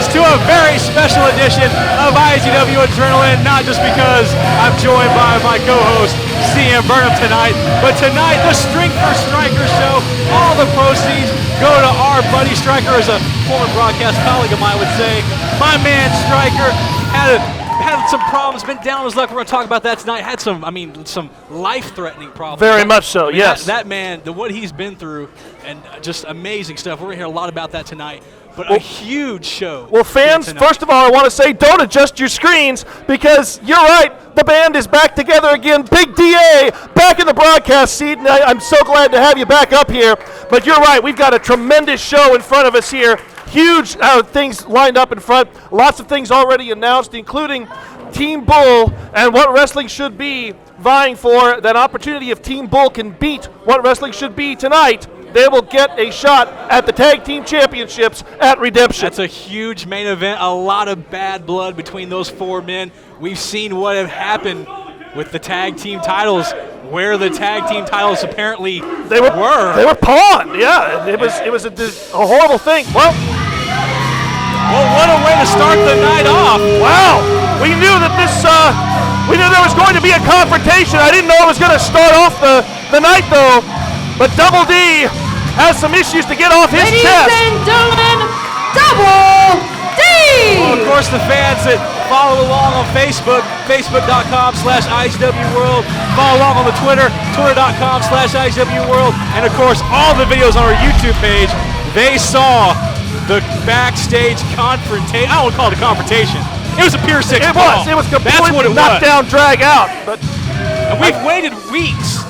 folks, to a very special edition of IZW Adrenaline, not just because I'm joined by my co-host, CM Burnham tonight, but tonight, the Strength for Stryker show. All the proceeds go to our buddy Stryker, as a former broadcast colleague of mine would say. My man Stryker had some problems, been down on his luck. We're going to talk about that tonight. Had some life-threatening problems. Very much so, yes. That man, what he's been through, and just amazing stuff. We're going to hear a lot about that tonight. But a huge show. Well, fans, first of all, I want to say don't adjust your screens, because you're right, the band is back together again. Big DA back in the broadcast seat, and I'm so glad to have you back up here. But you're right, we've got a tremendous show in front of us here. Huge things lined up in front. Lots of things already announced, including Team Bull and what wrestling should be, vying for that opportunity. If Team Bull can beat what wrestling should be tonight, they will get a shot at the Tag Team Championships at Redemption. That's a huge main event. A lot of bad blood between those four men. We've seen what have happened with the tag team titles, where the tag team titles apparently They were pawned, yeah. It was a horrible thing. Well, what a way to start the night off. Wow. We knew that we knew there was going to be a confrontation. I didn't know it was going to start off the night, though. But Double D has some issues to get off his chest. Ladies and gentlemen, Double D! Well, of course, the fans that follow along on Facebook, facebook.com/IZWWorld. Follow along on the Twitter, twitter.com/IZWWorld. And, of course, all the videos on our YouTube page, they saw the backstage confrontation. I don't call it a confrontation. It was a Pier 6 brawl. It was completely knocked down, drag out. And we've waited weeks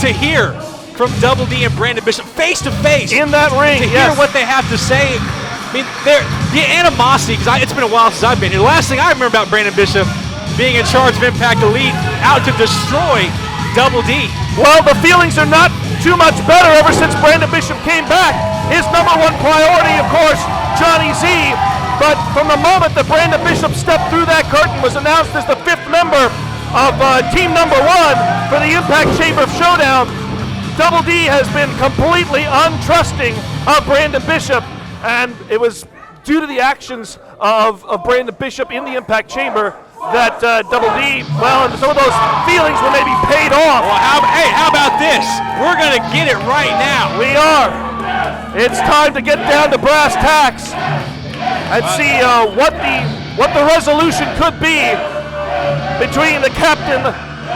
to hear from Double D and Brandon Bishop face to face in that ring, to hear what they have to say. I mean, the animosity, because it's been a while since I've been here. The last thing I remember about Brandon Bishop being in charge of Impact Elite, out to destroy Double D. Well, the feelings are not too much better ever since Brandon Bishop came back. His number one priority, of course, Johnny Z. But from the moment that Brandon Bishop stepped through that curtain, was announced as the 5th member of team number 1 for the Impact Chamber of Showdown, Double D has been completely untrusting of Brandon Bishop, and it was due to the actions of Brandon Bishop in the Impact Chamber that Double D, well, and some of those feelings were maybe paid off. Well, how about this? We're going to get it right now. We are. It's time to get down to brass tacks and see what the resolution could be between the captain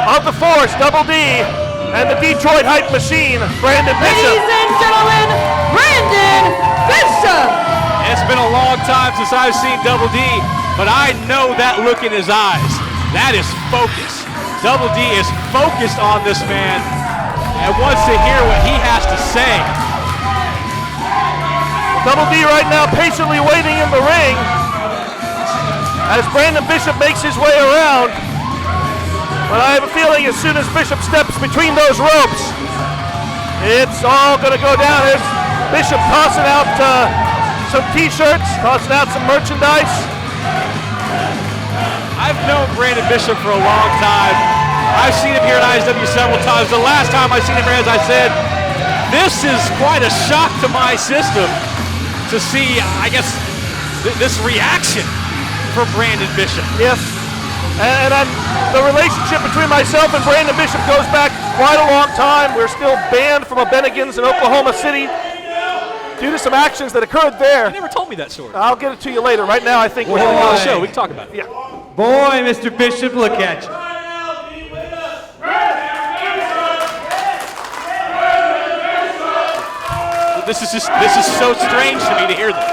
of the Force, Double D, and the Detroit Hype Machine, Brandon Bishop. Ladies and gentlemen, Brandon Bishop. It's been a long time since I've seen Double D, but I know that look in his eyes. That is focus. Double D is focused on this man and wants to hear what he has to say. Double D right now patiently waiting in the ring as Brandon Bishop makes his way around. But I have a feeling as soon as Bishop steps between those ropes, it's all going to go down. As Bishop tossing out some t-shirts, tossing out some merchandise. I've known Brandon Bishop for a long time. I've seen him here at IZW several times. The last time I seen him here, as I said, this is quite a shock to my system to see, I guess, this reaction from Brandon Bishop. Yes. And the relationship between myself and Brandon Bishop goes back quite a long time. We're still banned from a Bennigan's in Oklahoma City due to some actions that occurred there. You never told me that story. I'll get it to you later. Right now, I think we're on the show. We can talk about it. Yeah. Boy, Mr. Bishop, look at you. This is so strange to me to hear this.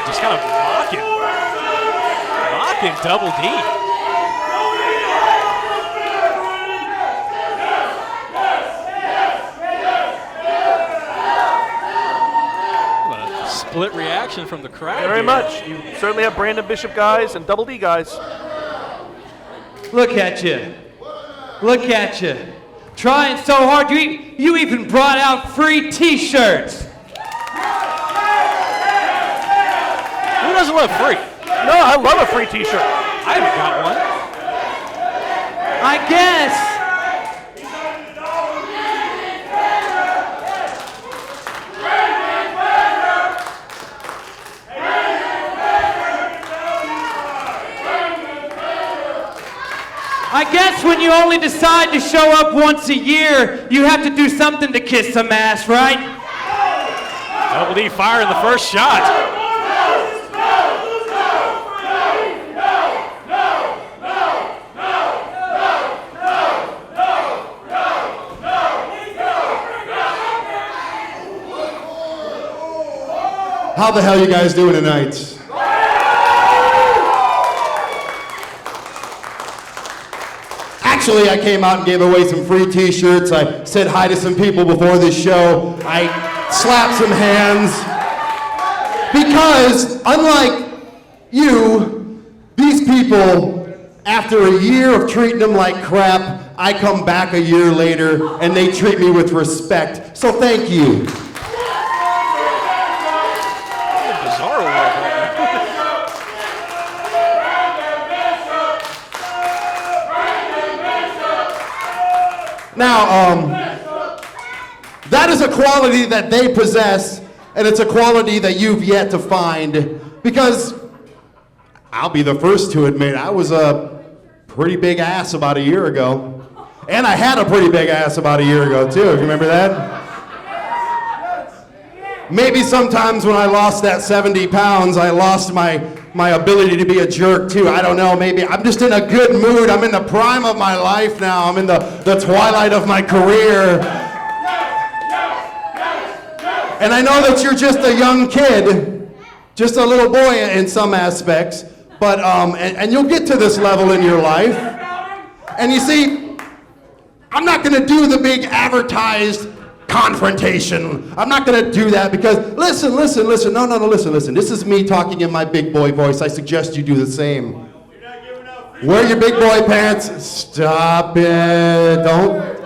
Just kind of mocking Double D. What a split reaction from the crowd. Very here. much. You certainly have Brandon Bishop guys and Double D guys. Look at you. Look at you. Trying so hard. You even brought out free t-shirts. Who doesn't love free? No, I love a free t-shirt. I haven't got one. I guess. I guess when you only decide to show up once a year, you have to do something to kiss some ass, right? Double D firing the first shot. How the hell you guys doing tonight? Actually, I came out and gave away some free t-shirts. I said hi to some people before this show. I slapped some hands. Because, unlike you, these people, after a year of treating them like crap, I come back a year later and they treat me with respect. So thank you. Bizarre world. Now, that is a quality that they possess, and it's a quality that you've yet to find, because I'll be the first to admit I was a pretty big ass about a year ago. And I had a pretty big ass about a year ago, too, if you remember that. Maybe sometimes when I lost that 70 pounds, I lost my ability to be a jerk, too. I don't know, maybe I'm just in a good mood. I'm in the prime of my life now. I'm in the twilight of my career. And I know that you're just a young kid, just a little boy in some aspects, but, and you'll get to this level in your life. And you see, I'm not gonna do the big advertised confrontation. I'm not gonna do that because, listen. No, listen. This is me talking in my big boy voice. I suggest you do the same. Wear your big boy pants. Stop it, don't.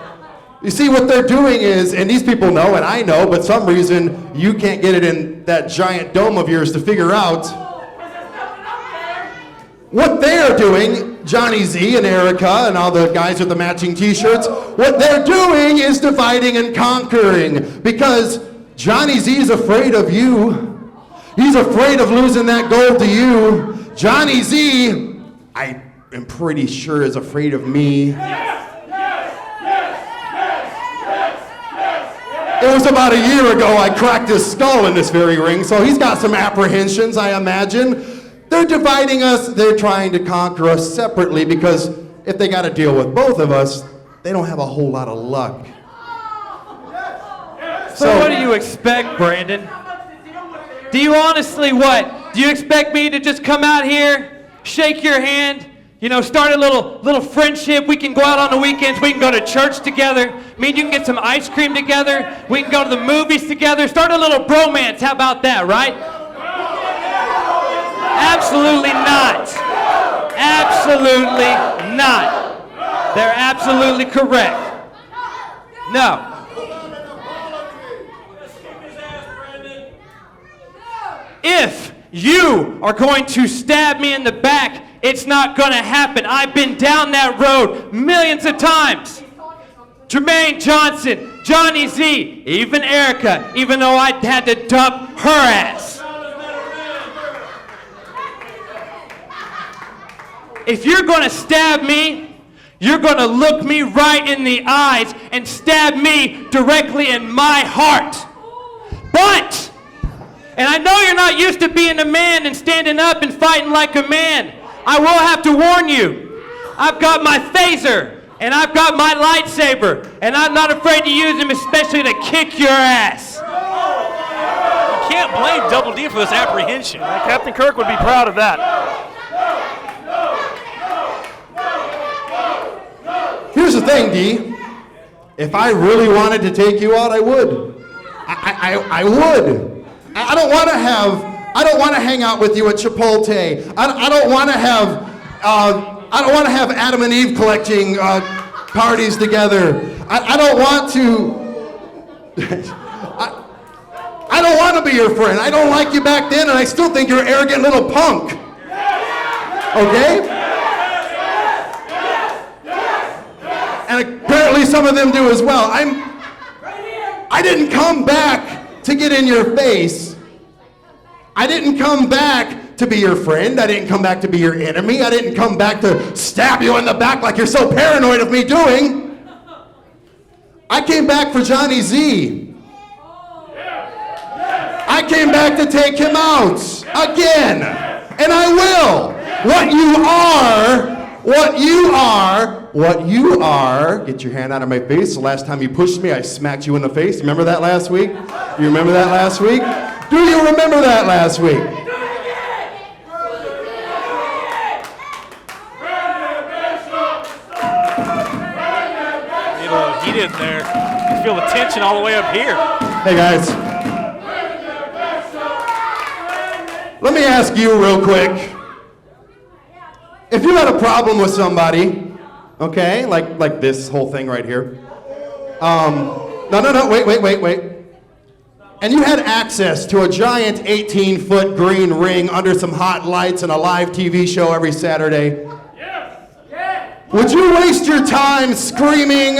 You see, what they're doing is, and these people know, and I know, but some reason you can't get it in that giant dome of yours to figure out. What they're doing, Johnny Z and Erica and all the guys with the matching t-shirts, what they're doing is dividing and conquering, because Johnny Z is afraid of you. He's afraid of losing that gold to you. Johnny Z, I am pretty sure, is afraid of me. It was about a year ago I cracked his skull in this very ring, so he's got some apprehensions, I imagine. They're dividing us, they're trying to conquer us separately, because if they got to deal with both of us, they don't have a whole lot of luck. So what do you expect, Brandon? Do you honestly what? Do you expect me to just come out here, shake your hand, you know, start a little friendship? We can go out on the weekends, we can go to church together. Me and you can get some ice cream together. We can go to the movies together, start a little bromance. How about that, right? Absolutely not. Absolutely not. They're absolutely correct. No. If you are going to stab me in the back, it's not going to happen. I've been down that road millions of times. Jermaine Johnson, Johnny Z, even Erica, even though I had to dump her ass. If you're going to stab me, you're going to look me right in the eyes and stab me directly in my heart. But, and I know you're not used to being a man and standing up and fighting like a man, I will have to warn you. I've got my phaser and I've got my lightsaber, and I'm not afraid to use them, especially to kick your ass. You can't blame Double D for this apprehension. Captain Kirk would be proud of that. Here's the thing, D. If I really wanted to take you out, I would. I would. I don't want to hang out with you at Chipotle. I don't want to have Adam and Eve collecting parties together. I don't want to. I don't want to be your friend. I don't like you back then, and I still think you're an arrogant little punk. Okay? and apparently some of them do as well. I didn't come back to get in your face. I didn't come back to be your friend. I didn't come back to be your enemy. I didn't come back to stab you in the back like you're so paranoid of me doing. I came back for Johnny Z. I came back to take him out again, and I will. What you are, get your hand out of my face. The last time you pushed me, I smacked you in the face. Remember that last week? You remember that last week? Do you remember that last week? A little heat in there. You feel the tension all the way up here. Hey guys. Let me ask you real quick. If you had a problem with somebody, okay, like this whole thing right here. No, wait. And you had access to a giant 18-foot green ring under some hot lights and a live TV show every Saturday. Would you waste your time screaming?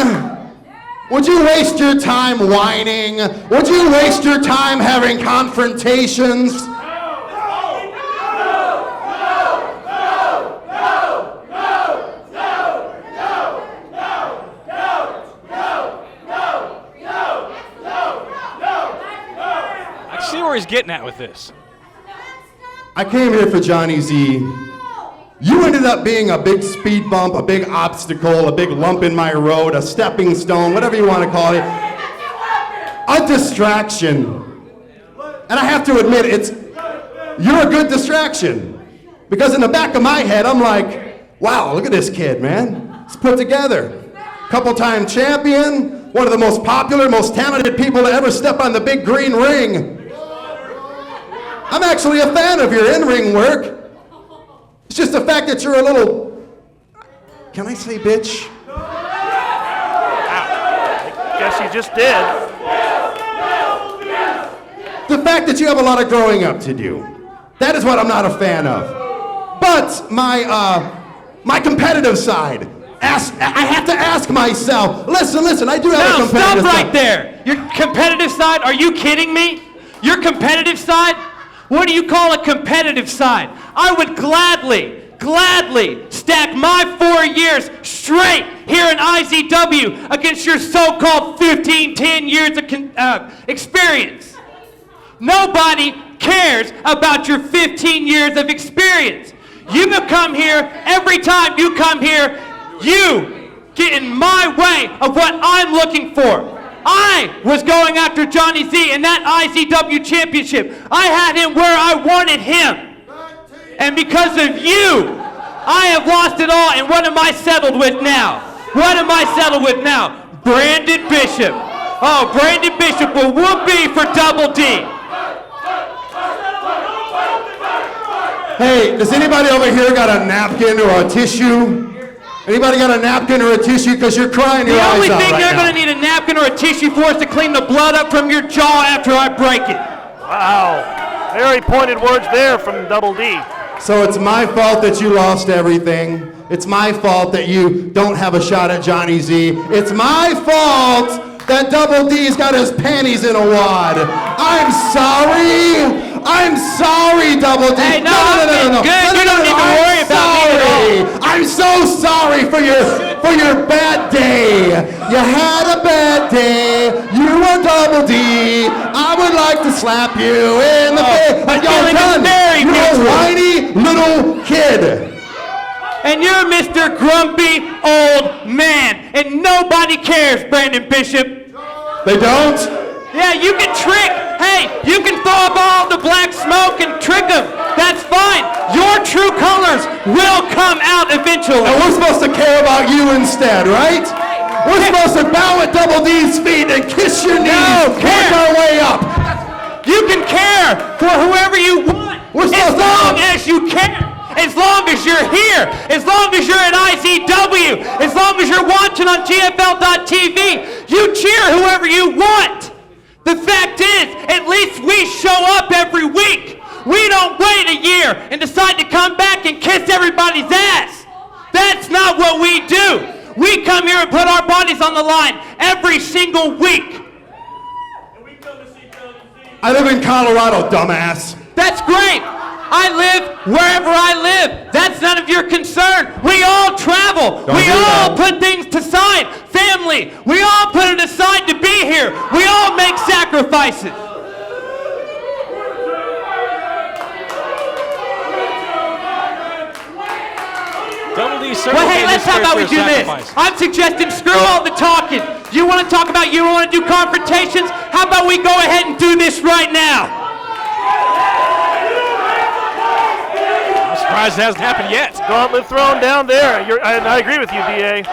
Would you waste your time whining? Would you waste your time having confrontations? He's getting at with this. I came here for Johnny Z. You ended up being a big speed bump, a big obstacle, a big lump in my road, a stepping stone, whatever you want to call it. A distraction. And I have to admit, you're a good distraction. Because in the back of my head, I'm like, wow, look at this kid, man. He's put together. Couple-time champion, one of the most popular, most talented people to ever step on the big green ring. I'm actually a fan of your in-ring work. It's just the fact that you're a little, can I say bitch? I guess you just did. The fact that you have a lot of growing up to do. That is what I'm not a fan of. But my competitive side, I have to ask myself, listen, I do have a competitive side. Stop right there. Your competitive side? Are you kidding me? Your competitive side? What do you call a competitive side? I would gladly stack my 4 years straight here in IZW against your so-called 10 years of experience. Nobody cares about your 15 years of experience. You come here, every time you come here, you get in my way of what I'm looking for. I was going after Johnny Z in that IZW championship. I had him where I wanted him. And because of you, I have lost it all. And what am I settled with now? Brandon Bishop. Oh, Brandon Bishop will whoopee for Double D. Hey, does anybody over here got a napkin or a tissue? Anybody got a napkin or a tissue? Because you're crying your eyes out right now. The only thing you're going to need a napkin or a tissue for is to clean the blood up from your jaw after I break it. Wow. Very pointed words there from Double D. So it's my fault that you lost everything. It's my fault that you don't have a shot at Johnny Z. It's my fault that Double D's got his panties in a wad. I'm sorry, Double D. Hey, no. Good. You don't need to worry about me at all. I'm so sorry for your bad day. You had a bad day. You were Double D. I would like to slap you in the face. But you're done. You're a whiny little kid. And you're Mr. Grumpy Old Man. And nobody cares, Brandon Bishop. They don't? Yeah, you can trick. Hey, you can throw up all the black smoke and trick them. That's fine. Your true colors will come out eventually. And we're supposed to care about you instead, right? We're supposed to bow at Double D's feet and kiss your knees. Work our way up. You can care for whoever you want. As long as you care. As long as you're here, as long as you're at IZW, as long as you're watching on GFL.TV, you cheer whoever you want. The fact is, at least we show up every week. We don't wait a year and decide to come back and kiss everybody's ass. That's not what we do. We come here and put our bodies on the line every single week. I live in Colorado, dumbass. That's great. I live wherever I live. That's none of your concern. We all travel. We all put things aside. Family. We all put it aside to be here. We all make sacrifices. Well, hey, let's how about we do this? I'm suggesting screw all the talking. You want to talk about you want to do confrontations? How about we go ahead and do this right now? I'm surprised it hasn't happened yet. Gauntlet thrown down there. I agree with you, DA.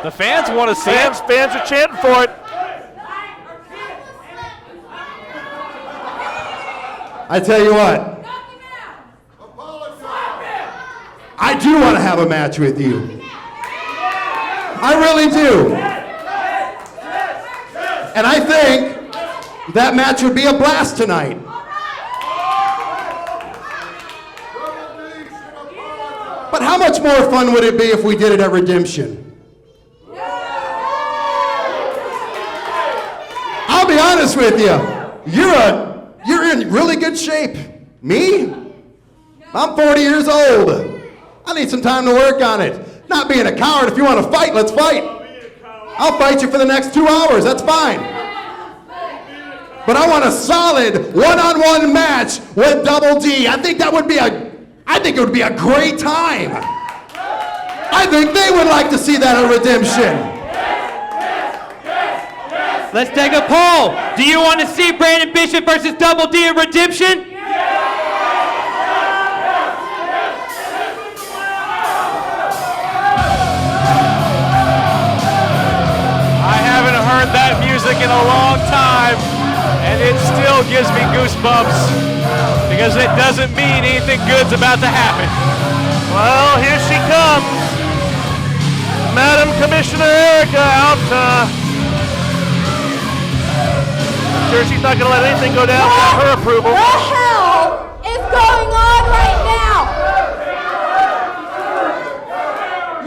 The fans want to see it. Fans are chanting for it. I tell you what. I do want to have a match with you. I really do. And I think that match would be a blast tonight. But how much more fun would it be if we did it at Redemption? I'll be honest with you. You're in really good shape. Me? I'm 40 years old. I need some time to work on it. Not being a coward. If you want to fight, let's fight. I'll fight you for the next 2 hours. That's fine. But I want a solid one-on-one match with Double D. I think it would be a great time. I think they would like to see that at Redemption. Let's take a poll. Do you want to see Brandon Bishop versus Double D at Redemption? Heard that music in a long time, and it still gives me goosebumps because it doesn't mean anything good's about to happen. Well, here she comes. Madam Commissioner Erica out. I'm sure she's not going to let anything go down without her approval. What the hell is going on right now?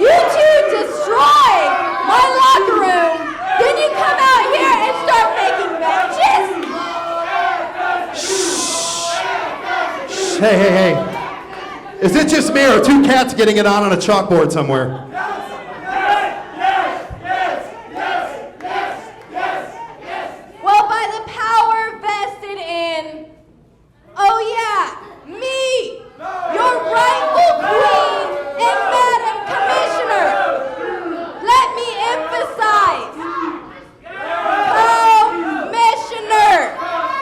You two destroyed my locker room. Then you come out here and start making matches? Shh. Hey. Is it just me or are two cats getting it on a chalkboard somewhere? Well, by the power vested in, oh yeah, me, your rightful queen and Madam Commissioner. Let me emphasize. Commissioner,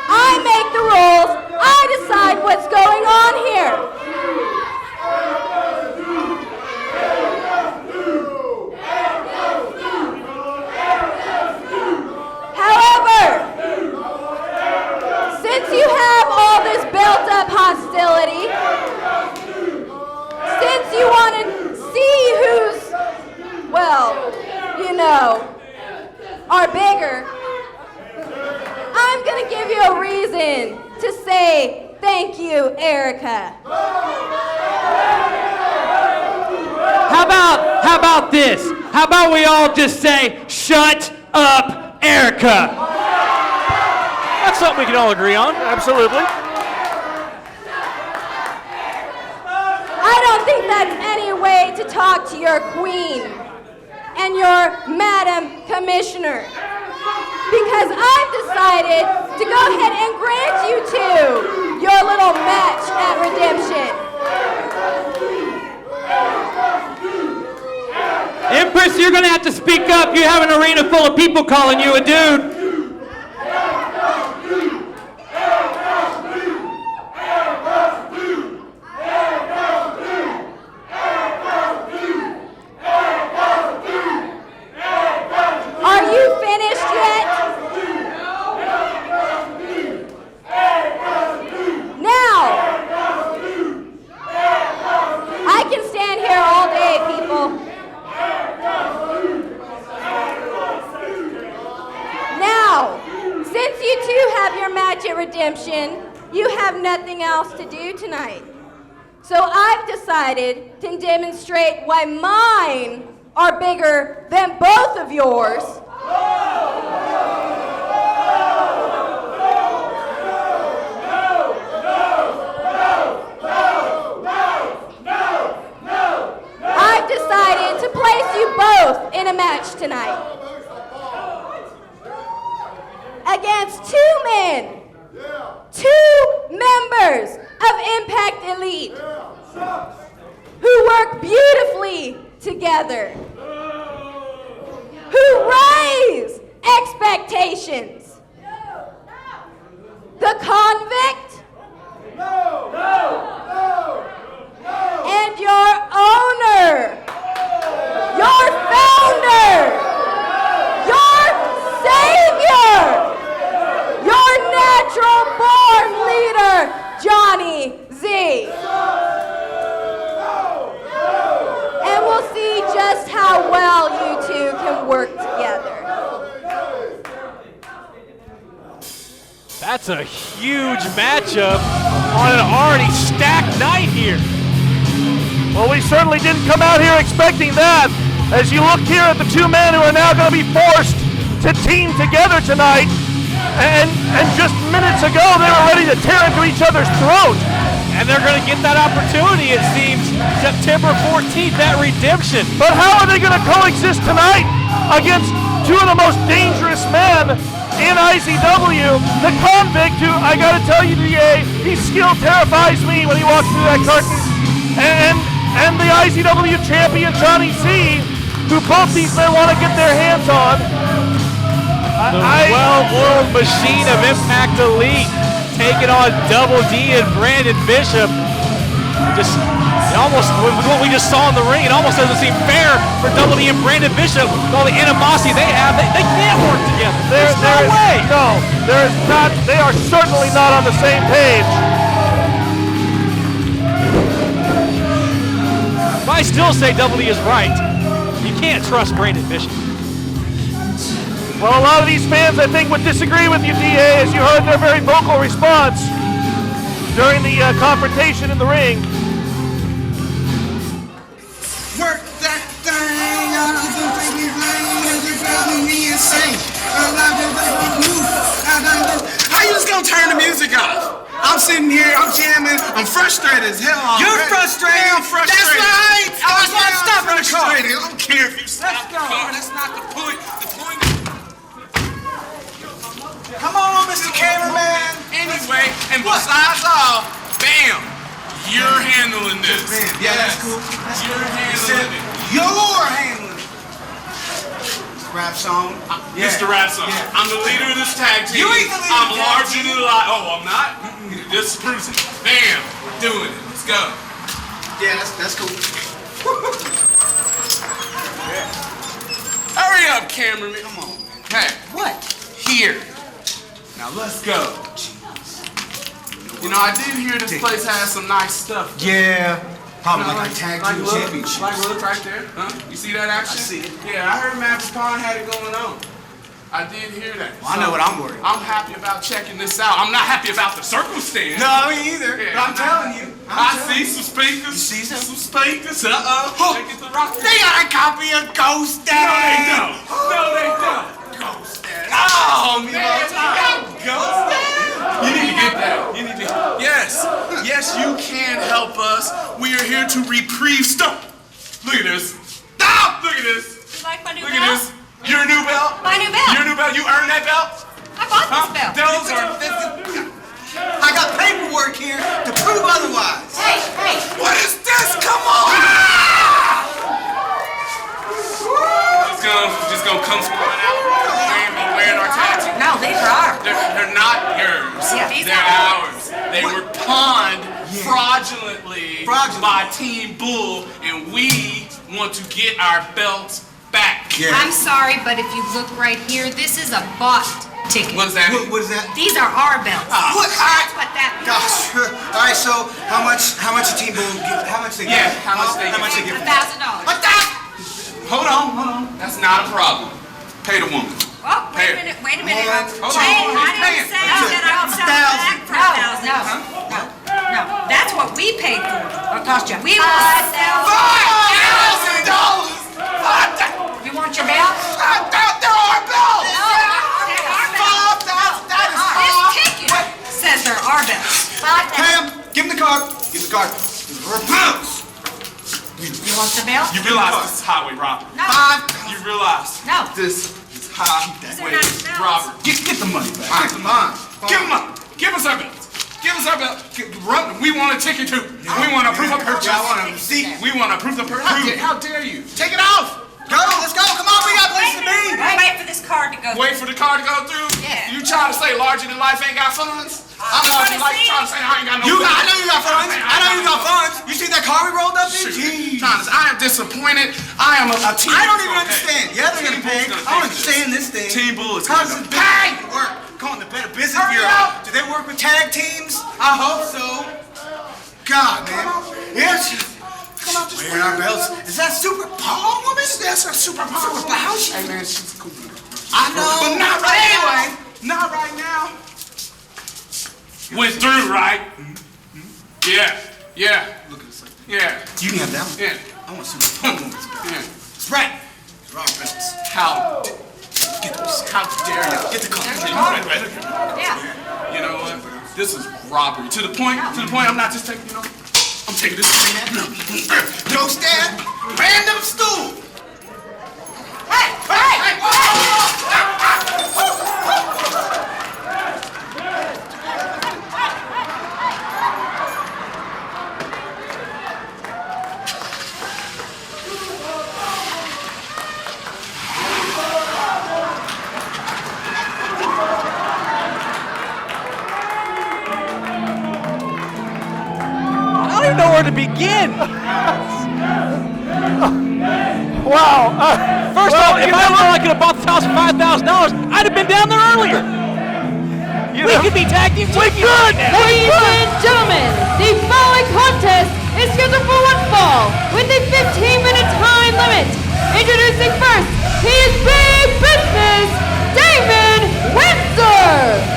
I make the rules. I decide what's going on here. However, since you have all this built-up hostility, since you want to see who's, well, you know, are bigger, I'm going to give you a reason to say thank you, Erica. How about this? How about we all just say, shut up, Erica? That's something we can all agree on. Absolutely. I don't think that's any way to talk to your queen and your Madam Commissioner. Because I've decided to go ahead and grant you two your little match at Redemption. Empress, you're going to have to speak up. You have an arena full of people calling you a dude. Are you finished yet? Now, I can stand here all day, people. Now, since you two have your match at Redemption, you have nothing else to do tonight. So I've decided to demonstrate why mine are bigger than both of yours. I've decided to place you both in a match tonight against two men, two members of Impact Elite who work beautifully together, who raise expectations. The Convict and your owner, your founder, your savior, your natural born leader, Johnny Z. And we'll see just how well you two can work together. That's a huge matchup on an already stacked night here. Well, we certainly didn't come out here expecting that. As you look here at the two men who are now going to be forced to team together tonight, and just minutes ago they were ready to tear into each other's throat. And they're going to get that opportunity, it seems, September 14th, that redemption. But how are they going to coexist tonight against two of the most dangerous men in IZW? The Convict, who I got to tell you, DA, his skill terrifies me when he walks through that curtain, and the IZW champion Johnny Z, who both these men want to get their hands on. The well-oiled machine of Impact Elite taking on Double D and Brandon Bishop. Almost, with what we just saw in the ring, it almost doesn't seem fair for Double D and Brandon Bishop with all the animosity they have. They can't work together. There's no way. No, there is not. They are certainly not on the same page. But I still say Double D is right. You can't trust Brandon Bishop. Well, a lot of these fans, I think, would disagree with you, DA, as you heard their very vocal response during the confrontation in the ring. Work that thing, I don't think it's lame, it's driving me insane. How you just gonna turn the music off? I'm sitting here, I'm jamming, I'm frustrated as hell. You're frustrated? Yeah, I'm frustrated. That's right! That's why I'm stopping the car. I don't care if you stop the car, that's not the point. The point is... Come on, Mr. Cameraman. Anyway, and besides all, bam, you're handling this. Yeah, that's cool. You're handling it. You're handling it. Rap song. Mr. Rap Song. Yeah. I'm the leader of this tag team. You ain't the leader. I'm larger than life. Oh, I'm not? This proves it. Bam, we're doing it. Let's go. Yeah, that's cool. Hurry up, cameraman. Come on. Hey. What? Here. Now let's go. You know, I did hear this place has some nice stuff. Yeah. Probably like tag team championship. Like look right there. Huh? You see that action? I see it. Yeah, I heard Matt Pond had it going on. I did hear that. Well, I know what I'm worried about. I'm happy about checking this out. I'm not happy about the circumstance. No, me either. Yeah, but I'm telling you. I see some speakers. You see some speakers? Uh-oh. They got a copy of Ghost Dad. No, they don't. No, they don't. Ghost Dad. Oh, man. Ghost Dad. You need to get that. You need to. Yes. Yes, you can help us. We are here to reprieve stuff. Look at this. Stop! Look at this. You like my new Look belt? at this. Your new belt? My new belt. Your new belt? You earned that belt? I bought this belt. Those are... I got paperwork here to prove otherwise. Hey. What is this? Come on! Just gonna come flying out. Wearing our tattoos. No, these are ours. They're not yours. Yeah, these they're are ours. They were pawned fraudulently by Team Bull, and we want to get our belts back. Yeah. I'm sorry, but if you look right here, this is a bought ticket. What is that? What is that? These are our belts. What? That's what that means. Gosh. All right. So how much the Team Bull give? How much they give? Yeah. How much they give? $1,000. Hold on. That's not a problem. Pay the woman. Oh, wait a minute. Hold on. I didn't say that I would sell it back for $1,000. No. That's what we paid for. What cost you? We will sell $5,000. want your belt? There are belts! $5,000, that is hard. This ticket says there are belts. Pam, give him the card. Give him the card. There are belts. You want the belt? You realize this is highway robbery? No. You realize No. this is highway These are not robbery. Get the money back. Get the money. Give him up. Give us our belts. Give us our belt. We want a ticket too. We want a proof of purchase. I want a receipt. We want a proof of purchase. How dare you? Take it off. Go. Let's go. Come on. We got places to be. Wait for this card to go through. Wait for the card to go through? Yeah. You trying to say larger than life ain't got funds? I'm larger than life trying to say I ain't got no funds. I know you got funds. I know you got funds. You see that car we rolled up in? Jeez. Thomas, I am disappointed. I am a team. I don't even understand. Yeah, they're going to pay. I don't understand this thing. Team Bull is going to pay. Work. Calling the Better Business Bureau. Do they work with tag teams? I hope so. God, man. Yes. Come on, just wearing our belts. Is that superpower, woman? That's a superpower. Hey, man, she's cool. I know. But not right anyway. Not right now. Went through, right? Yeah. Look at this. Yeah. You can have that one. Yeah. I want to see what woman's belt. Yeah. That's right. These are our belts. How dare you? Get the card. Yeah. You know what? This is robbery. To the point, I'm not just taking, I'm taking this thing. No stand. Random stool. Hey! I don't even know where to begin. Wow. First off, if I thought I could have bought the house for $5,000, I'd have been down there earlier. We could be tag team champions. Ladies and gentlemen, the following contest is scheduled for one fall with a 15-minute time limit. Introducing first, he is big business, Damon Windsor.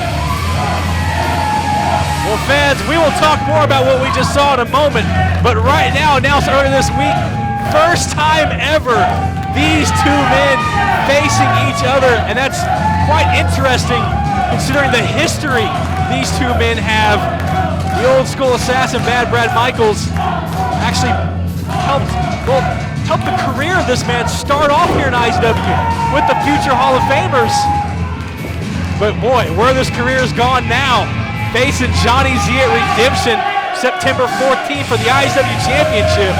Well, fans, we will talk more about what we just saw in a moment, but right now, announced earlier this week, first time ever, these two men facing each other, and that's quite interesting considering the history these two men have. The old school assassin, Bad Brad Michaels, actually helped the career of this man start off here in IZW with the future Hall of Famers. But boy, where this career has gone now, facing Johnny Z at Redemption September 14th for the IZW Championship.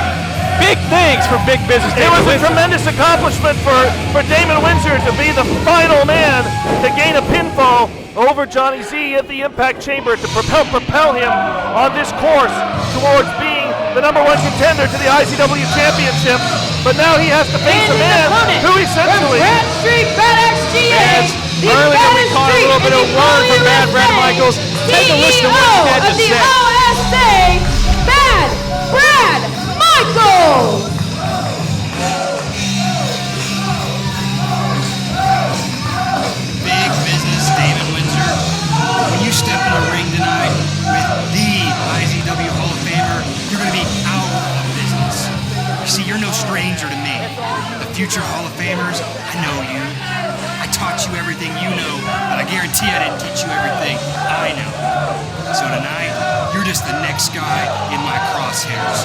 Big things for big business. It was a tremendous accomplishment for Damon Windsor to be the final man to gain a pinfall over Johnny Z at the Impact Chamber to propel him on this course towards being the #1 contender to the IZW Championship. But now he has to face a man who essentially... Bradstreet BadXGA. Earlier we caught a little bit of word from Bad Brad Michaels. Take a listen to what he had to say. OSA, Bad Brad Michaels. Big business, Damon Windsor. When you step in a ring tonight with the IZW Hall of Famer, you're going to be out of business. You see, you're no stranger to me. The future Hall of Famers, I know you. I taught you everything you know, but I guarantee I didn't teach you everything I know. So tonight, you're just the next guy in my crosshairs.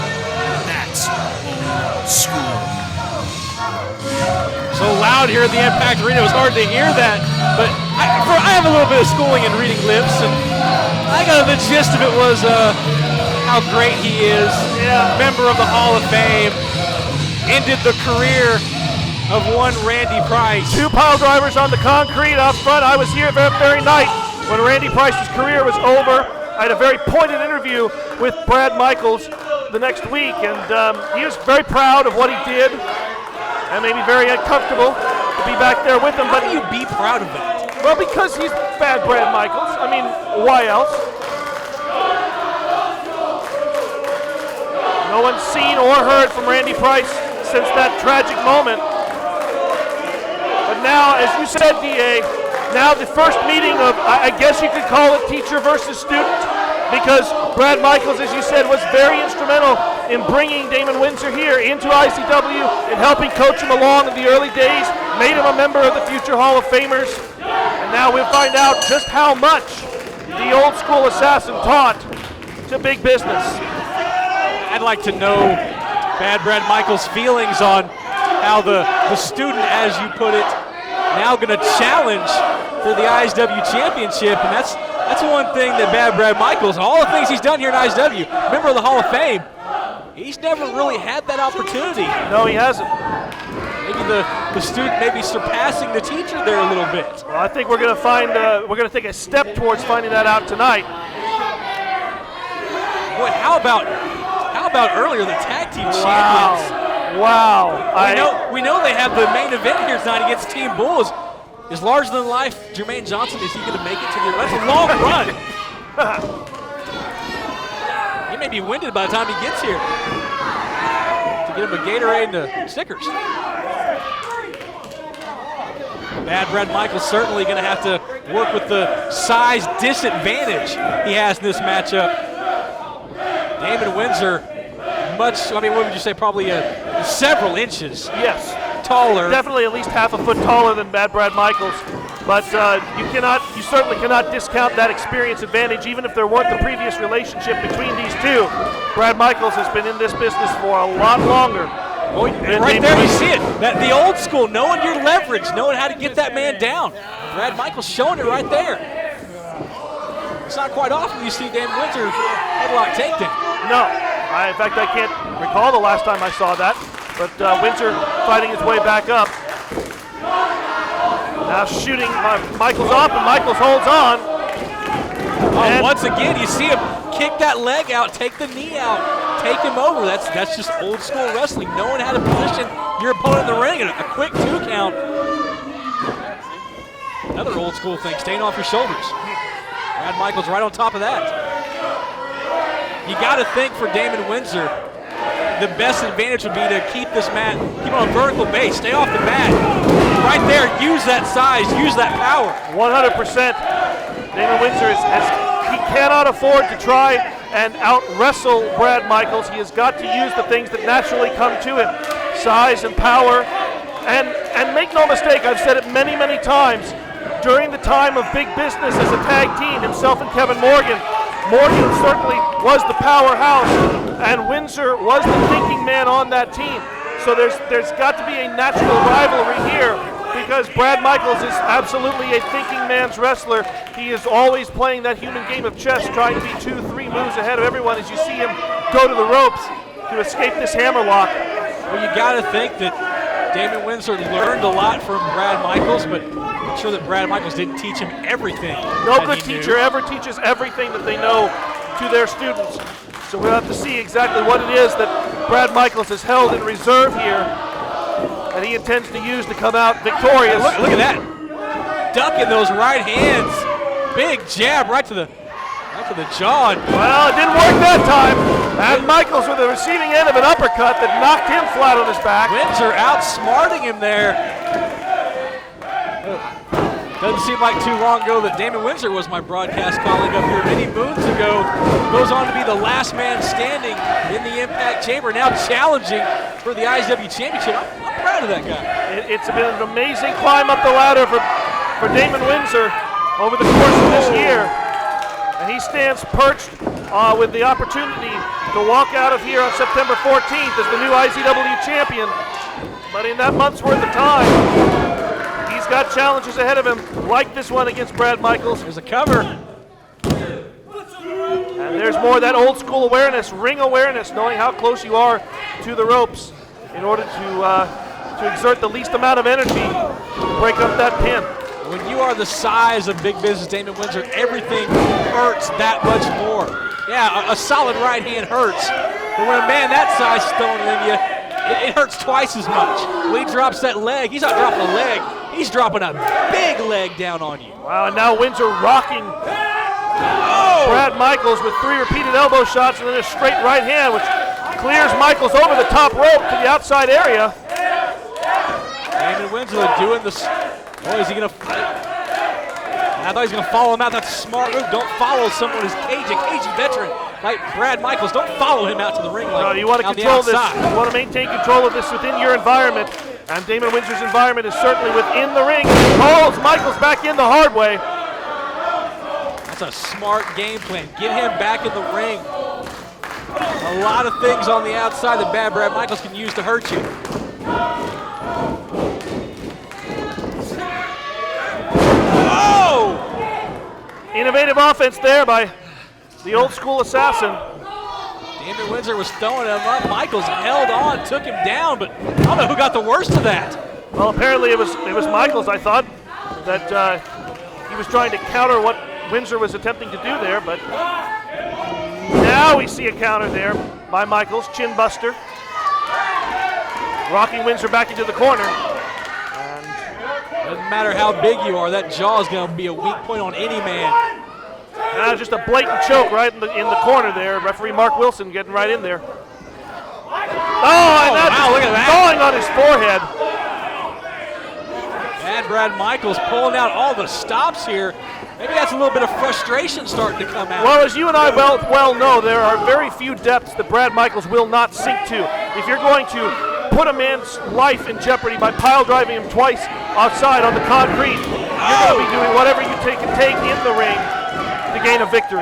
That's old school. So loud here at the Impact Arena, it was hard to hear that, but I have a little bit of schooling in reading lips, and I got the gist of it was how great he is, member of the Hall of Fame, ended the career of one Randy Price. 2 pile drivers on the concrete out front. I was here that very night when Randy Price's career was over. I had a very pointed interview with Brad Michaels the next week, and he was very proud of what he did, and maybe very uncomfortable to be back there with him. How do you be proud of that? Well, because he's Bad Brad Michaels. I mean, why else? No one's seen or heard from Randy Price since that tragic moment. But now, as you said, DA, now the first meeting of, I guess you could call it teacher versus student, because Brad Michaels, as you said, was very instrumental in bringing Damon Windsor here into IZW and helping coach him along in the early days, made him a member of the future Hall of Famers. And now we'll find out just how much the old school assassin taught to big business. I'd like to know Bad Brad Michaels' feelings on how the student, as you put it, now going to challenge for the IZW Championship, and that's one thing that Bad Brad Michaels, all the things he's done here in IZW, member of the Hall of Fame, he's never really had that opportunity. No, he hasn't. Maybe the student may be surpassing the teacher there a little bit. Well, I think we're going to find, we're going to take a step towards finding that out tonight. Boy, how about earlier the tag team champions? Wow. We know they have the main event here tonight against Team Bulls. Is larger than life Jermaine Johnson, is he going to make it to the? That's a long run. He may be winded by the time he gets here. To get him a Gatorade and Snickers. Bad Brad Michaels certainly going to have to work with the size disadvantage he has in this matchup. Damon Windsor, what would you say, probably several inches taller. Definitely at least half a foot taller than Bad Brad Michaels. But you certainly cannot discount that experience advantage, even if there weren't the previous relationship between these two. Brad Michaels has been in this business for a lot longer. Right there, you see it. The old school, knowing your leverage, knowing how to get that man down. Brad Michaels showing it right there. It's not quite often you see Damon Windsor headlock takedown. No. In fact, I can't recall the last time I saw that. But Windsor fighting his way back up. Now shooting Michaels off, and Michaels holds on. And once again, you see him kick that leg out, take the knee out, take him over. That's just old school wrestling, knowing how to position your opponent in the ring, and a quick 2 count. Another old school thing, staying off your shoulders. Brad Michaels right on top of that. You got to think for Damon Windsor, the best advantage would be to keep this mat, keep it on a vertical base, stay off the mat. Right there, use that size, use that power. 100%. Damon Windsor he cannot afford to try and out-wrestle Brad Michaels. He has got to use the things that naturally come to him, size and power. And make no mistake, I've said it many, many times, during the time of big business as a tag team, himself and Kevin Morgan certainly was the powerhouse, and Windsor was the thinking man on that team. So there's got to be a natural rivalry here, because Brad Michaels is absolutely a thinking man's wrestler. He is always playing that human game of chess, trying to be 2-3 moves ahead of everyone as you see him go to the ropes to escape this hammerlock. Well, you got to think that Damon Windsor learned a lot from Brad Michaels, but I'm sure that Brad Michaels didn't teach him everything. No good teacher ever teaches everything that they know to their students. So we'll have to see exactly what it is that Brad Michaels has held in reserve here, and he intends to use to come out victorious. Look at that. Ducking those right hands. Big jab right to the jaw. Well, it didn't work that time. And Michaels with the receiving end of an uppercut that knocked him flat on his back. Windsor outsmarting him there. Doesn't seem like too long ago that Damon Windsor was my broadcast colleague up here many moons ago. Goes on to be the last man standing in the Impact Chamber, now challenging for the IZW Championship. I'm proud of that guy. It's been an amazing climb up the ladder for Damon Windsor over the course of this year. And he stands perched with the opportunity to walk out of here on September 14th as the new IZW champion. But in that month's worth of time, he's got challenges ahead of him, like this one against Brad Michaels. There's a cover. And there's more of that old school awareness, ring awareness, knowing how close you are to the ropes in order to exert the least amount of energy to break up that pin. When you are the size of big business Damon Windsor, everything hurts that much more. Yeah, a solid right hand hurts, but when a man that size is throwing it in you, it hurts twice as much. When he drops that leg, he's not dropping a leg, he's dropping a big leg down on you. Wow, and now Windsor rocking Brad Michaels with 3 repeated elbow shots and then a straight right hand, which clears Michaels over the top rope to the outside area. Damon Windsor doing this. Oh, is he going to fight? I thought he was going to follow him out. That's a smart move. Don't follow someone who's a cagey veteran like Brad Michaels, don't follow him out to the ring like No, you want to on the control this. outside. You want to maintain control of this within your environment. And Damon Windsor's environment is certainly within the ring. Calls Michaels back in the hard way. That's a smart game plan. Get him back in the ring. A lot of things on the outside that bad Brad Michaels can use to hurt you. Oh! Innovative offense there by the old school assassin. Damon Windsor was throwing him up. Michaels held on, took him down, but I don't know who got the worst of that. Well, apparently it was Michaels, I thought, that he was trying to counter what Windsor was attempting to do there, but now we see a counter there by Michaels, chin buster, rocking Windsor back into the corner. Doesn't matter how big you are, that jaw is going to be a weak point on any man. Just a blatant choke right in the corner there. Referee Mark Wilson getting right in there. Wow, look at that. Falling on his forehead. And Brad Michaels pulling out all the stops here. Maybe that's a little bit of frustration starting to come out. Well, as you and I well know, there are very few depths that Brad Michaels will not sink to. If you're going to put a man's life in jeopardy by pile driving him twice outside on the concrete, you're going to be doing whatever you can take in the ring to gain a victory.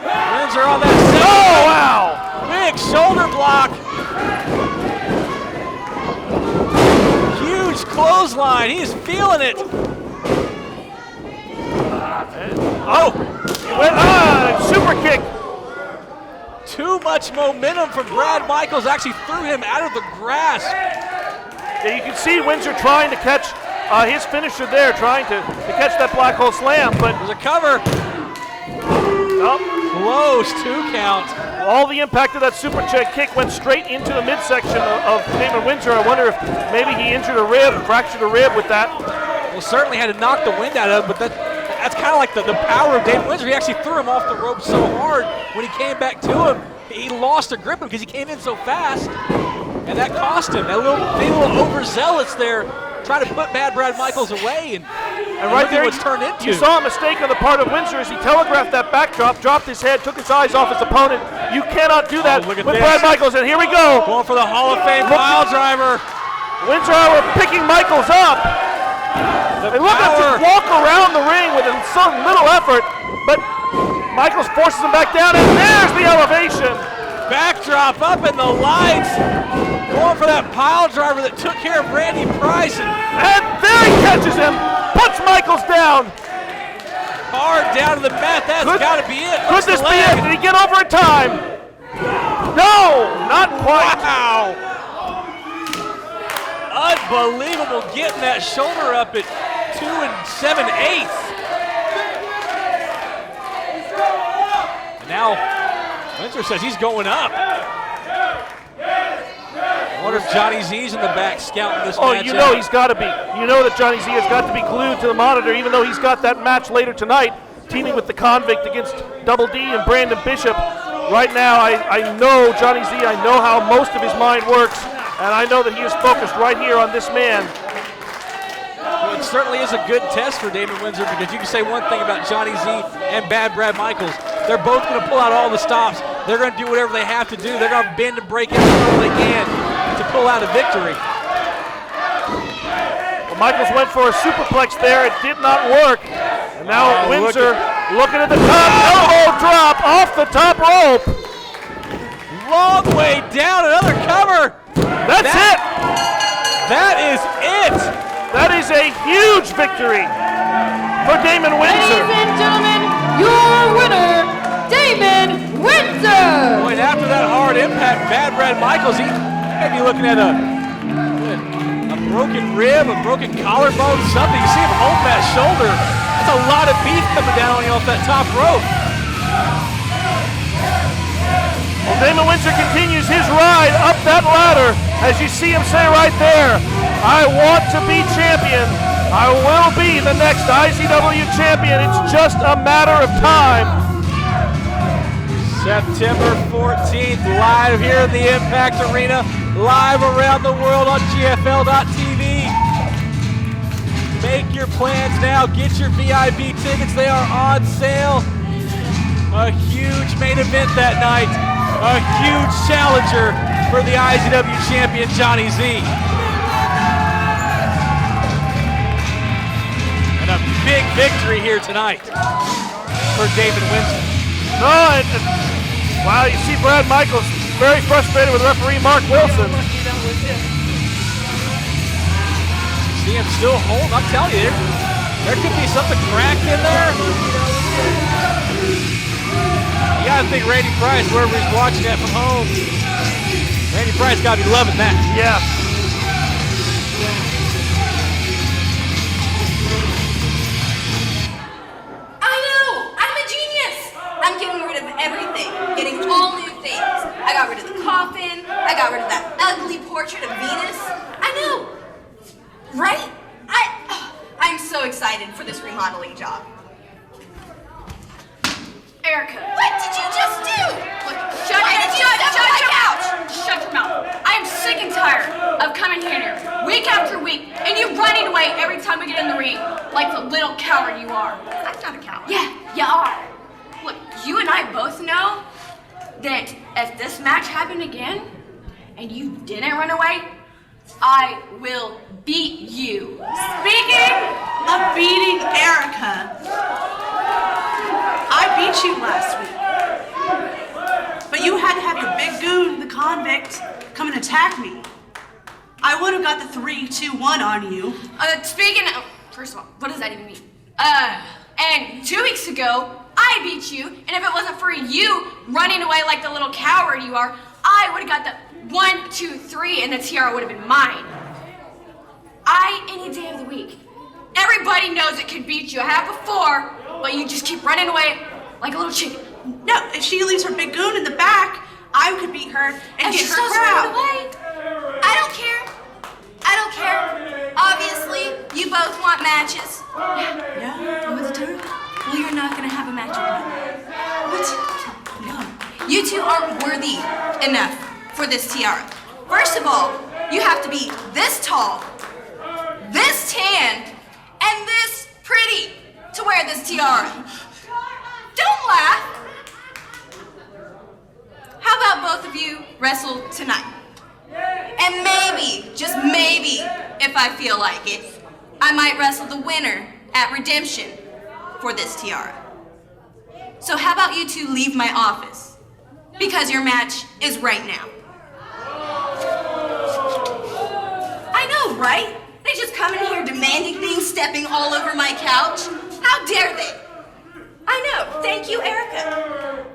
Windsor on that second. Oh, wow! Big shoulder block. Huge clothesline. He's feeling it. He went super kick. Too much momentum from Brad Michaels. Actually threw him out of the grasp. Yeah, you can see Windsor trying to catch his finisher there, trying to catch that black hole slam, but there's a cover. Close, 2 count. All the impact of that super kick went straight into the midsection of Damon Windsor. I wonder if maybe he injured a rib, fractured a rib with that. Well, certainly had to knock the wind out of it, but that's kind of like the power of Damon Windsor. He actually threw him off the rope so hard when he came back to him, he lost a grip because he came in so fast, and that cost him. That little overzealous there, trying to put bad Brad Michaels away, and right there what's turned into. You saw a mistake on the part of Windsor as he telegraphed that backdrop, dropped his head, took his eyes off his opponent. You cannot do that with Brad Michaels, and here we go. Going for the Hall of Fame pile driver. Windsor picking Michaels up. They look at him walk around the ring with some little effort, but Michaels forces him back down, and there's the elevation. Backdrop up in the lights. Going for that pile driver that took care of Randy Price. And there he catches him. Puts Michaels down. Hard down to the mat. That's got to be it. Could this be it? Did he get over in time? No, not quite. Wow. Unbelievable getting that shoulder up at 2 7/8. And now Windsor says he's going up. I wonder if Johnny Z's in the back scouting this match. Oh, you know he's got to be. You know that Johnny Z has got to be glued to the monitor, even though he's got that match later tonight, teaming with the Convict against Double D and Brandon Bishop. Right now, I know Johnny Z. I know how most of his mind works, and I know that he is focused right here on this man. Well, it certainly is a good test for Damon Windsor, because you can say one thing about Johnny Z and bad Brad Michaels. They're both going to pull out all the stops. They're going to do whatever they have to do. They're going to bend and break everything they can to pull out a victory. Well, Michaels went for a superplex there. It did not work. And now Windsor looking at the top. Elbow drop off the top rope. Long way down. Another cover. That's it. That is it. That is a huge victory for Damon Windsor. Ladies and gentlemen, your winner, Damon Windsor. Boy, and after that hard impact, bad Brad Michaels, he may be looking at a broken rib, a broken collarbone, something. You see him holding that shoulder. That's a lot of beef coming down on you off that top rope. Well, Damon Windsor continues his ride up that ladder, as you see him say right there, I want to be champion. I will be the next IZW champion. It's just a matter of time. September 14th, live here in the Impact Arena, live around the world on GFL.TV. Make your plans now. Get your VIP tickets. They are on sale. A huge main event that night. A huge challenger for the IZW champion, Johnny Z. And a big victory here tonight for Damon Windsor. No, and wow, you see Brad Michaels very frustrated with referee Mark Wilson. See him still hold. I'm telling you, there could be something cracked in there. You gotta think Randy Price, wherever he's watching that from home. Randy Price gotta be loving that. Yeah. I know! I'm a genius! I'm getting rid of everything. Getting all new things. I got rid of the coffin. I got rid of that ugly portrait of Venus. I know! Right? I'm so excited for this remodeling job. Erica. What did you just do? Look, Why did you step on my couch? Shut your mouth. I am sick and tired of coming here week after week and you running away every time we get in the ring like the little coward you are. I'm not a coward. Yeah, you are. Look, you and I both know that if this match happened again and you didn't run away, I will beat you. Speaking of beating Erica, I beat you last week. But you had to have the big goon, the convict, come and attack me. I would have got the 3-2-1 on you. Speaking of, first of all, what does that even mean? And 2 weeks ago, I beat you, and if it wasn't for you running away like the little coward you are, I would have got the 1, 2, 3, and the tiara would have been mine. Any day of the week. Everybody knows it could beat you. I have before, but you just keep running away like a little chicken. No, if she leaves her big goon in the back, I could beat her and get her crowd. Away. I don't care. I don't care. Obviously, you both want matches. Yeah, with the turn. Well, you're not gonna have a match with me. What? No. You two aren't worthy enough for this tiara. First of all, you have to be this tall, this tan, and this pretty to wear this tiara. Don't laugh. How about both of you wrestle tonight? And maybe, just maybe, if I feel like it, I might wrestle the winner at Redemption for this tiara. So how about you two leave my office? Because your match is right now. I know, right? They just come in here demanding things, stepping all over my couch. How dare they? I know. Thank you, Erica.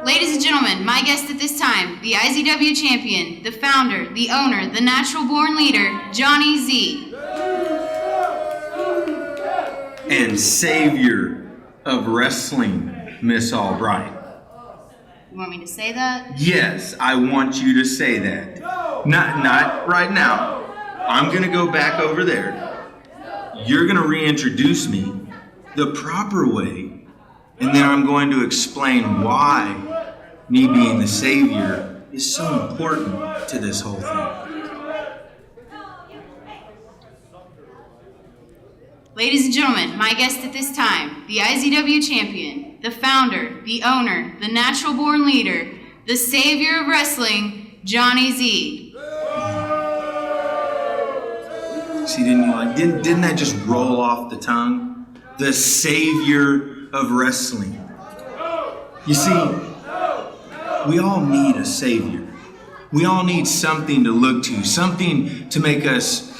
Ladies and gentlemen, my guest at this time, the IZW champion, the founder, the owner, the natural-born leader, Johnny Z. And savior of wrestling, Miss Albright. You want me to say that? Yes, I want you to say that. Not right now. I'm gonna go back over there. You're gonna reintroduce me the proper way, and then I'm going to explain why me being the savior is so important to this whole thing. Ladies and gentlemen, my guest at this time, the IZW champion, the founder, the owner, the natural-born leader, the savior of wrestling, Johnny Z. See, didn't that just roll off the tongue? The savior of wrestling. You see, we all need a savior. We all need something to look to, something to make us,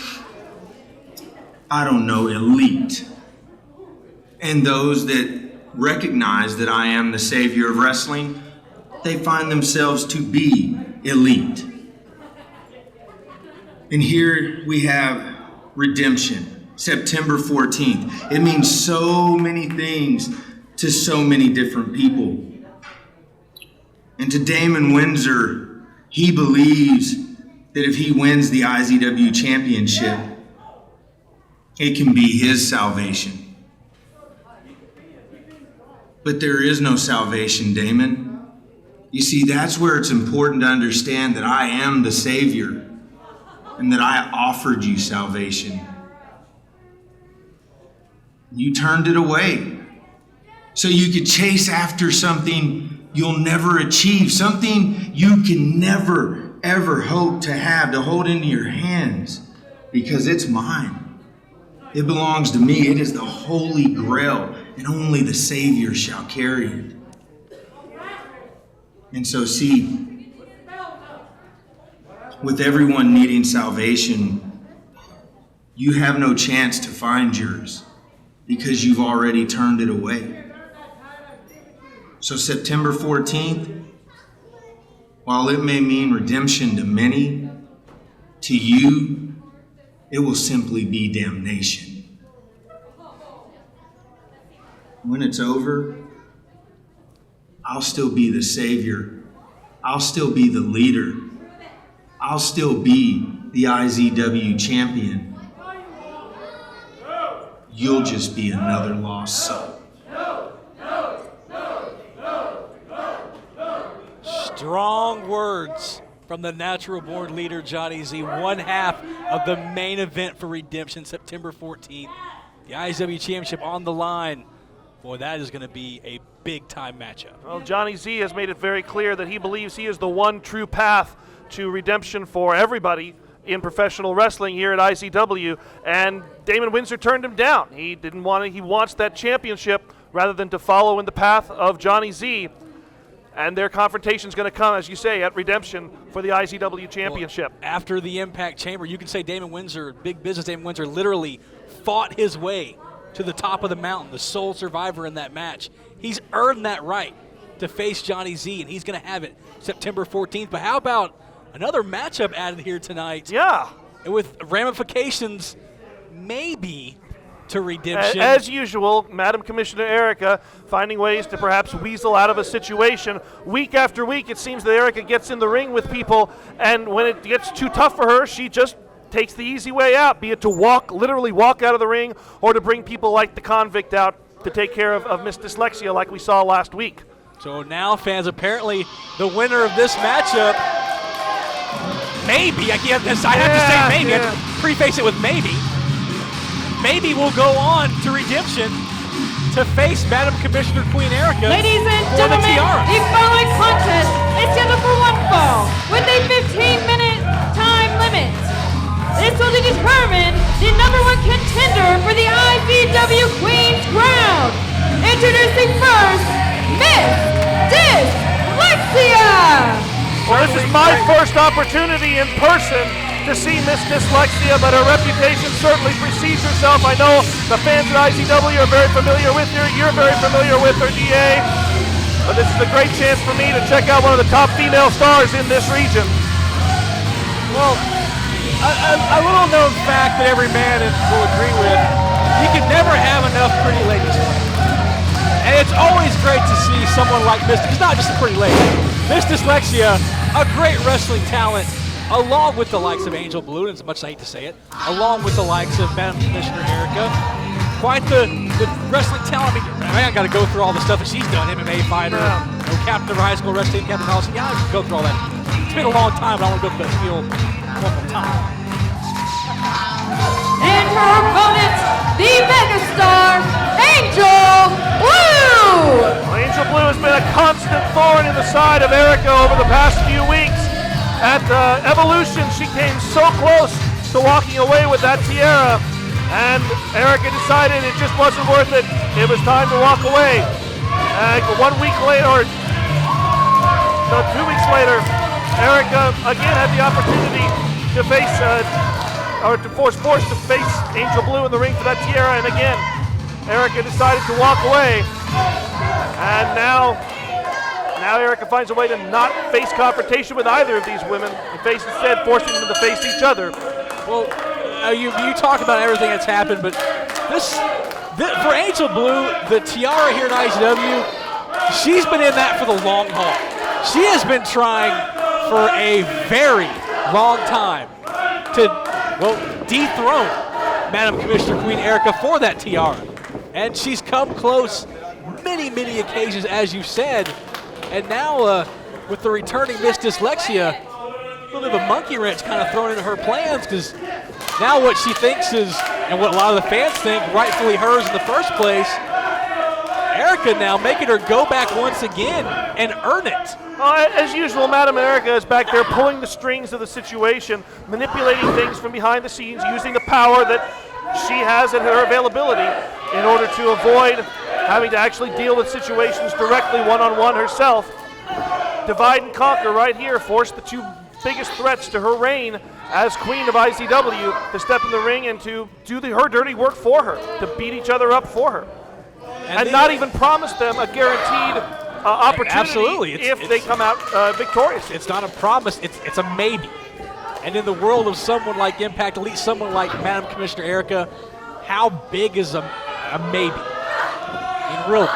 I don't know, elite. And those that recognize that I am the savior of wrestling, they find themselves to be elite. And here we have Redemption, September 14th. It means so many things to so many different people. And to Damon Windsor, he believes that if he wins the IZW championship, it can be his salvation. But there is no salvation, Damon. You see, that's where it's important to understand that I am the Savior and that I offered you salvation. You turned it away. so you could chase after something you'll never achieve, something you can never, ever hope to have, to hold into your hands, because it's mine. It belongs to me. It is the Holy Grail, and only the Savior shall carry it. And so, see, with everyone needing salvation, you have no chance to find yours because you've already turned it away. So September 14th, while it may mean redemption to many, to you, it will simply be damnation. When it's over, I'll still be the Savior. I'll still be the leader. I'll still be the IZW champion. You'll just be another lost soul. Strong words from the natural born leader, Johnny Z. One half of the main event for Redemption, September 14th. The IZW Championship on the line. Boy, that is going to be a big-time matchup. Well, Johnny Z has made it very clear that he believes he is the one true path to redemption for everybody in professional wrestling here at IZW, and Damon Windsor turned him down. He didn't want it. He wants that championship rather than to follow in the path of Johnny Z. And their confrontation is going to come, as you say, at Redemption for the IZW Championship. Well, after the Impact Chamber, you can say Damon Windsor, big business Damon Windsor, literally fought his way to the top of the mountain, the sole survivor in that match. He's earned that right to face Johnny Z, and he's going to have it September 14th. But how about another matchup added here tonight? Yeah. With ramifications maybe to Redemption. As usual, Madam Commissioner Erica finding ways to perhaps weasel out of a situation. Week after week, it seems that Erica gets in the ring with people, and when it gets too tough for her, she just takes the easy way out, be it to literally walk out of the ring, or to bring people like the Convict out to take care of Miss Dyslexia like we saw last week. So now, fans, apparently the winner of this matchup, maybe, I have to say maybe, I have to preface it with maybe will go on to Redemption to face Madam Commissioner Queen Erica. Ladies and for the gentlemen, tiara. the following contest is scheduled for one fall with a 15-minute time limit. This will determine the #1 contender for the IZW Queen's Crown. Introducing first, Miss Dyslexia. Well, this is my first opportunity in person to see Miss Dyslexia, but her reputation certainly precedes herself. I know the fans at IZW are very familiar with her. You're very familiar with her, DA. But this is a great chance for me to check out one of the top female stars in this region. Well, a little-known fact that every man will agree with, you can never have enough pretty ladies. And it's always great to see someone like Miss, it's not just a pretty lady, Miss Dyslexia, a great wrestling talent, along with the likes of Angel Blue, and as much as I hate to say it, along with the likes of Madam Commissioner Erica. Quite the wrestling talent. I mean, I got to go through all the stuff that she's done, MMA fighter, captain of high school wrestling, captain of college. Yeah, I can go through all that. It's been a long time, but I want to go through that field one more time. And her opponent, the megastar, Angel Blue. Well, Angel Blue has been a constant thorn in the side of Erica over the past few weeks. At Evolution, she came so close to walking away with that tiara, and Erica decided it just wasn't worth it. It was time to walk away. 1 week later, no, 2 weeks later, Erica again had the opportunity to face, forced to face Angel Blue in the ring for that tiara, and again, Erica decided to walk away. And now Erica finds a way to not face confrontation with either of these women, and instead forcing them to face each other. Well, you talk about everything that's happened, but for Angel Blue, the tiara here at IZW, she's been in that for the long haul. She has been trying for a very long time to, dethrone Madam Commissioner Queen Erica for that tiara. And she's come close many, many occasions, as you said. And now, with the returning Miss Dyslexia, a little bit of a monkey wrench kind of thrown into her plans, because now what she thinks is, and what a lot of the fans think, rightfully hers in the first place, Erica now making her go back once again and earn it. As usual, Madam Erica is back there pulling the strings of the situation, manipulating things from behind the scenes, using the power that she has at her availability in order to avoid having to actually deal with situations directly one-on-one herself. Divide and conquer right here, force the two biggest threats to her reign as Queen of IZW to step in the ring and to do her dirty work for her, to beat each other up for her. And not even promise them a guaranteed opportunity if they come out victorious. It's not a promise, it's a maybe. And in the world of someone like Impact Elite, someone like Madam Commissioner Erica, how big is a maybe? I mean, really.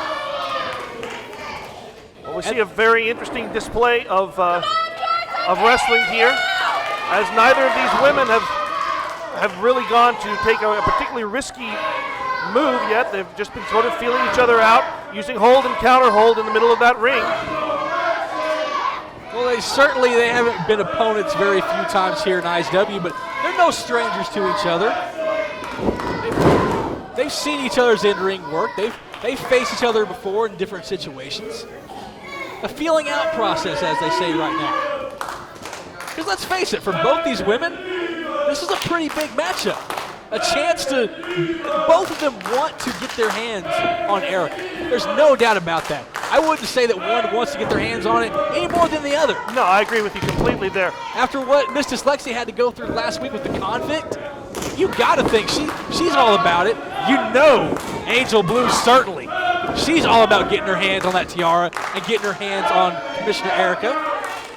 Well, we see a very interesting display of wrestling here, as neither of these women have really gone to take a particularly risky move yet. They've just been sort of feeling each other out, using hold and counter hold in the middle of that ring. Well, they haven't been opponents very few times here in IZW, but they're no strangers to each other. They've seen each other's in-ring work. They've faced each other before in different situations. A feeling out process, as they say right now. Because let's face it, for both these women, this is a pretty big matchup. A chance to, both of them want to get their hands on Erica. There's no doubt about that. I wouldn't say that one wants to get their hands on it any more than the other. No, I agree with you completely there. After what Miss Dyslexia had to go through last week with the convict, you gotta think she's all about it. You know Angel Blue certainly. She's all about getting her hands on that tiara and getting her hands on Commissioner Erica.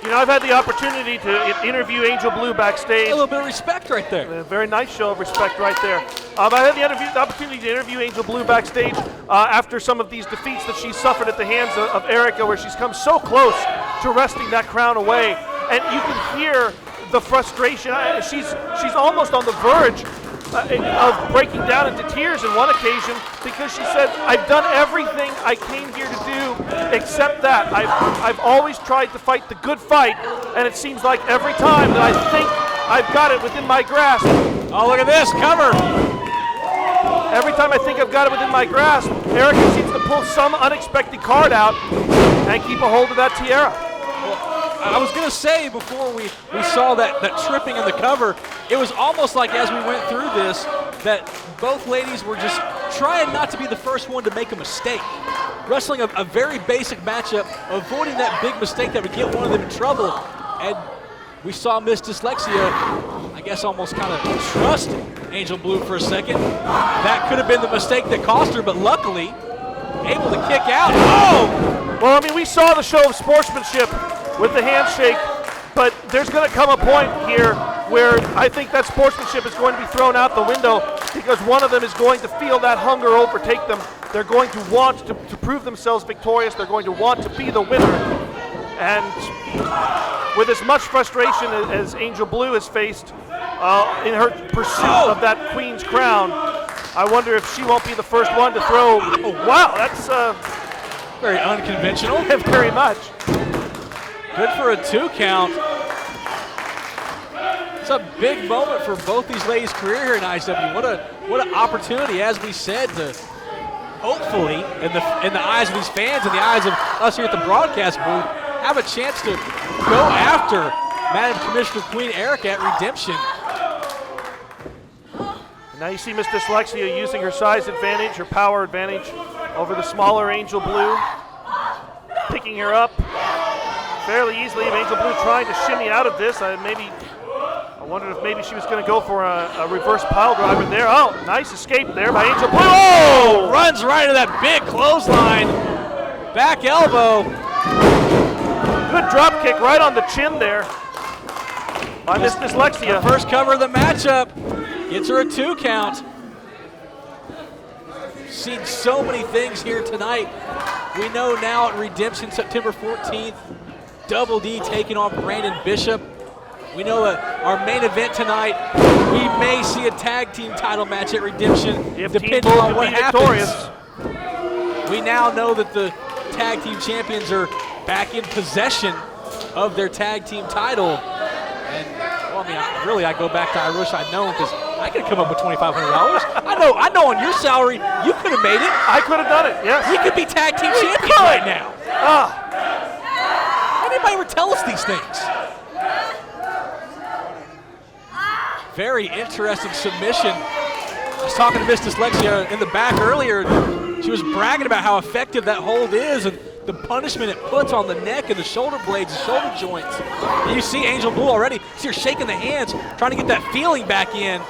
You know, I've had the opportunity to interview Angel Blue backstage. A little bit of respect right there. A very nice show of respect right there. I had the opportunity to interview Angel Blue backstage after some of these defeats that she suffered at the hands of Erica, where she's come so close to wresting that crown away. And you can hear the frustration. She's almost on the verge of breaking down into tears on one occasion, because she said, I've done everything I came here to do except that. I've always tried to fight the good fight, and it seems like every time that I think I've got it within my grasp. Oh, look at this, cover. Every time I think I've got it within my grasp, Erica seems to pull some unexpected card out and keep a hold of that tiara. I was going to say before we saw that tripping in the cover, it was almost like as we went through this that both ladies were just trying not to be the first one to make a mistake. Wrestling a very basic matchup, avoiding that big mistake that would get one of them in trouble. And we saw Miss Dyslexia, I guess, almost kind of trust Angel Blue for a second. That could have been the mistake that cost her, but luckily able to kick out. Oh! Well, I mean, we saw the show of sportsmanship with the handshake, but there's going to come a point here where I think that sportsmanship is going to be thrown out the window, because one of them is going to feel that hunger overtake them. They're going to want to prove themselves victorious. They're going to want to be the winner. And with as much frustration as Angel Blue has faced in her pursuit of that Queen's crown, I wonder if she won't be the first one to throw. Oh, wow, that's very unconventional. Very much. Good for a 2 count. It's a big moment for both these ladies' career here in IZW. What an opportunity, as we said, to hopefully, in the eyes of these fans and the eyes of us here at the broadcast booth, have a chance to go after Madam Commissioner Queen Erica at Redemption. And now you see Miss Dyslexia using her size advantage, her power advantage over the smaller Angel Blue, picking her up fairly easily. Angel Blue trying to shimmy out of this. I wondered if maybe she was going to go for a reverse pile driver there. Oh, nice escape there by Angel Blue. Oh, runs right into that big clothesline. Back elbow. Good drop kick right on the chin there by Miss Dyslexia. The first cover of the matchup gets her a 2 count. Seen so many things here tonight. We know now at Redemption, September 14th, Double D taking on Brandon Bishop. We know that our main event tonight, we may see a tag team title match at Redemption, depending on what happens. We now know that the tag team champions are back in possession of their tag team title. And, well, I mean, I go back to I wish I'd known, because I could come up with $2,500. I know on your salary, you could have made it. I could have done it, yes. We could be tag team champions right now. Anybody ever tell us these things? Very interesting submission. I was talking to Miss Dyslexia in the back earlier. She was bragging about how effective that hold is and the punishment it puts on the neck and the shoulder blades and shoulder joints. And you see Angel Blue already. See her shaking the hands, trying to get that feeling back in.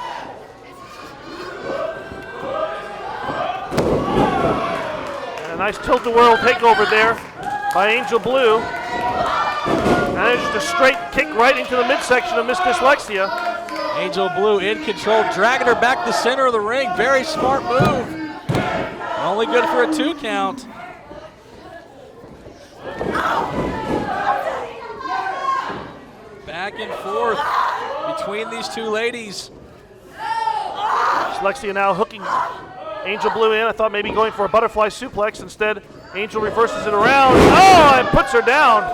And a nice tilt-a-whirl takeover there by Angel Blue. And there's just a straight kick right into the midsection of Miss Dyslexia. Angel Blue in control, dragging her back to the center of the ring. Very smart move. Only good for a 2 count. Back and forth between these two ladies. Dyslexia now hooking Angel Blue in. I thought maybe going for a butterfly suplex. Instead, Angel reverses it around. Oh, and puts her down.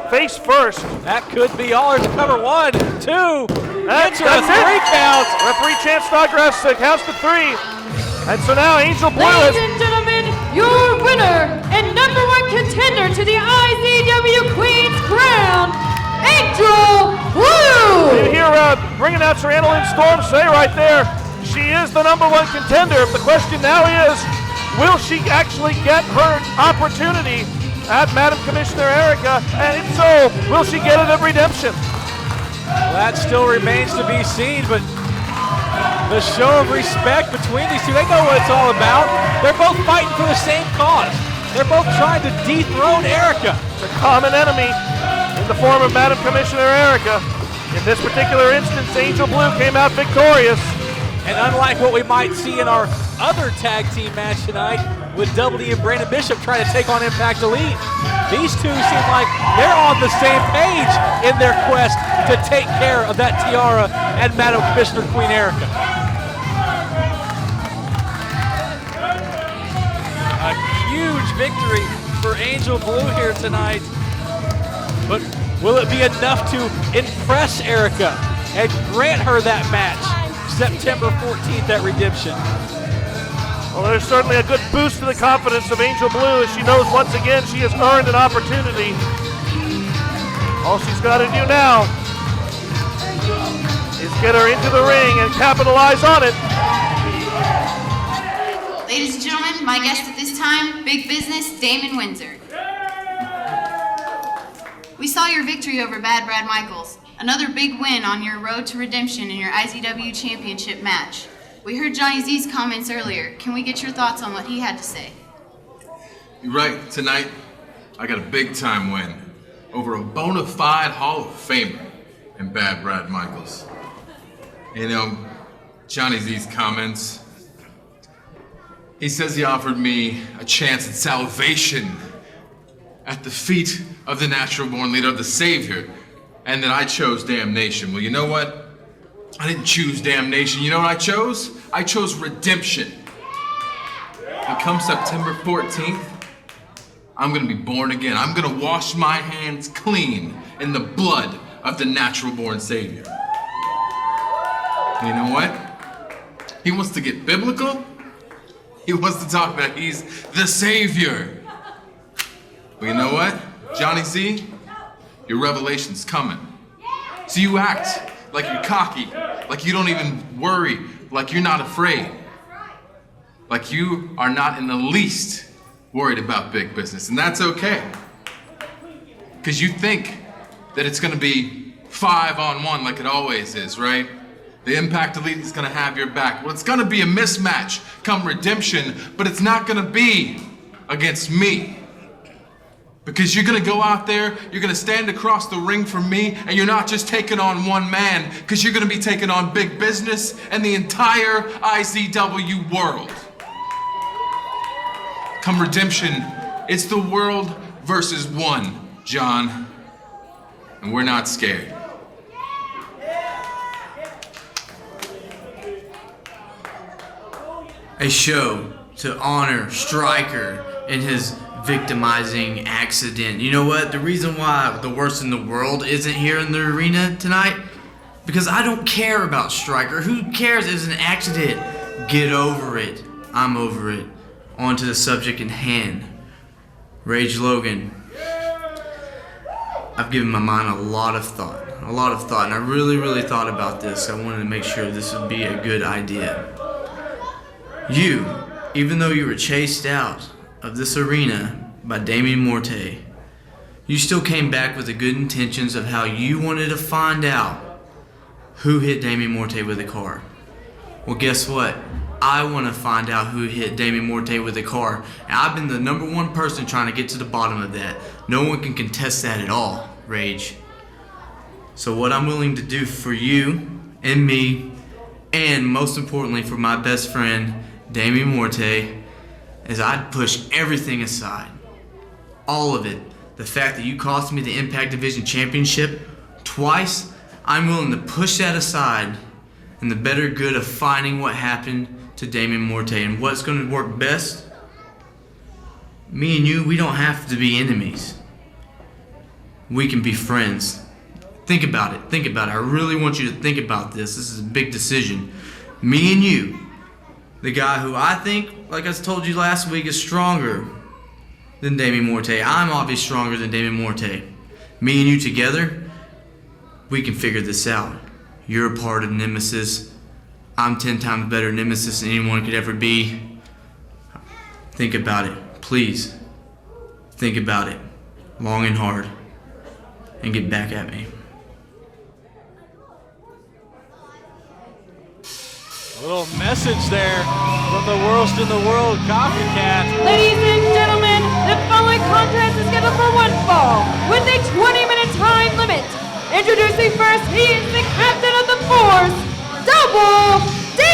Face first. That could be all to cover. 1, 2. That's a 3 count. Referee Chance Snodgrass counts to 3. And so now Angel Blue is... Ladies and gentlemen, your winner and #1 contender to the IZW Queen's Crown, Angel Blue! You hear ring announcer Annalyn Storm say right there, she is the #1 contender. The question now is, will she actually get her opportunity at Madam Commissioner Erica? And if so, will she get it at Redemption? Well, that still remains to be seen, but the show of respect between these two, they know what it's all about. They're both fighting for the same cause. They're both trying to dethrone Erica. The common enemy in the form of Madam Commissioner Erica. In this particular instance, Angel Blue came out victorious. And unlike what we might see in our other tag team match tonight, with Double D and Brandon Bishop trying to take on Impact Elite, these two seem like they're on the same page in their quest to take care of that tiara and Madam Commissioner Queen Erica. A huge victory for Angel Blue here tonight. But will it be enough to impress Erica and grant her that match September 14th at Redemption? Well, there's certainly a good boost to the confidence of Angel Blue as she knows once again she has earned an opportunity. All she's got to do now is get her into the ring and capitalize on it. Ladies and gentlemen, my guest at this time, Big Business, Damon Windsor. We saw your victory over Bad Brad Michaels. Another big win on your road to redemption in your IZW Championship match. We heard Johnny Z's comments earlier. Can we get your thoughts on what he had to say? You're right. Tonight, I got a big-time win over a bona fide Hall of Famer in Bad Brad Michaels. You know, Johnny Z's comments, he says he offered me a chance at salvation at the feet of the natural born leader, of the Savior, and that I chose damnation. Well, you know what? I didn't choose damnation. You know what I chose? I chose redemption. And come September 14th, I'm gonna be born again. I'm gonna wash my hands clean in the blood of the natural born Savior. You know what? He wants to get biblical. He wants to talk that he's the Savior. But you know what? Johnny Z, your revelation's coming. So you act like you're cocky, like you don't even worry, like you're not afraid, like you are not in the least worried about big business. And that's okay, because you think that it's gonna be 5-on-1 like it always is, right? The Impact Elite is gonna have your back. Well, it's gonna be a mismatch come redemption, but it's not gonna be against me. Because you're gonna go out there, you're gonna stand across the ring from me, and you're not just taking on one man, because you're gonna be taking on big business and the entire IZW world. Come redemption, it's the world versus one, John. And we're not scared. A show to honor Stryker and his victimizing accident. You know what? The reason why the worst in the world isn't here in the arena tonight Because I don't care about Stryker. Who cares? It was an accident. Get over it. I'm over it. On to the subject in hand. Rage Logan. I've given my mind a lot of thought, and I really thought about this. I wanted to make sure this would be a good idea. You, even though you were chased out of this arena by Damon Morte, you still came back with the good intentions of how you wanted to find out who hit Damon Morte with a car. Well, guess what? I want to find out who hit Damon Morte with a car. And I've been the #1 person trying to get to the bottom of that. No one can contest that at all, Rage. So what I'm willing to do for you and me, and most importantly for my best friend, Damon Morte, is I'd push everything aside. All of it. The fact that you cost me the Impact Division Championship twice, I'm willing to push that aside in the better good of finding what happened to Damon Morte. And what's going to work best? Me and you, we don't have to be enemies. We can be friends. Think about it. Think about it. I really want you to think about this. This is a big decision. Me and you, the guy who I think, like I told you last week, is stronger than Damon Morte. I'm obviously stronger than Damon Morte. Me and you together, we can figure this out. You're a part of Nemesis. I'm 10 times better Nemesis than anyone could ever be. Think about it. Please. Think about it. Long and hard. And get back at me. A little message there from the worst in the world, Copycat. Ladies and gentlemen, the following contest is scheduled for one fall with a 20-minute time limit. Introducing first, he is the captain of the Force, Double D!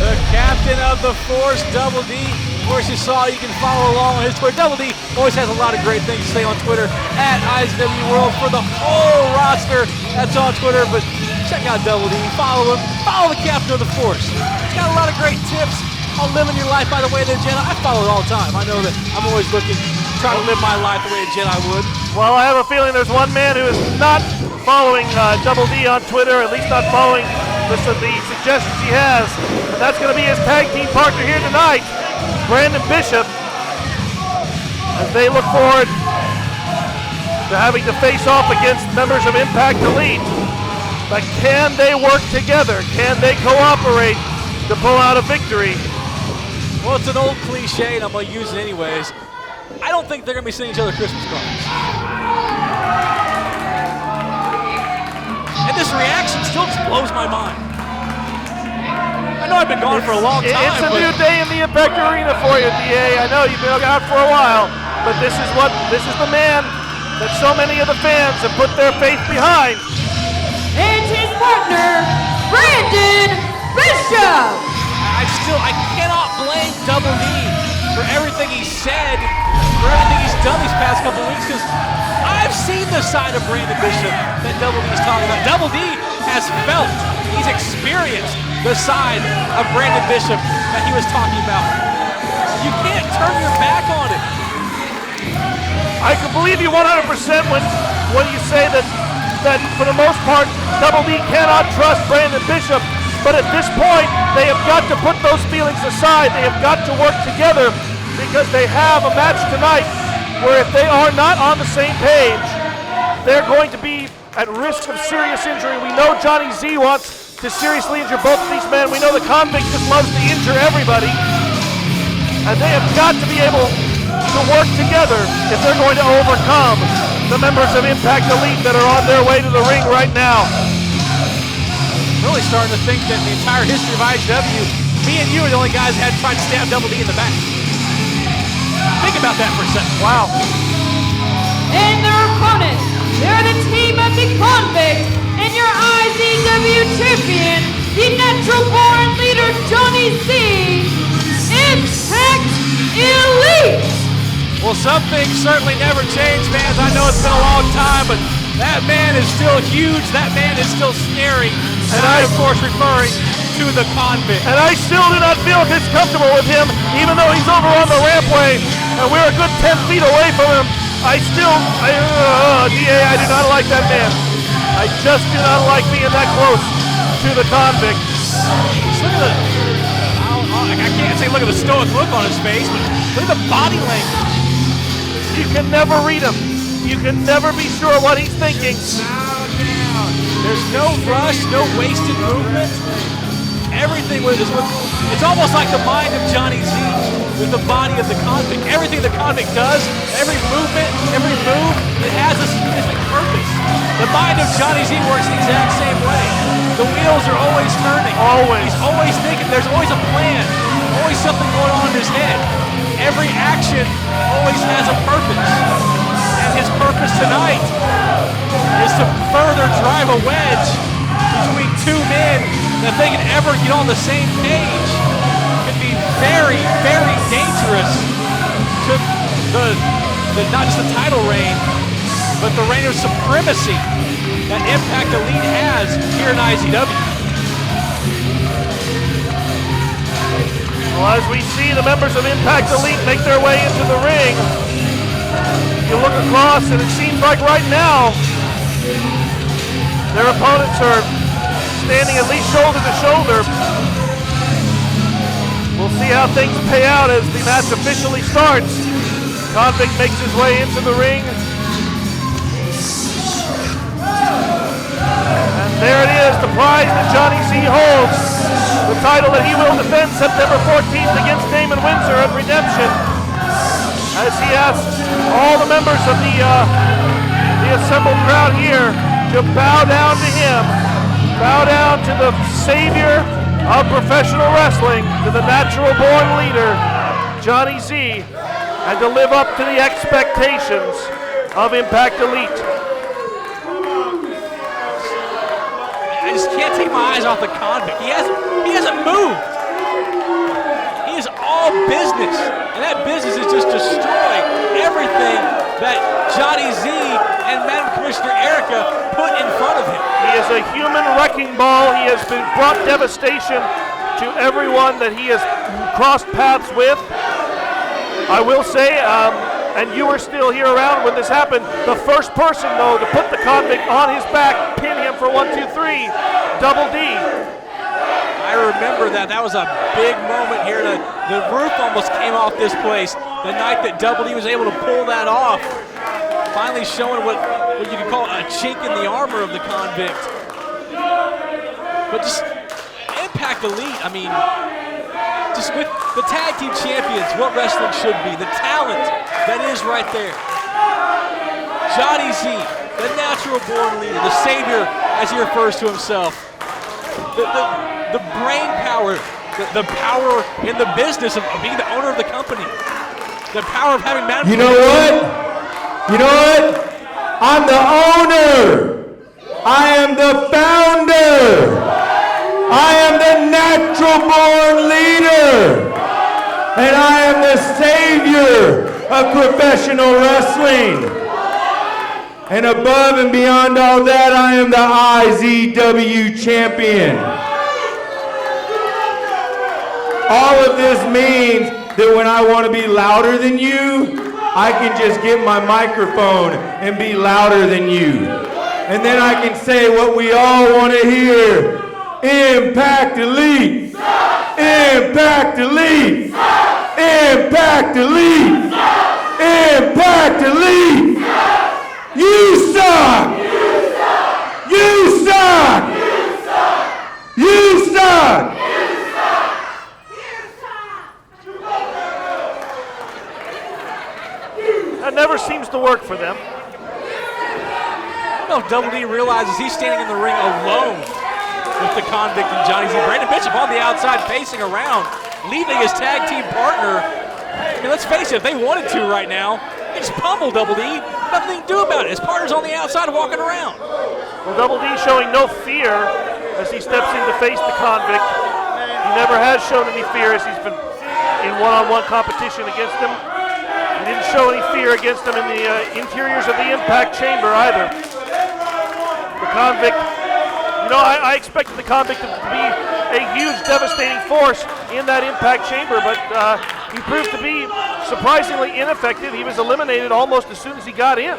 The captain of the Force, Double D. Of course, you can follow along on his Twitter. Double D always has a lot of great things to say on Twitter at IZW World for the whole roster that's on Twitter. But check out Double D. Follow him. Follow the captain of the Force. He's got a lot of great tips on living your life by the way of the Jedi. I follow it all the time. I know that I'm always trying to live my life the way a Jedi would. Well, I have a feeling there's one man who is not following Double D on Twitter, at least not following the suggestions he has, and that's going to be his tag team partner here tonight, Brandon Bishop, as they look forward to having to face off against members of Impact Elite. But can they work together? Can they cooperate to pull out a victory? Well, it's an old cliche, and I'm going to use it anyways. I don't think they're going to be sending each other Christmas cards. And this reaction still just blows my mind. I know I've been gone for a long time. It's a new day in the Impact Arena for you, DA. I know you've been out for a while, but this is the man that so many of the fans have put their faith behind. And his partner, Brandon Bishop! I cannot blame Double D for everything he said, for everything he's done these past couple weeks, because I've seen the side of Brandon Bishop that Double D is talking about. Double D has felt, he's experienced the side of Brandon Bishop that he was talking about. You can't turn your back on it. I can believe you 100% when you say that for the most part, Double D cannot trust Brandon Bishop. But at this point, they have got to put those feelings aside. They have got to work together because they have a match tonight where if they are not on the same page, they're going to be at risk of serious injury. We know Johnny Z wants to seriously injure both of these men. We know the Convict just loves to injure everybody. And they have got to be able to work together if they're going to overcome the members of Impact Elite that are on their way to the ring right now. Really starting to think that the entire history of IZW, me and you are the only guys that had tried to stab Double D in the back. Think about that for a second. Wow. And their opponents, they're the team of the Convict and your IZW champion, the natural born leader Johnny Z, Impact Elite. Well, some things certainly never change, fans. I know it's been a long time, but that man is still huge. That man is still scary. And I'm, of course, referring to the Convict. And I still do not feel this comfortable with him, even though he's over on the rampway, and we're a good 10 feet away from him. DA, I do not like that man. I I just do not like being that close to the convict. Look at I can't say look at the stoic look on his face, but look at the body language. You can never read him. You can never be sure what he's thinking. There's no rush, no wasted movement. Everything it's almost like the mind of Johnny Z with the body of the convict. Everything the convict does, every movement, every move, it has a specific purpose. The mind of Johnny Z works the exact same way. The wheels are always turning. Always. He's always thinking. There's always a plan. Always something going on in his head. Every action always has a purpose. And his purpose tonight is to further drive a wedge between two men that if they can ever get on the same page could be very, very dangerous to the not just the title reign, but the reign of supremacy that Impact Elite has here in IZW. Well, as we see the members of Impact Elite make their way into the ring, you look across and it seems like right now their opponents are standing at least shoulder to shoulder. We'll see how things pay out as the match officially starts. Convict makes his way into the ring. And there it is, the prize that Johnny Z holds. The title that he will defend September 14th against Damon Windsor at Redemption. As he asks all the members of the assembled crowd here to bow down to him. Bow down to the savior of professional wrestling, to the natural born leader, Johnny Z, and to live up to the expectations of Impact Elite. I just can't take my eyes off the convict. He hasn't moved. He is all business, and that business is just destroying everything that Johnny Z and Madam Commissioner Erica put in front of him. He is a human wrecking ball. He has been brought devastation to everyone that he has crossed paths with. I will say, and you were still here around when this happened, the first person, though, to put the convict on his back, pin him for 1, 2, 3, Double D. I remember that. That was a big moment here. The roof almost came off this place the night that Double D was able to pull that off. Finally showing what you could call a chink in the armor of the convict. But just Impact Elite, I mean, just with the tag team champions, what wrestling should be, the talent that is right there. Johnny Z, the natural born leader, the savior as he refers to himself. The brain power, the power in the business of being the owner of the company. The power of having management. You know what? You know what? I'm the owner. I am the founder. I am the natural born leader. And I am the savior of professional wrestling. And above and beyond all that, I am the IZW champion. All of this means that when I want to be louder than you, I can just get my microphone and be louder than you. And then I can say what we all want to hear. Impact Elite! Impact Elite! Impact Elite! Impact Elite! You suck! You suck! You suck! That never seems to work for them. I don't know if Double D realizes he's standing in the ring alone with the convict and Johnny Z. Brandon Bishop on the outside facing around, leaving his tag team partner. I mean, let's face it, if they wanted to right now, they just pummel Double D. Nothing to do about it. His partner's on the outside walking around. Well, Double D showing no fear as he steps in to face the convict. He never has shown any fear as he's been in one-on-one competition against him. He didn't show any fear against him in the interiors of the Impact Chamber either. The convict, you know, I expected the convict to be a huge, devastating force in that Impact Chamber, but he proved to be surprisingly ineffective. He was eliminated almost as soon as he got in.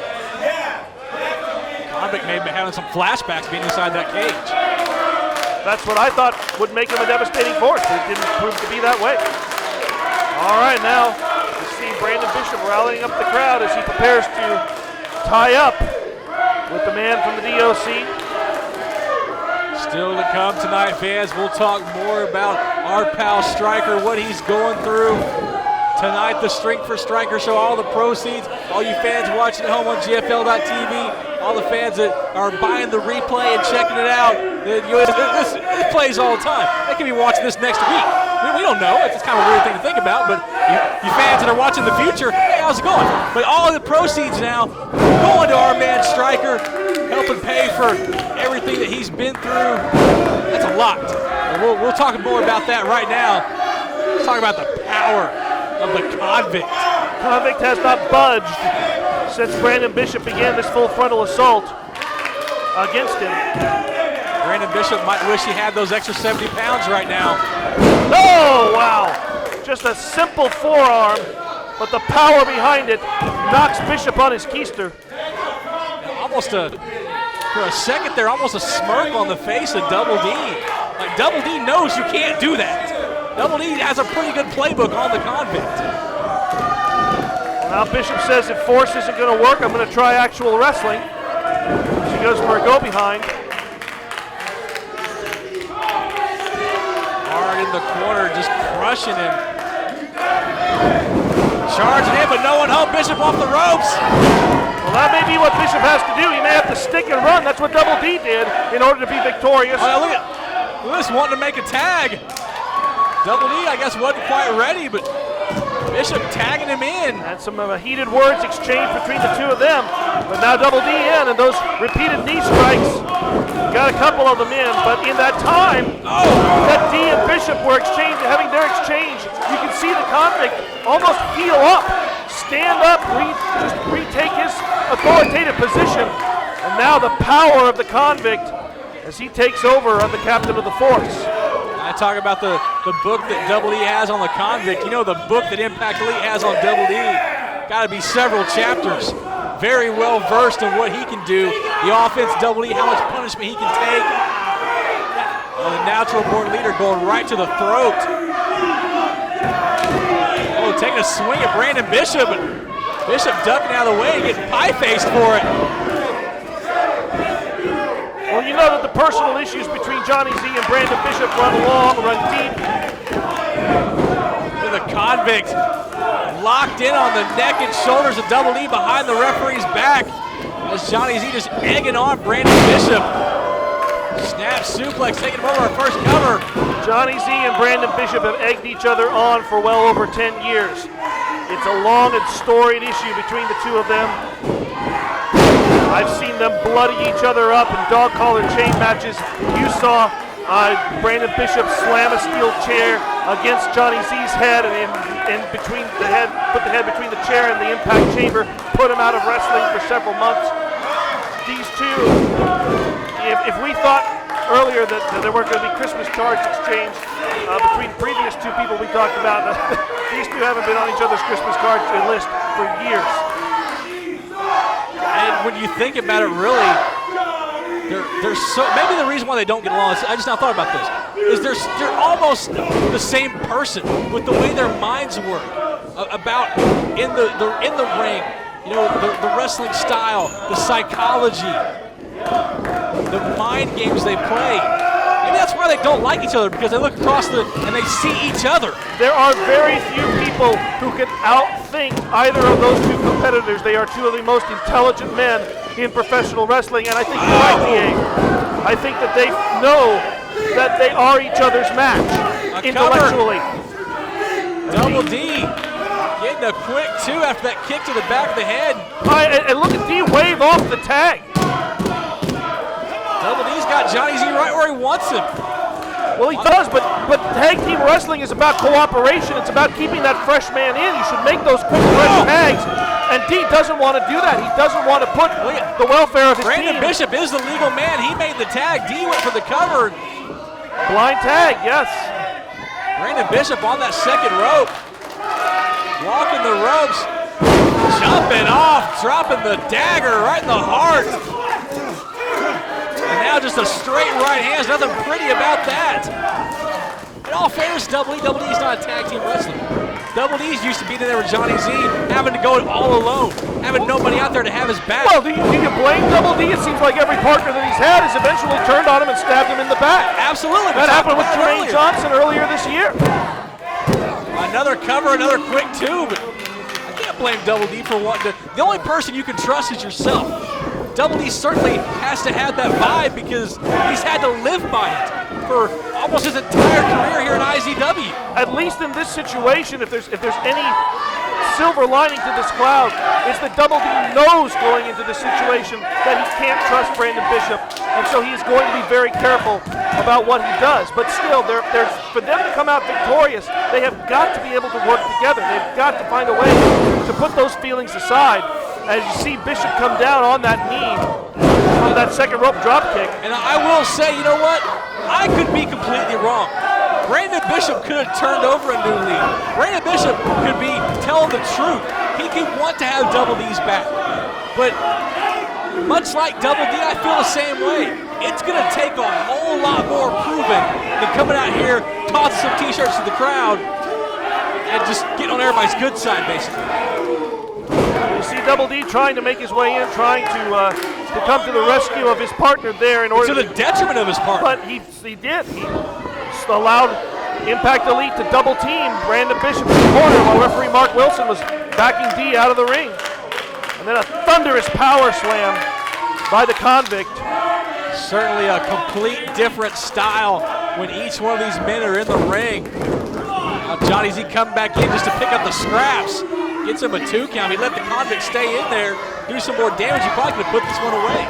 Convict may be having some flashbacks being inside that cage. That's what I thought would make him a devastating force, but it didn't prove to be that way. All right, now you see Brandon Bishop rallying up the crowd as he prepares to tie up with the man from the DOC. Still to come tonight, fans. We'll talk more about our pal Stryker, what he's going through. Tonight, the Strength for Stryker show, all the proceeds, all you fans watching at home on GFL.TV, all the fans that are buying the replay and checking it out. This plays all the time. They could be watching this next week. We don't know. It's kind of a weird thing to think about, but you fans that are watching the future, hey, how's it going? But all of the proceeds now going to our man Stryker, helping pay for everything that he's been through. That's a lot. And we'll talk more about that right now. Let's talk about the power of the Convict. Convict has not budged since Brandon Bishop began this full frontal assault against him. Brandon Bishop might wish he had those extra 70 pounds right now. Oh, wow. Just a simple forearm, but the power behind it knocks Bishop on his keister. For a second there, almost a smirk on the face of Double D. Like, Double D knows you can't do that. Double D has a pretty good playbook on the Convict. Well, now Bishop says if force isn't going to work, I'm going to try actual wrestling. She goes for a go-behind. Hard in the corner, just crushing him. Charging in, but no one home. Bishop off the ropes. Well, that may be what Bishop has to do. He may have to stick and run. That's what Double D did in order to be victorious. Oh, look at this wanting to make a tag. Double D, I guess, wasn't quite ready, but Bishop tagging him in. And some heated words exchanged between the two of them. But now Double D in, and those repeated knee strikes, got a couple of them in. But in that time that D and Bishop were having their exchange, you can see the Convict almost heel up, stand up, just retake his authoritative position. And now the power of the Convict as he takes over on the captain of the force. I talk about the book that Double E has on the Convict. You know the book that Impact Elite has on Double E. Got to be several chapters. Very well versed in what he can do. The offense, Double E, how much punishment he can take. The natural born leader going right to the throat. Oh, taking a swing at Brandon Bishop. Bishop ducking out of the way and getting pie-faced for it. Well, you know that the personal issues between Johnny Z and Brandon Bishop run long, run deep. The Convict locked in on the neck and shoulders of Double E behind the referee's back as Johnny Z just egging on Brandon Bishop. Snap suplex taking him over our first cover. Johnny Z and Brandon Bishop have egged each other on for well over 10 years. It's a long and storied issue between the two of them. I've seen them bloody each other up in dog collar chain matches. You saw Brandon Bishop slam a steel chair against Johnny Z's head and between the head, put the head between the chair and the impact chamber, put him out of wrestling for several months. These two, if we thought earlier that there weren't going to be Christmas cards exchanged between previous two people we talked about, these two haven't been on each other's Christmas card list for years. And when you think about it, really, they're so. Maybe the reason why they don't get along, I just now thought about this, is they're almost the same person with the way their minds work about in the ring. You know, the wrestling style, the psychology, the mind games they play. Maybe that's why they don't like each other, because they look across and they see each other. There are very few people who can outthink either of those two competitors. They are two of the most intelligent men in professional wrestling, and I think you're right, DA. I think that they know that they are each other's match intellectually. Double D getting a quick two after that kick to the back of the head. And look at D wave off the tag. Double D's got Johnny Z right where he wants him. Well, he does, but tag team wrestling is about cooperation. It's about keeping that fresh man in. You should make those quick, fresh tags. And D doesn't want to do that. He doesn't want to put the welfare of his Brandon team. Bishop is the legal man. He made the tag. D went for the cover. Blind tag, yes. Brandon Bishop on that second rope. Walking the ropes. Jumping off, dropping the dagger right in the heart. now just a straight right hand. There's nothing pretty about that. In all fairness, Double D's not a tag team wrestler. Double D's used to be there with Johnny Z, having to go it all alone, having nobody out there to have his back. Well, do you blame Double D? It seems like every partner that he's had has eventually turned on him and stabbed him in the back. Absolutely. That happened with Jermaine Johnson earlier this year. Another cover, another quick two, but I can't blame Double D for wanting to. The only person you can trust is yourself. Double D certainly has to have that vibe because he's had to live by it for almost his entire career here in IZW. At least in this situation, if there's any silver lining to this cloud, it's that Double D knows going into this situation that he can't trust Brandon Bishop, and so he's going to be very careful about what he does. But still, for them to come out victorious, they have got to be able to work together. They've got to find a way to put those feelings aside. As you see Bishop come down on that knee, on that second rope drop kick. And I will say, you know what? I could be completely wrong. Brandon Bishop could have turned over a new lead. Brandon Bishop could be telling the truth. He could want to have Double D's back. But much like Double D, I feel the same way. It's going to take a whole lot more proving than coming out here, tossing some t-shirts to the crowd, and just getting on everybody's good side, basically. You see Double D trying to make his way in, trying to come to the rescue of his partner there in order to the detriment of his partner. But he did. He allowed Impact Elite to double team Brandon Bishop in the corner while referee Mark Wilson was backing D out of the ring. And then a thunderous power slam by the Convict. Certainly a complete different style when each one of these men are in the ring. Now Johnny Z coming back in just to pick up the scraps. Gets him a 2 count. He let the Convict stay in there, do some more damage. He probably could have put this one away.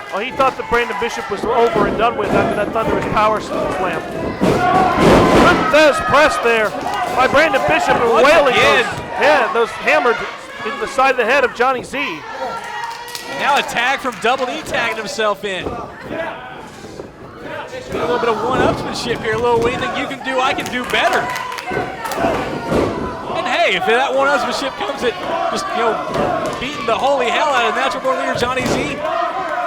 Well, he thought that Brandon Bishop was over and done with after that thunderous power slam. Good Thez press there by Brandon Bishop and wailing those hammered into the side of the head of Johnny Z. Now a tag from Double D tagging himself in. A little bit of one-upsmanship here. A little anything you can do, I can do better. And hey, if that one-upsmanship comes at just, beating the holy hell out of natural born leader Johnny Z,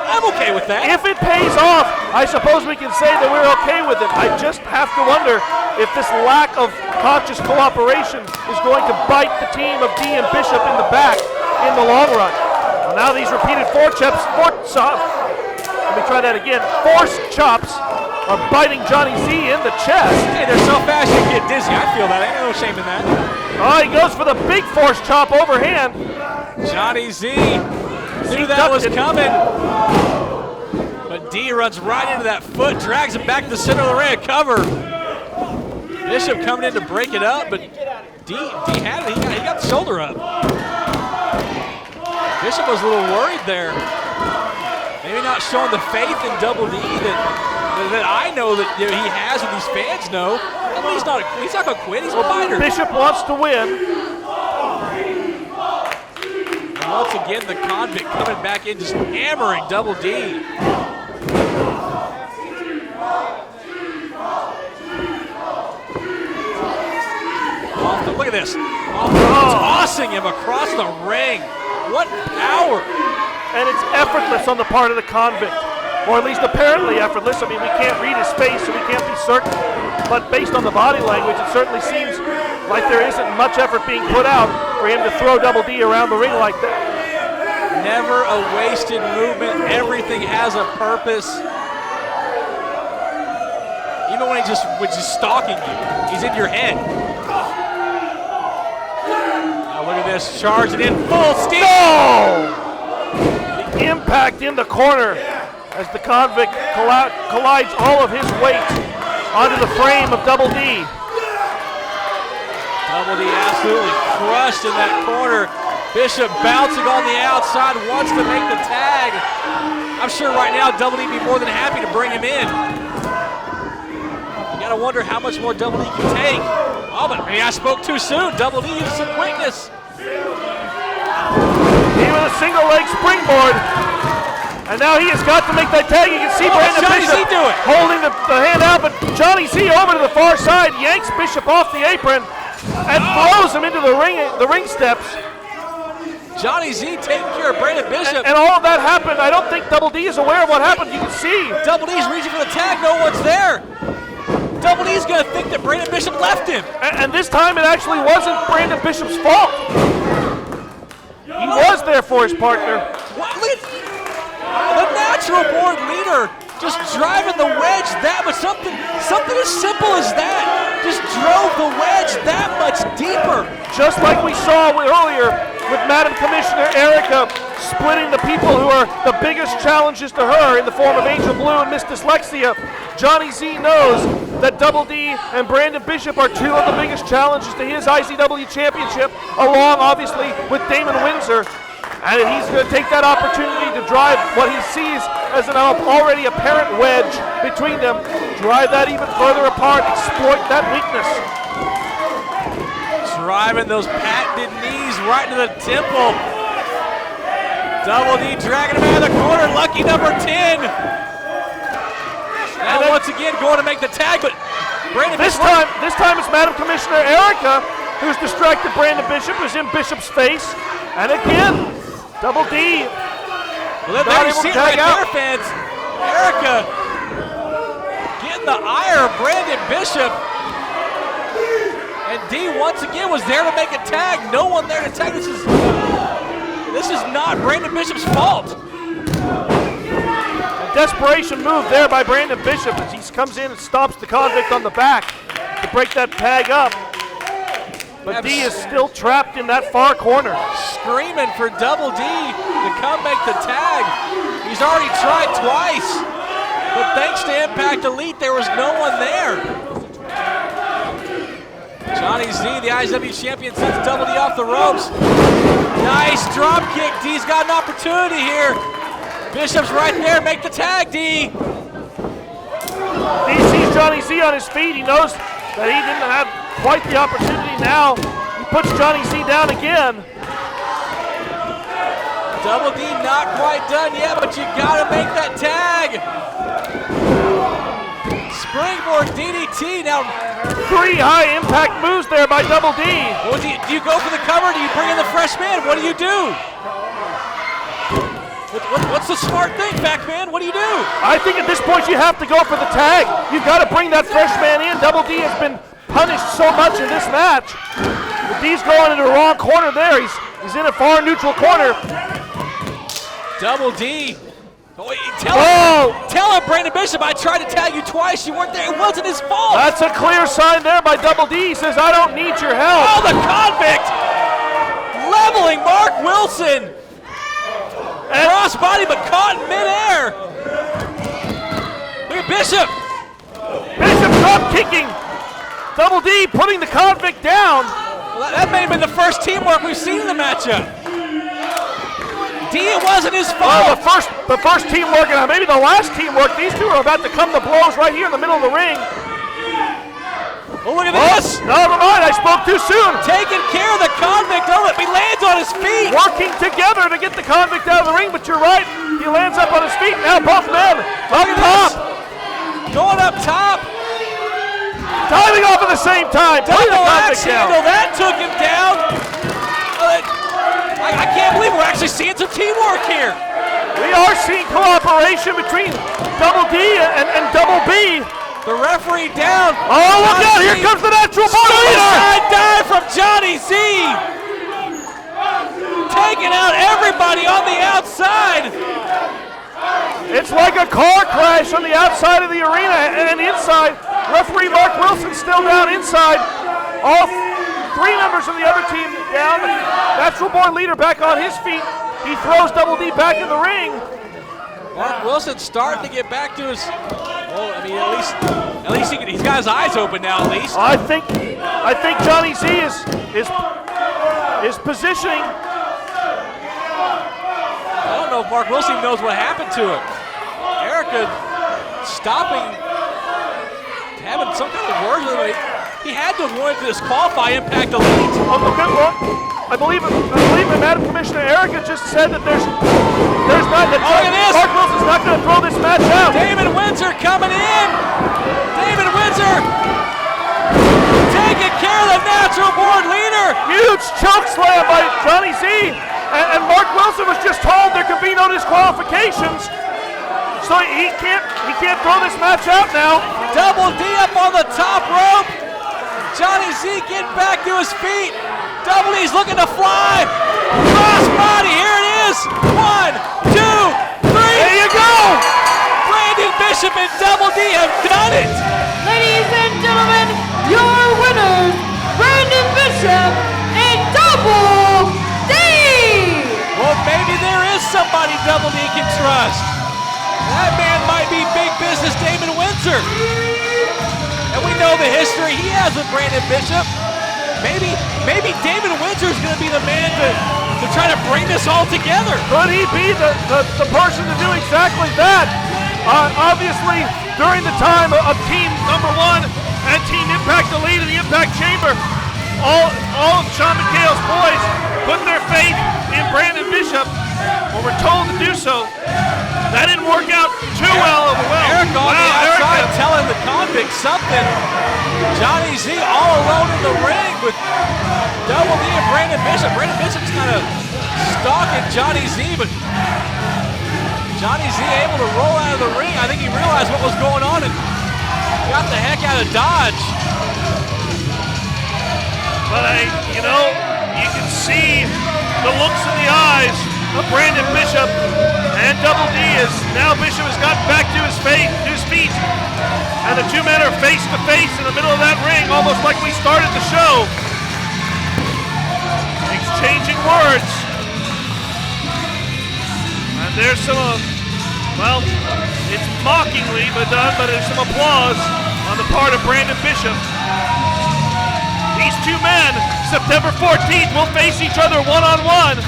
I'm okay with that. If it pays off, I suppose we can say that we're okay with it. I just have to wonder if this lack of conscious cooperation is going to bite the team of D and Bishop in the back in the long run. Well, now these repeated force chops are biting Johnny Z in the chest. Hey, they're so fast you get dizzy. I feel that. Ain't no shame in that. Oh, he goes for the big force chop overhand. Johnny Z knew that was coming. But D runs right into that foot, drags him back to the center of the ring, cover. Bishop coming in to break it up, but D had it. He got the shoulder up. Bishop was a little worried there. Maybe not showing the faith in Double D that I know that he has and these fans know. I mean, he's not going to quit. He's a fighter. Bishop wants to win. And once again, the Convict coming back in, just hammering Double D. Look at this. Tossing him across the ring. What power. And it's effortless on the part of the Convict. Or at least apparently effortless. I mean, we can't read his face, so we can't be certain. But based on the body language, it certainly seems like there isn't much effort being put out for him to throw Double D around the ring like that. Never a wasted movement. Everything has a purpose. Even when he's just stalking you, he's in your head. Now look at this, charging in full steam. No! The impact in the corner as the Convict collides all of his weight onto the frame of Double D. Double D absolutely crushed in that corner. Bishop bouncing on the outside, wants to make the tag. I'm sure right now Double D would be more than happy to bring him in. You gotta wonder how much more Double D can take. Oh, but maybe I spoke too soon. Double D uses some quickness. Even a single leg springboard. And now he has got to make that tag. You can see Brandon Bishop holding the hand out, but Johnny Z over to the far side, yanks Bishop off the apron and throws him into the ring steps. Johnny Z taking care of Brandon Bishop. And all of that happened. I don't think Double D is aware of what happened. You can see. Double D's reaching for the tag. No one's there. Double D's going to think that Brandon Bishop left him. And this time it actually wasn't Brandon Bishop's fault. He was there for his partner. What? The natural born leader just driving the wedge that much. Something as simple as that just drove the wedge that much deeper. Just like we saw earlier with Madam Commissioner Erica splitting the people who are the biggest challenges to her in the form of Angel Blue and Miss Dyslexia, Johnny Z knows that Double D and Brandon Bishop are two of the biggest challenges to his IZW championship, along obviously with Damon Windsor. And he's going to take that opportunity to drive what he sees as an already apparent wedge between them, drive that even further apart, exploit that weakness. Driving those patented knees right to the temple. Double D dragging him out of the corner, lucky number 10. Now once again going to make the tag, but Brandon this time it's Madam Commissioner Erica who's distracted Brandon Bishop, who's in Bishop's face. And again, Double D. Well, there you see it right there, fans. Erica getting the ire of Brandon Bishop. And D once again was there to make a tag. No one there to tag. This is not Brandon Bishop's fault. A desperation move there by Brandon Bishop as he comes in and stops the convict on the back to break that tag up. But D is still trapped in that far corner. Screaming for Double D to come make the tag. He's already tried twice. But thanks to Impact Elite, there was no one there. Johnny Z, the IZW champion, sends Double D off the ropes. Nice drop kick. D's got an opportunity here. Bishop's right there. Make the tag, D. D sees Johnny Z on his feet. He knows that he didn't have quite the opportunity now. He puts Johnny Z down again. Double D not quite done yet, but you gotta make that tag. Springboard DDT now. 3 high impact moves there by Double D. Well, do you go for the cover? Do you bring in the fresh man? What do you do? What's the smart thing, Pac-Man? What do you do? I think at this point you have to go for the tag. You've got to bring that fresh man in. Double D has been punished so much in this match. But D's going into the wrong corner there. He's in a far neutral corner. Double D. Tell him, Brandon Bishop, I tried to tag you twice. You weren't there. It wasn't his fault. That's a clear sign there by Double D. He says, I don't need your help. Oh, the convict leveling Mark Wilson. Crossbody, but caught in midair. Look at Bishop. Bishop drop kicking. Double D putting the convict down. Well, that may have been the first teamwork we've seen in the matchup. D, it wasn't his fault. Well, the first teamwork, and maybe the last teamwork. These two are about to come to blows right here in the middle of the ring. Oh, look at this. Never mind, I spoke too soon. Taking care of the convict. Oh, he lands on his feet. Working together to get the convict out of the ring, but you're right. He lands up on his feet. Now both men up top. Going up top. Diving off at the same time. Double axe handle. That took him down. I can't believe we're actually seeing some teamwork here. We are seeing cooperation between Double D and Double B. The referee down. Oh, look out! Here comes the natural born leader. Suicide dive from Johnny Z. Taking out everybody on the outside. It's like a car crash on the outside of the arena and inside. Referee Mark Wilson still down inside. All 3 members of the other team down. The natural born leader back on his feet. He throws Double D back in the ring. Mark Wilson starting to get back to his. Well, I mean, at least he's got his eyes open now. At least. I think Johnny Z is positioning. I don't know if Mark Wilson even knows what happened to him. Erica stopping, having some kind of words with him. He had to have wanted to disqualify Impact Elite. I believe Madam Commissioner Erica just said that there's not that Mark Wilson's not going to throw this match out. Damon Windsor coming in. Damon Windsor taking care of the natural born leader. Huge choke slam by Johnny Z. And Mark Wilson was just told there could be no disqualifications. So he can't throw this match out now. Double D up on the top rope. Johnny Z getting back to his feet. Double D's looking to fly. Cross body, here it is. 1, 2, 3. There you go. Brandon Bishop and Double D have done it. Ladies and gentlemen, your winners, Brandon Bishop and Double D. Well, maybe there is somebody Double D can trust. That man might be big business Damon Windsor. And we know the history he has with Brandon Bishop. Maybe Damon Windsor is going to be the man to try to bring this all together. Could he be the person to do exactly that? Obviously, during the time of Team Number 1 and Team Impact Elite in the Impact Chamber, all of Sean McHale's boys put their faith in Brandon Bishop, or were told to do so. That didn't work out too well. Eric on the outside telling the convict something. Johnny Z all alone in the ring with Double D and Brandon Bishop. Brandon Bishop's kind of stalking Johnny Z, but Johnny Z able to roll out of the ring. I think he realized what was going on and got the heck out of Dodge. But you can see the looks in the eyes of Brandon Bishop and Double D as now Bishop has gotten back to his feet. And the two men are face to face in the middle of that ring, almost like we started the show. Exchanging words. And there's some, it's mockingly done, but there's some applause on the part of Brandon Bishop. These two men, September 14th, will face each other one-on-one.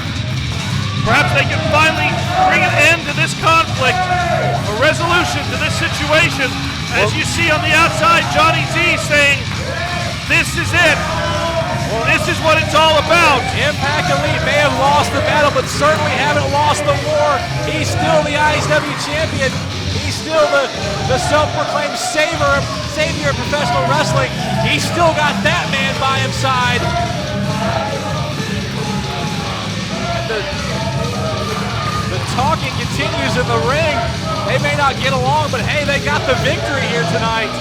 Perhaps they can finally bring an end to this conflict, a resolution to this situation. As you see on the outside, Johnny Z saying, this is it. This is what it's all about. Impact Elite may have lost the battle, but certainly haven't lost the war. He's still the IZW champion. He's still the self-proclaimed savior of professional wrestling. He's still got that man by his side. The talking continues in the ring. They may not get along, but hey, they got the victory here tonight.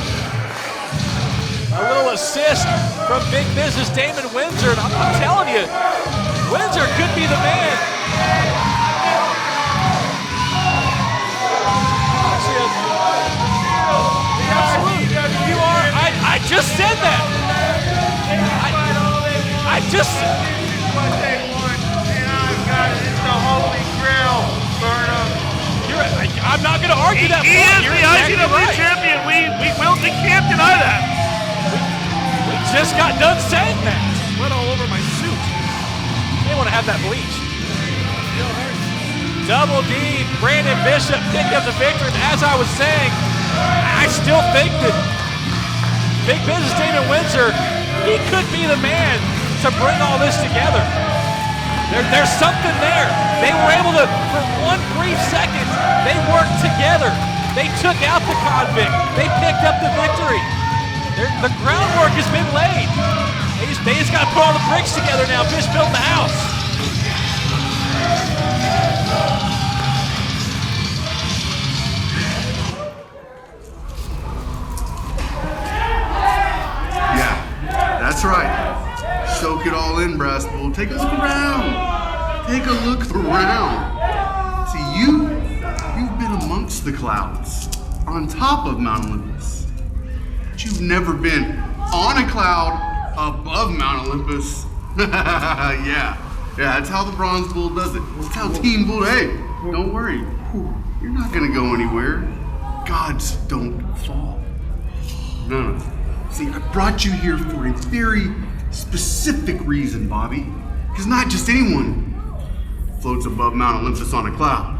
A little assist from big business Damon Windsor, and I'm telling you, Windsor could be the man. Absolutely. You are. I just said that. I just. It's the Holy Grail, Burnham. I'm not going to argue that. He is the IZW champion. We will can't deny that. We just got done saying that. Went all over my suit. They want to have that bleach. Double D, Brandon Bishop picked up the victory. And as I was saying, I still think that big business Damon Windsor, he could be the man to bring all this together. There's something there. They were able to, for one brief second, they worked together. They took out the convict. They picked up the victory. The groundwork has been laid. They just got to put all the bricks together now. Just build the house. Yeah, that's right. Soak it all in, Brass Bull. Take a look around. Take a look around. See, you've been amongst the clouds, on top of Mount Olympus. But you've never been on a cloud above Mount Olympus. Yeah, that's how the Bronze Bull does it. That's how Team Bull, hey, don't worry. You're not gonna go anywhere. Gods don't fall. No. See, I brought you here for a very specific reason, Bobby. Because not just anyone floats above Mount Olympus on a cloud.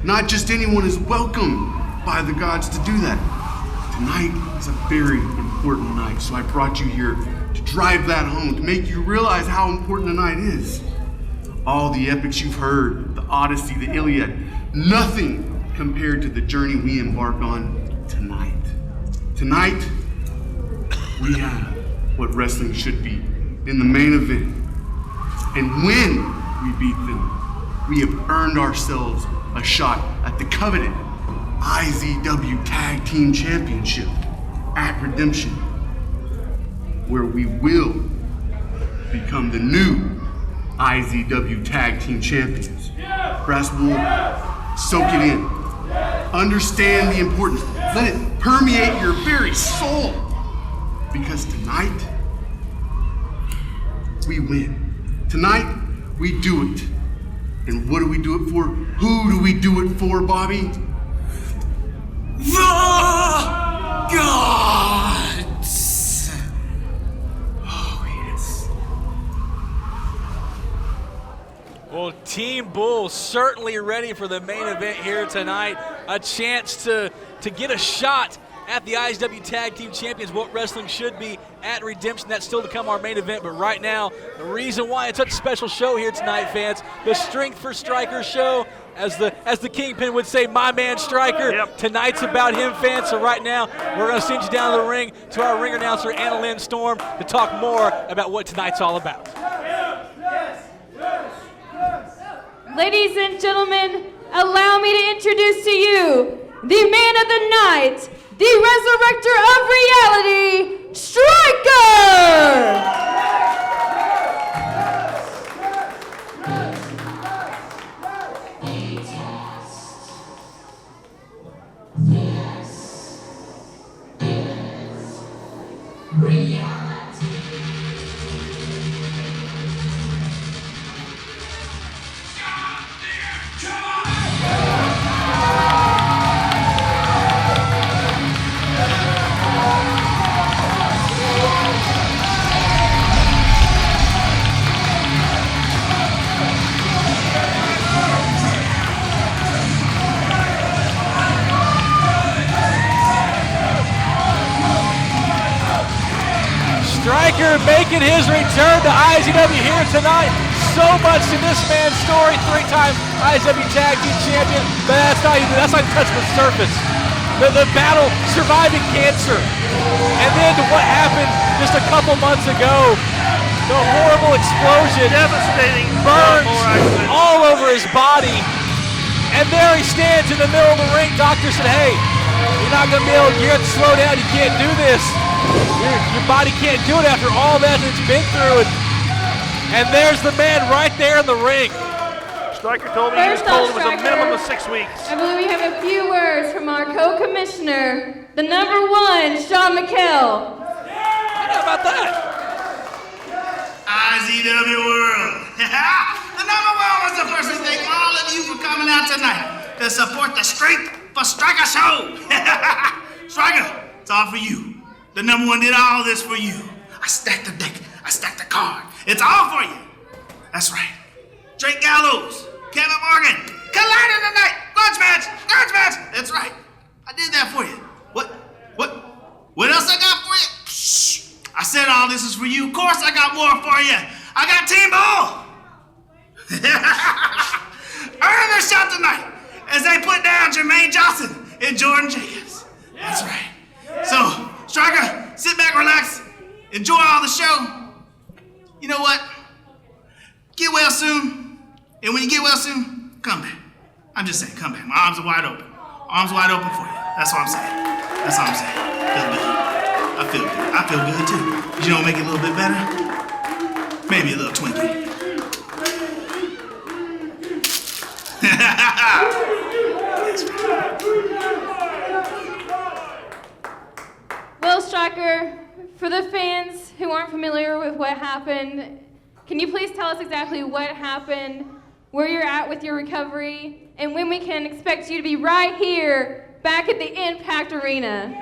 Not just anyone is welcome by the gods to do that. Tonight is a very important night, so I brought you here to drive that home, to make you realize how important the night is. All the epics you've heard, the Odyssey, the Iliad, nothing compared to the journey we embark on tonight. Tonight, we have what wrestling should be in the main event. And when we beat them, we have earned ourselves a shot at the coveted IZW Tag Team Championship at Redemption, where we will become the new IZW Tag Team Champions. Brass Bull, soak it in. Understand the importance. Let it permeate your very soul. Because tonight, we win. Tonight, we do it. And what do we do it for? Who do we do it for, Bobby? The gods! Oh, yes. Well, Team Bull certainly ready for the main event here tonight. A chance to get a shot at the IZW Tag Team Champions, what wrestling should be at Redemption. That's still to come, our main event. But right now, the reason why it's such a special show here tonight, fans, the Strength for Stryker show. As the Kingpin would say, my man Stryker. Yep. Tonight's about him, fans. So right now, we're going to send you down to the ring to our ring announcer, Anna Lynn Storm, to talk more about what tonight's all about. Ladies and gentlemen, allow me to introduce to you the man of the night, the resurrector of reality, Stryker! Stryker making his return to IZW here tonight. So much to this man's story, three-time IZW Tag Team Champion, but that's not even touching the surface. The battle, surviving cancer, and then what happened just a couple months ago, the horrible explosion, Devastating. burns all over his body, and there he stands in the middle of the ring. Doctor said, hey, you're not going to be able, you have to slow down, you can't do this. Your body can't do it after all that it's been through. And there's the man right there in the ring. Stryker told me he was told it was a minimum of 6 weeks. I believe we have a few words from our co-commissioner, the #1, Sean McHale. How about that? IZW World. The #1 was the first to thank all of you for coming out tonight to support the Strength for Stryker show. Stryker, it's all for you. The #1 did all this for you. I stacked the deck. I stacked the card. It's all for you. That's right. Drake Gallows, Kevin Morgan, collided tonight. Grudge match. That's right. I did that for you. What else I got for you? Shh. I said all this is for you. Of course I got more for you. I got Team Bull. Earning their shot tonight as they put down Jermaine Johnson and Jordan Jacobs. That's right. So, Stryker, sit back, relax, enjoy all the show. You know what? Get well soon. And when you get well soon, come back. I'm just saying, come back. My arms are wide open. Arms wide open for you. That's what I'm saying. That's all I'm saying. Feel good. I feel good too. You know, make it a little bit better. Maybe a little Twinkie. Well, Stryker, for the fans who aren't familiar with what happened, can you please tell us exactly what happened, where you're at with your recovery, and when we can expect you to be right here, back at the Impact Arena?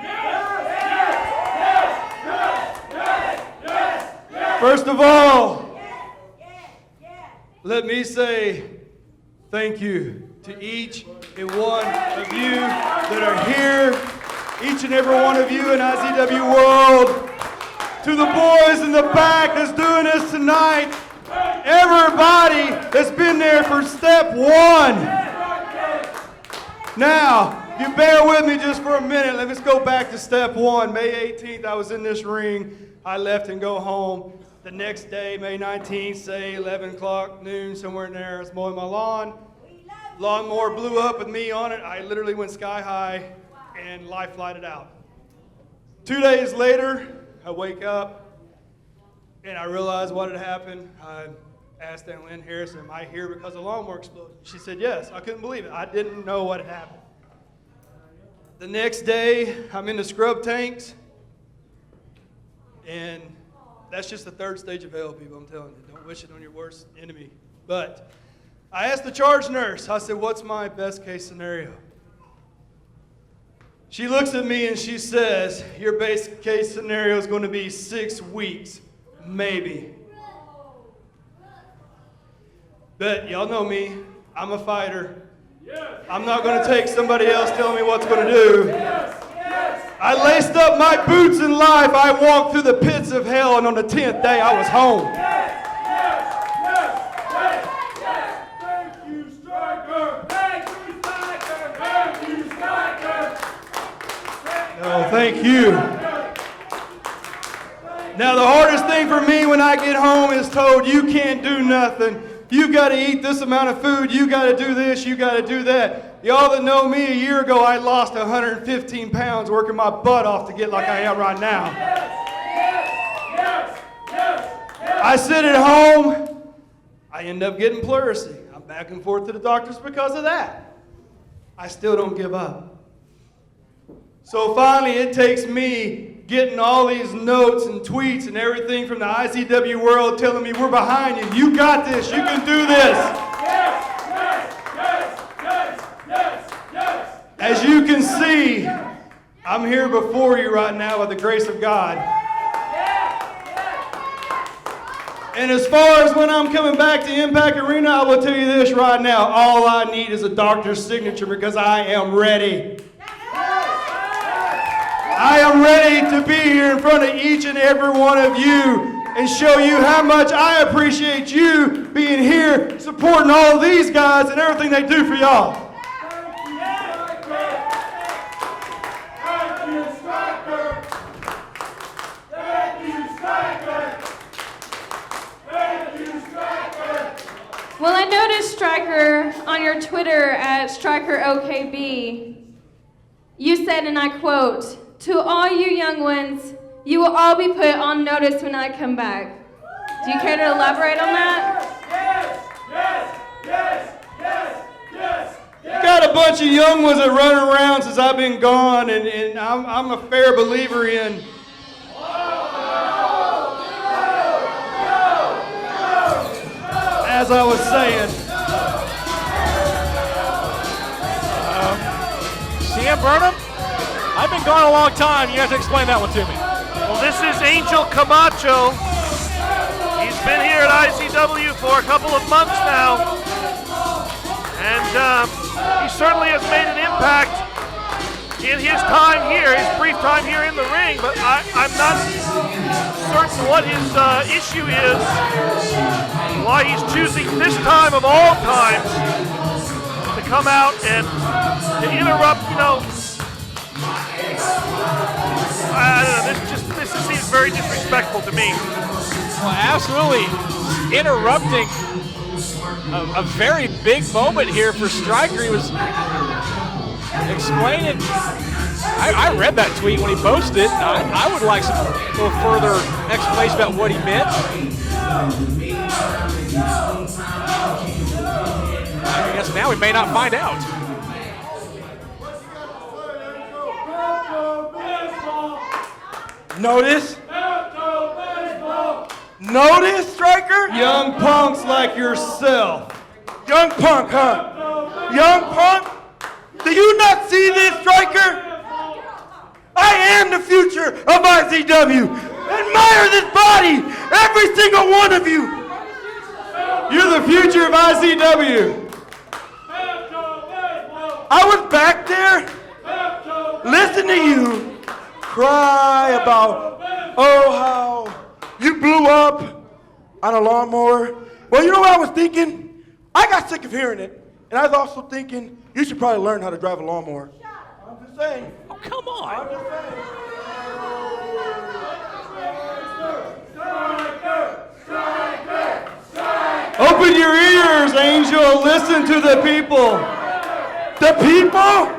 First of all, let me say thank you to each and one of you that are here, each and every one of you in IZW World, to the boys in the back that's doing this tonight, everybody that's been there for step 1. Now, if you bear with me just for a minute, let's go back to step 1. May 18th, I was in this ring. I left and go home. The next day, May 19th, say 11 o'clock, noon, somewhere in there, I was mowing my lawn. Lawnmower blew up with me on it. I literally went sky high and life lighted out. 2 days later, I wake up and I realized what had happened. I asked Aunt Lynn Harris, am I here because of the lawnmower explosion? She said yes. I couldn't believe it. I didn't know what had happened. The next day, I'm in the scrub tanks, and that's just the third stage of hell, people, I'm telling you. Don't wish it on your worst enemy. But I asked the charge nurse, I said, what's my best case scenario? She looks at me and she says, your best case scenario is going to be 6 weeks, maybe. But y'all know me, I'm a fighter. I'm not going to take somebody else telling me what's going to do. I laced up my boots in life. I walked through the pits of hell, and on the 10th day, I was home. Thank you, Stryker. Thank you, Stryker. Thank you, Stryker. Oh, thank you. Now, the hardest thing for me when I get home is told, you can't do nothing. You got to eat this amount of food. You got to do this. You got to do that. Y'all that know me, a year ago, I lost 115 pounds working my butt off to get like I am right now. I sit at home. I end up getting pleurisy. I'm back and forth to the doctors because of that. I still don't give up. So finally, it takes me getting all these notes and tweets and everything from the IZW world telling me we're behind you. You got this. You can do this. As you can see, I'm here before you right now by the grace of God. And as far as when I'm coming back to Impact Arena, I will tell you this right now. All I need is a doctor's signature because I am ready. I am ready to be here in front of each and every one of you and show you how much I appreciate you being here, supporting all of these guys and everything they do for y'all. Well, I noticed, Stryker, on your Twitter at StrykerOKB, you said, and I quote, "To all you young ones, you will all be put on notice when I come back." Do you care to elaborate on that? You got a bunch of young ones that run around since I've been gone, and I'm a fair believer in. As I was saying, CM Burnham, I've been gone a long time. You have to explain that one to me. Well, this is Angel Camacho. He's been here at IZW for a couple of months now, and he certainly has made an impact in his time here, his brief time here in the ring, but I'm not certain what his issue is, why he's choosing this time of all times to come out and to interrupt, I don't know, this just seems very disrespectful to me. Well, absolutely interrupting a very big moment here for Stryker. He was explaining. I read that tweet when he posted it. I would like some little further explanation about what he meant. I guess now we may not find out. Notice, Stryker? Young punks like yourself. Young punk, huh? Young punk? Do you not see this, Stryker? I am the future of IZW. Admire this body, every single one of you. You're the future of IZW. I was back there, listening to you cry about, how you blew up on a lawnmower. Well, you know what I was thinking? I got sick of hearing it, and I was also thinking you should probably learn how to drive a lawnmower. I'm just saying. Oh, come on. I'm just saying. Stryker! Open your ears, Angel. Listen to the people. The people?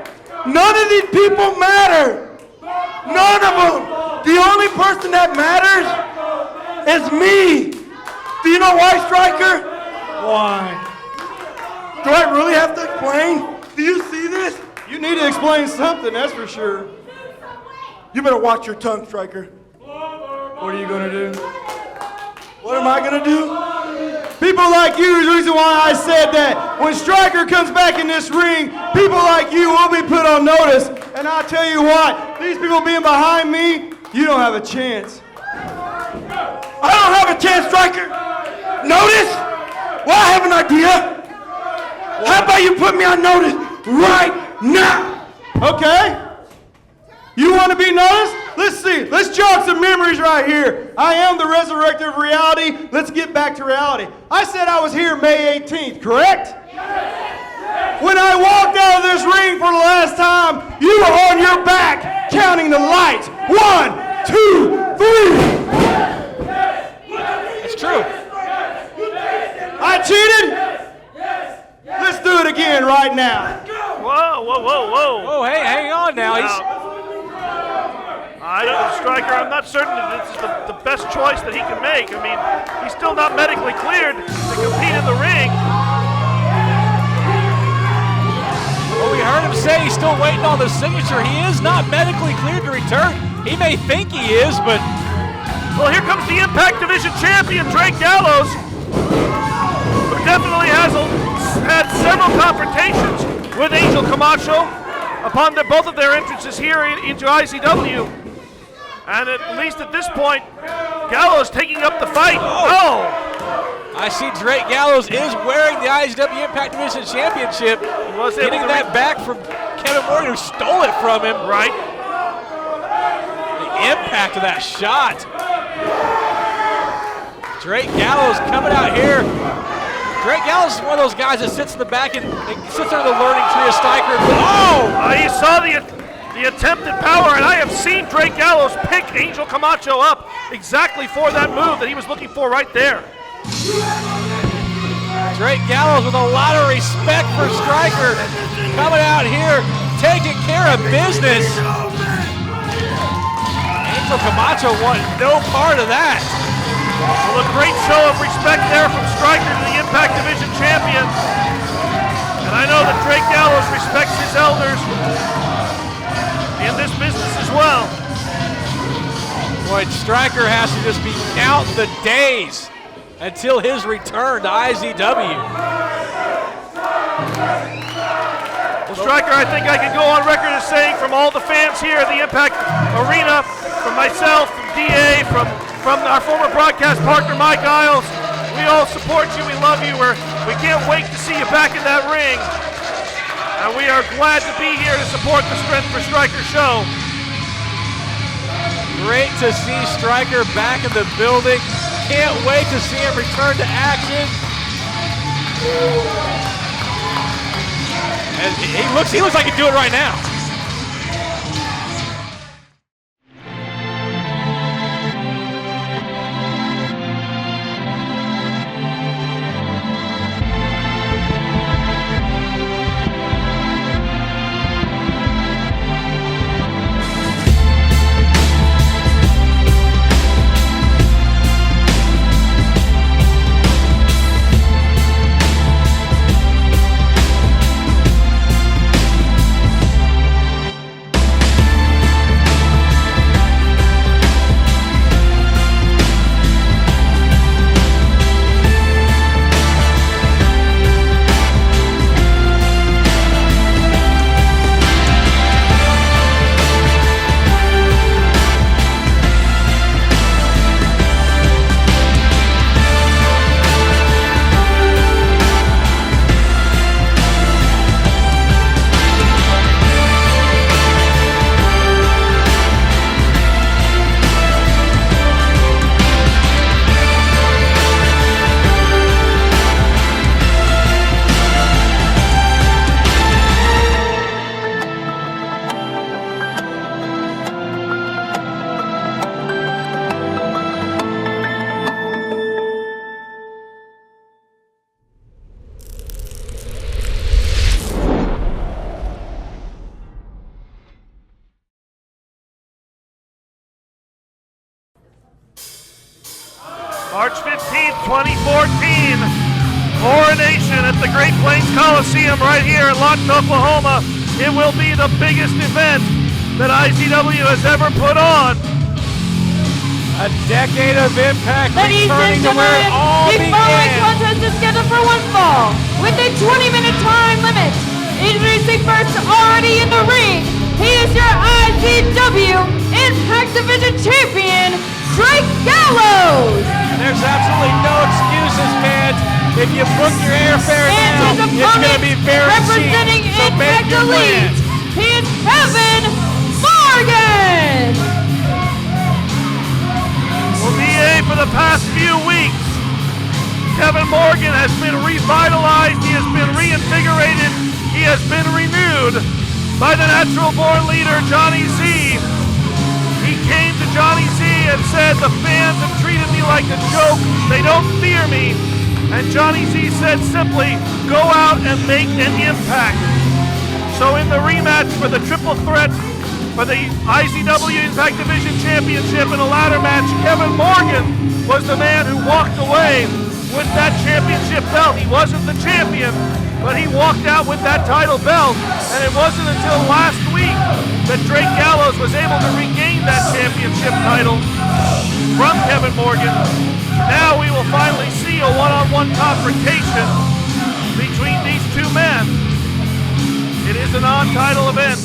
None of these people matter. None of them. The only person that matters is me. Do you know why, Stryker? Why? Do I really have to explain? Do you see this? You need to explain something, that's for sure. You better watch your tongue, Stryker. What are you gonna do? What am I gonna do? People like you is the reason why I said that. When Stryker comes back in this ring, people like you will be put on notice. And I'll tell you what, these people being behind me, you don't have a chance. I don't have a chance, Stryker. Notice? Well, I have an idea. How about you put me on notice right now? Okay. You want to be noticed? Let's see. Let's jog some memories right here. I am the resurrector of reality. Let's get back to reality. I said I was here May 18th, correct? When I walked out of this ring for the last time, you were on your back counting the lights. 1, 2, 3. It's true. I cheated? Let's do it again right now. Whoa, whoa, whoa, whoa. Oh, hey, hang on now. I don't know, Stryker. I'm not certain that this is the best choice that he can make. I mean, he's still not medically cleared to compete in the ring. Well, we heard him say he's still waiting on the signature. He is not medically cleared to return. He may think he is, but... Well, here comes the Impact Division champion, Drake Gallows, who definitely has had several confrontations with Angel Camacho upon both of their entrances here into IZW. And at least at this point, Gallows taking up the fight. Oh! I see Drake Gallows is wearing the IZW Impact Division Championship. He was getting that back from Kevin Morgan, who stole it from him. Right. The impact of that shot. Drake Gallows coming out here. Drake Gallows is one of those guys that sits in the back and sits under the learning tree of Stryker. Oh! You saw the attempted power, and I have seen Drake Gallows pick Angel Camacho up exactly for that move that he was looking for right there. Drake Gallows with a lot of respect for Stryker, coming out here, taking care of business. Angel Camacho wanted no part of that. Well, a great show of respect there from Stryker to the Impact Division champion. And I know that Drake Gallows respects his elders in this business as well. Boy, Stryker has to just be counting the days until his return to IZW. Well, Stryker, I think I can go on record as saying from all the fans here at the Impact Arena, from myself, from DA, from our former broadcast partner, Mike Isles, we all support you, we love you, we can't wait to see you back in that ring. And we are glad to be here to support the Strength for Stryker show. Great to see Stryker back in the building. Can't wait to see him return to action. And he looks like he can do it right now. Coronation at the Great Plains Coliseum right here in Lawton, Oklahoma. It will be the biggest event that IZW has ever put on. A decade of Impact Ladies returning and to where it gentlemen, all the following began. contest is scheduled for one fall with a 20-minute time limit. Introducing first, already in the ring, he is your IZW Impact Division Champion, Gallows. There's absolutely no excuses, man. If you book your airfare now, it's going to be very cheap. Representing So make Impact your Elite, plans. he is Kevin Morgan. Well, VA, for the past few weeks, Kevin Morgan has been revitalized, he has been reinvigorated, he has been renewed by the natural-born leader, Johnny Z. He came to Johnny Z and said, the fans have treated me like a joke, they don't fear me. And Johnny Z said simply, go out and make an impact. So in the rematch for the triple threat for the IZW Impact Division Championship in a ladder match, Kevin Morgan was the man who walked away with that championship belt. He wasn't the champion, but he walked out with that title belt. And it wasn't until last week that Drake Gallows was able to regain that championship title from Kevin Morgan. Now we will finally see a one-on-one confrontation between these two men. It is a non-title event.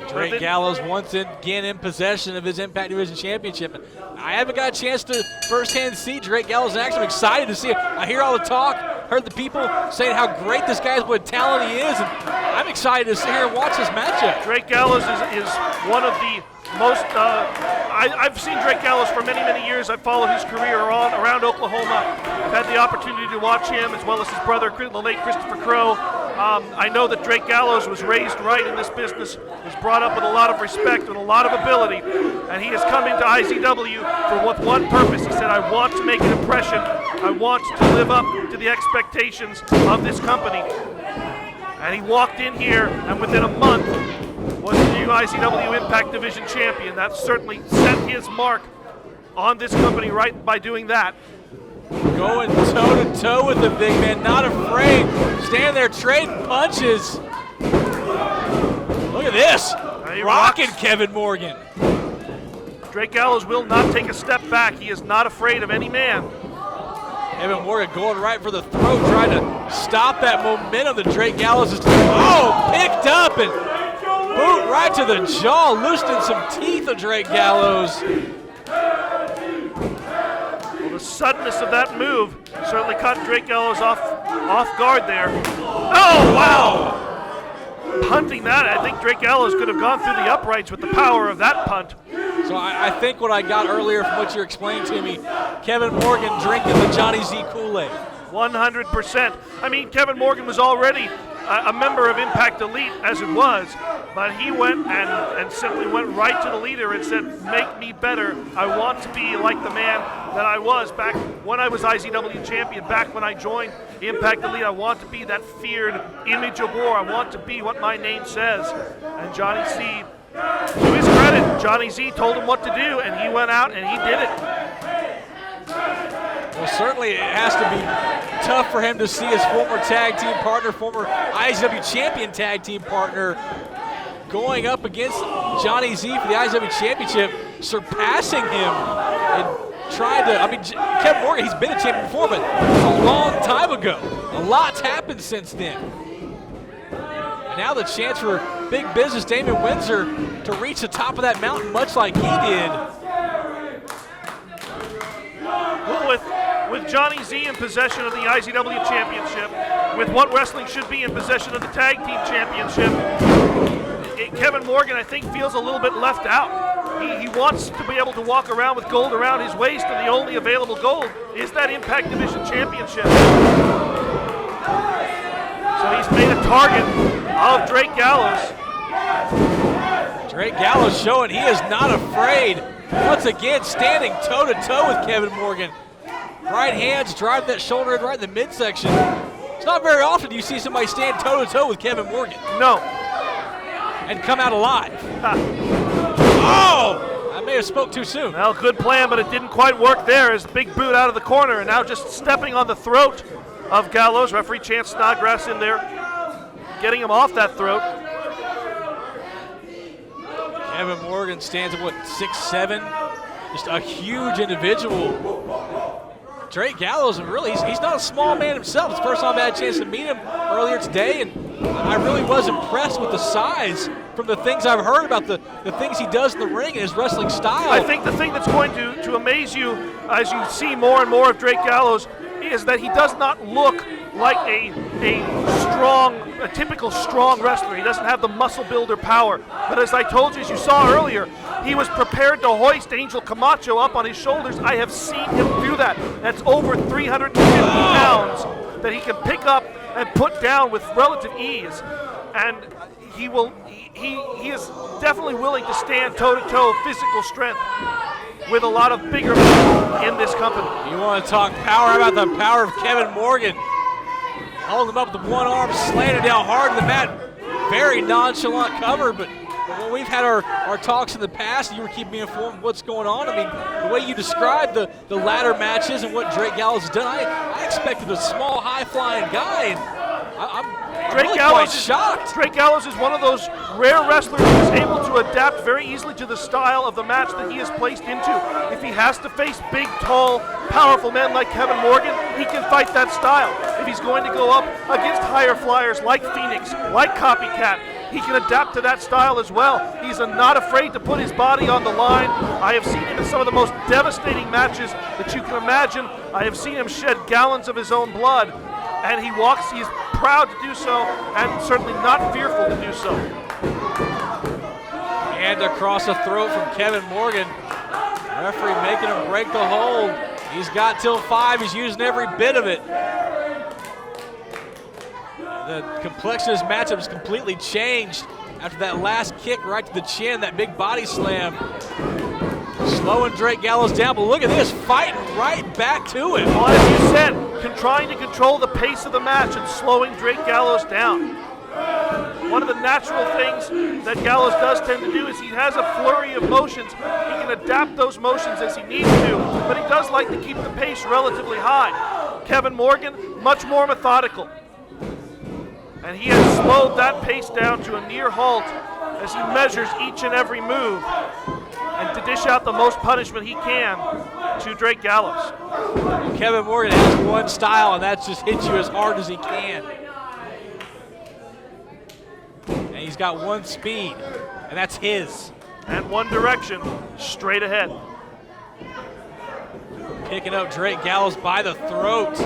Drake Gallows once again in possession of his Impact Division Championship. I haven't got a chance to firsthand see Drake Gallows in action. I'm excited to see it. I hear all the talk, heard the people saying how great this guy is, what talent he is, and I'm excited to sit here and watch this matchup. Drake Gallows is one of the most, I've seen Drake Gallows for many, many years. I've followed his career around Oklahoma. I've had the opportunity to watch him as well as his brother, the late Christopher Crow. I know that Drake Gallows was raised right in this business, was brought up with a lot of respect and a lot of ability, and he has come into IZW for one purpose. He said, I want to make an impression. I want to live up to the expectations of this company. And he walked in here, and within a month, was the new IZW Impact Division Champion. That certainly set his mark on this company right by doing that. Going toe-to-toe with the big man, not afraid. Standing there trading punches. Look at this. Rocking Kevin Morgan. Drake Gallows will not take a step back. He is not afraid of any man. Kevin Morgan going right for the throat, trying to stop that momentum that Drake Gallows is. Oh, picked up and boot right to the jaw, loosening some teeth of Drake Gallows. Well, the suddenness of that move certainly caught Drake Gallows off guard there. Oh, wow! Punting that, I think Drake Gallows could have gone through the uprights with the power of that punt. So I think what I got earlier from what you're explaining to me, Kevin Morgan drinking the Johnny Z Kool-Aid. 100%. I mean, Kevin Morgan was already a member of Impact Elite as it was, but he went and simply went right to the leader and said, make me better. I want to be like the man that I was back when I was IZW champion, back when I joined Impact Elite. I want to be that feared image of war. I want to be what my name says. And Johnny Z, to his credit, Johnny Z told him what to do, and he went out and he did it. Well, certainly it has to be tough for him to see his former tag team partner, former IZW champion tag team partner, going up against Johnny Z for the IZW championship, surpassing him and trying to, I mean, Kevin Morgan, he's been a champion before, but a long time ago. A lot's happened since then. And now the chance for big business Damon Windsor to reach the top of that mountain much like he did. Well, with Johnny Z in possession of the IZW Championship, with What Wrestling Should Be in possession of the Tag Team Championship, Kevin Morgan, I think, feels a little bit left out. He wants to be able to walk around with gold around his waist, and the only available gold is that Impact Division Championship. So he's made a target of Drake Gallows. Drake Gallows showing he is not afraid. Once again, standing toe-to-toe with Kevin Morgan. Right hands driving that shoulder in right in the midsection. It's not very often you see somebody stand toe-to-toe with Kevin Morgan. No. And come out alive. Oh! That may have spoke too soon. Well, good plan, but it didn't quite work there as big boot out of the corner, and now just stepping on the throat of Gallows. Referee Chance Snodgrass in there, getting him off that throat. Kevin Morgan stands at, what, 6'7"? Just a huge individual. Drake Gallows, really, he's not a small man himself. It's the first time I've had a chance to meet him earlier today, and I really was impressed with the size from the things I've heard about the things he does in the ring and his wrestling style. I think the thing that's going to amaze you as you see more and more of Drake Gallows is that he does not look like a typical strong wrestler. He doesn't have the muscle builder power. But as I told you, as you saw earlier, he was prepared to hoist Angel Camacho up on his shoulders. I have seen him do that. That's over 350 pounds that he can pick up and put down with relative ease. And he is definitely willing to stand toe-to-toe physical strength with a lot of bigger men in this company. You want to talk power? How about the power of Kevin Morgan? Hold him up with one arm, slanted down hard to the mat. Very nonchalant cover, but when we've had our talks in the past, you were keeping me informed of what's going on. I mean, the way you described the ladder matches and what Drake Gallows has done, I expected a small, high-flying guy, and I'm really quite shocked. Drake Gallows is one of those rare wrestlers who is able to adapt very easily to the style of the match that he is placed into. If he has to face big, tall, powerful men like Kevin Morgan, he can fight that style. If he's going to go up against higher flyers like Phoenix, like Copycat, he can adapt to that style as well. He's not afraid to put his body on the line. I have seen him in some of the most devastating matches that you can imagine. I have seen him shed gallons of his own blood, and he's proud to do so, and certainly not fearful to do so. And across the throat from Kevin Morgan. Referee making him break the hold. He's got till 5. He's using every bit of it. The complexion of this matchup has completely changed after that last kick right to the chin, that big body slam. Slowing Drake Gallows down, but look at this, fighting right back to him. Well, as you said, trying to control the pace of the match and slowing Drake Gallows down. One of the natural things that Gallows does tend to do is he has a flurry of motions. He can adapt those motions as he needs to, but he does like to keep the pace relatively high. Kevin Morgan, much more methodical. And he has slowed that pace down to a near halt as he measures each and every move and to dish out the most punishment he can to Drake Gallows. Kevin Morgan has one style, and that's just hit you as hard as he can. And he's got one speed, and that's his. And one direction, straight ahead. Picking up Drake Gallows by the throat.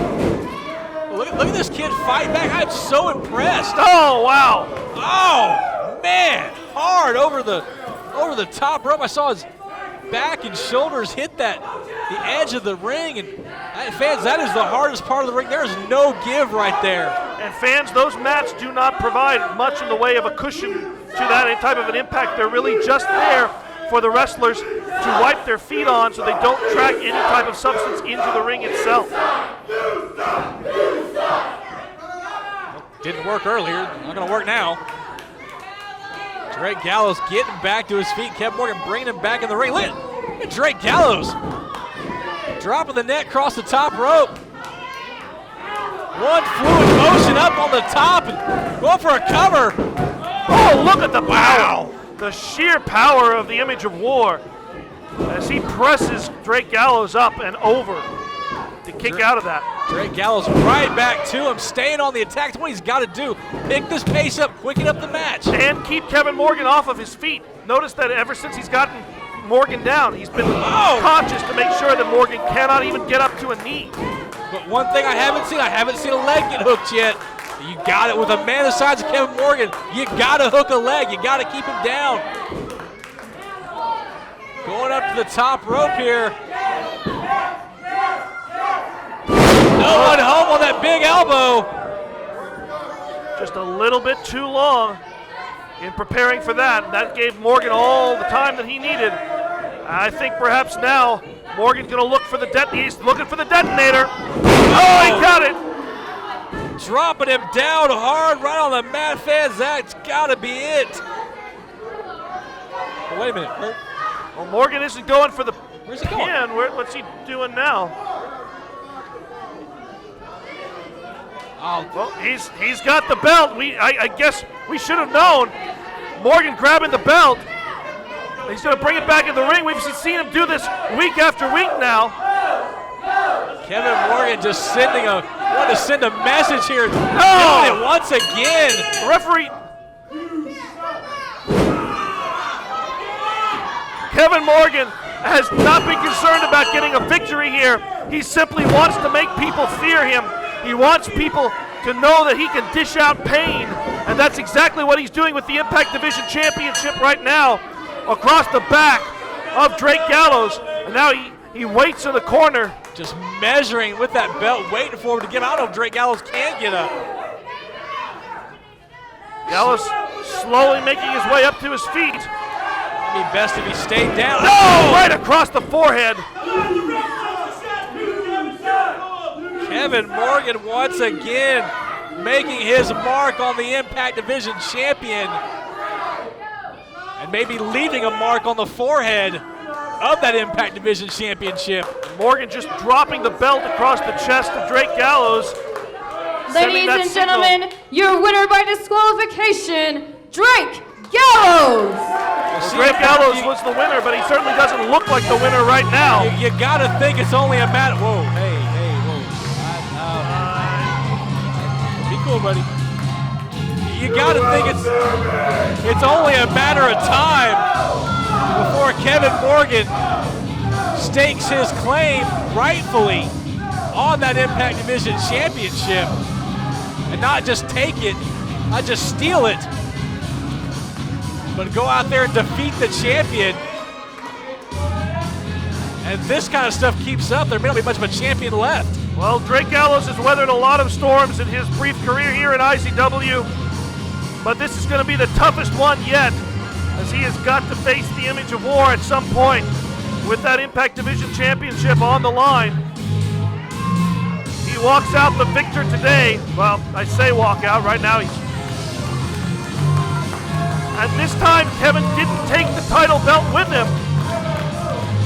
Look at this kid fight back. I'm so impressed. Oh, wow. Oh, man. Hard over the top rope. I saw his back and shoulders hit the edge of the ring. And fans, that is the hardest part of the ring. There is no give right there. And fans, those mats do not provide much in the way of a cushion to that type of an impact. They're really just there for the wrestlers to wipe their feet on so they don't track any type of substance into the ring itself. Didn't work earlier, not gonna work now. Drake Gallows getting back to his feet. Kevin Morgan bringing him back in the ring. Look at Drake Gallows dropping the net across the top rope. One fluid motion up on the top and going for a cover. Oh, look at the power. The sheer power of the Image of War as he presses Drake Gallows up and over to kick out of that. Drake Gallows right back to him, staying on the attack. That's what he's got to do. Pick this pace up, quicken up the match. And keep Kevin Morgan off of his feet. Notice that ever since he's gotten Morgan down, he's been conscious to make sure that Morgan cannot even get up to a knee. But one thing I haven't seen a leg get hooked yet. You got it with a man the size of Kevin Morgan. You got to hook a leg. You got to keep him down. Going up to the top rope here. No one home on that big elbow. Just a little bit too long in preparing for that. That gave Morgan all the time that he needed. I think perhaps now Morgan's going to look for the detonator. He's looking for the detonator. Oh, he got it. Dropping him down hard right on the mat, fans. That's got to be it. Oh, wait a minute. Well, Morgan isn't going for the Where's he going? pin. What's he doing now? Oh. Well, he's got the belt. I guess we should have known. Morgan grabbing the belt. He's going to bring it back in the ring. We've seen him do this week after week now. Kevin Morgan just wanted to send a message here. No! Doing it once again. The referee. Kevin Morgan has not been concerned about getting a victory here. He simply wants to make people fear him. He wants people to know that he can dish out pain, and that's exactly what he's doing with the Impact Division Championship right now, across the back of Drake Gallows. And now he waits in the corner. Just measuring with that belt, waiting for him to get out. I don't know if Drake Gallows can get up. Gallows slowly making his way up to his feet. It'd be best if he stayed down. No! Right across the forehead. Kevin Morgan once again making his mark on the Impact Division champion. And maybe leaving a mark on the forehead of that Impact Division championship. Morgan just dropping the belt across the chest of Drake Gallows. Ladies and gentlemen, your winner by disqualification, Drake Gallows. Drake Gallows was the winner, but he certainly doesn't look like the winner right now. You gotta think it's only a matter. Whoa, hey, whoa. Be cool, buddy. You gotta think it's only a matter of time before Kevin Morgan stakes his claim rightfully on that Impact Division championship, and not just take it, not just steal it, but go out there and defeat the champion. And this kind of stuff keeps up, there may not be much of a champion left. Well, Drake Gallows has weathered a lot of storms in his brief career here in IZW, but this is going to be the toughest one yet, as he has got to face the Image of War at some point with that Impact Division Championship on the line. He walks out the victor today. Well, I say walk out, right now he's... And this time, Kevin didn't take the title belt with him,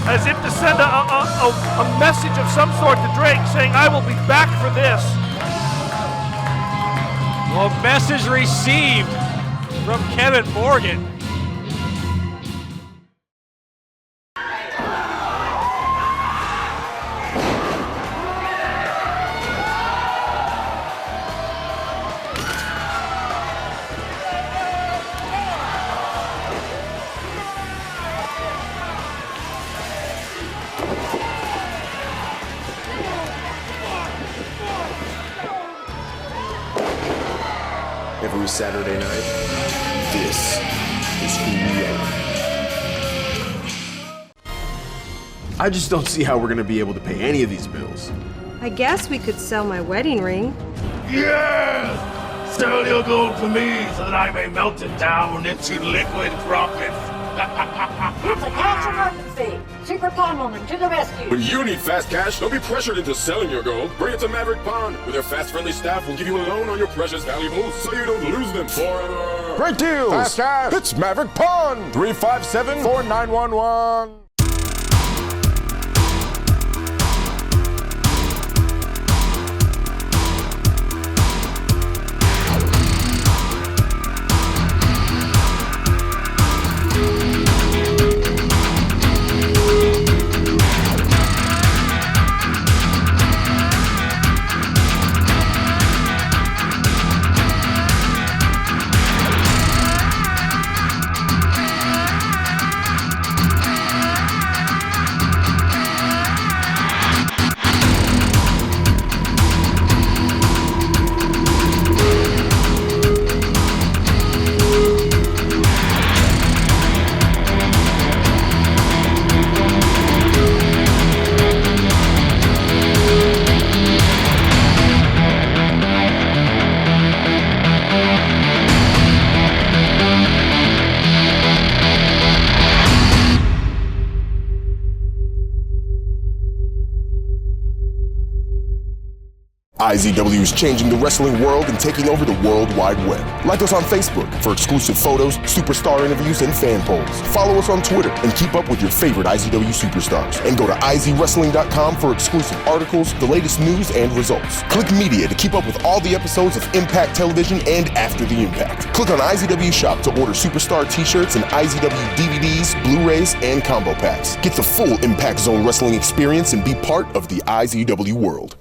as if to send a message of some sort to Drake, saying, I will be back for this. Well, message received from Kevin Morgan. Every Saturday night, this is who we are. I just don't see how we're gonna be able to pay any of these bills. I guess we could sell my wedding ring. Yes! Sell your gold to me so that I may melt it down into liquid profits. It's a cash emergency! Super Pawn Woman to the rescue! When you need fast cash, don't be pressured into selling your gold. Bring it to Maverick Pawn, where their fast, friendly staff will give you a loan on your precious valuables so you don't lose them forever. Great deals! Fast cash! It's Maverick Pawn! 357-4911. IZW is changing the wrestling world and taking over the World Wide Web. Like us on Facebook for exclusive photos, superstar interviews, and fan polls. Follow us on Twitter and keep up with your favorite IZW superstars. And go to izwrestling.com for exclusive articles, the latest news, and results. Click Media to keep up with all the episodes of Impact Television and After the Impact. Click on IZW Shop to order superstar t-shirts and IZW DVDs, Blu-rays, and combo packs. Get the full Impact Zone wrestling experience and be part of the IZW world.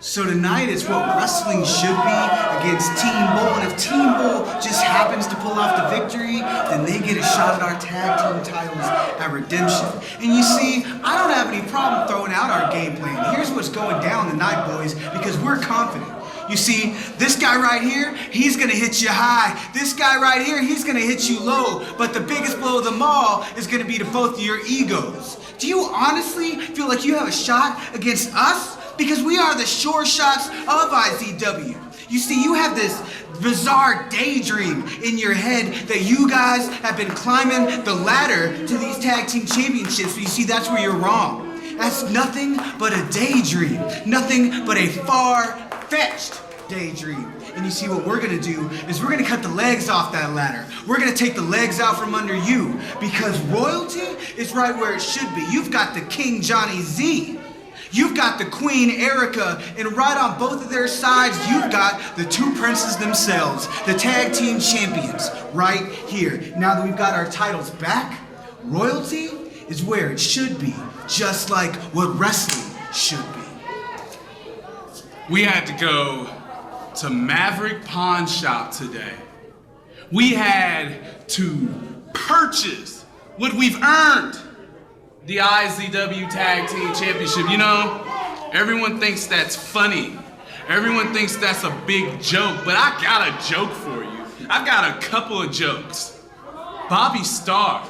So tonight is what wrestling should be against Team Bull, and if Team Bull just happens to pull off the victory, then they get a shot at our tag team titles at Redemption. And you see, I don't have any problem throwing out our game plan. Here's what's going down tonight, boys, because we're confident. You see, this guy right here, he's gonna hit you high. This guy right here, he's gonna hit you low. But the biggest blow of them all is gonna be to both of your egos. Do you honestly feel like you have a shot against us? Because we are the sure shots of IZW. You see, you have this bizarre daydream in your head that you guys have been climbing the ladder to these tag team championships. But you see, that's where you're wrong. That's nothing but a daydream. Nothing but a far-fetched daydream. And you see, what we're gonna do is we're gonna cut the legs off that ladder. We're gonna take the legs out from under you, because royalty is right where it should be. You've got the King Johnny Z. You've got the Queen Erica, and right on both of their sides, you've got the two princes themselves, the tag team champions, right here. Now that we've got our titles back, royalty is where it should be, just like what wrestling should be. We had to go to Maverick Pawn Shop today. We had to purchase what we've earned. The IZW Tag Team Championship. You know, everyone thinks that's funny. Everyone thinks that's a big joke, but I got a joke for you. I've got a couple of jokes. Bobby Starr,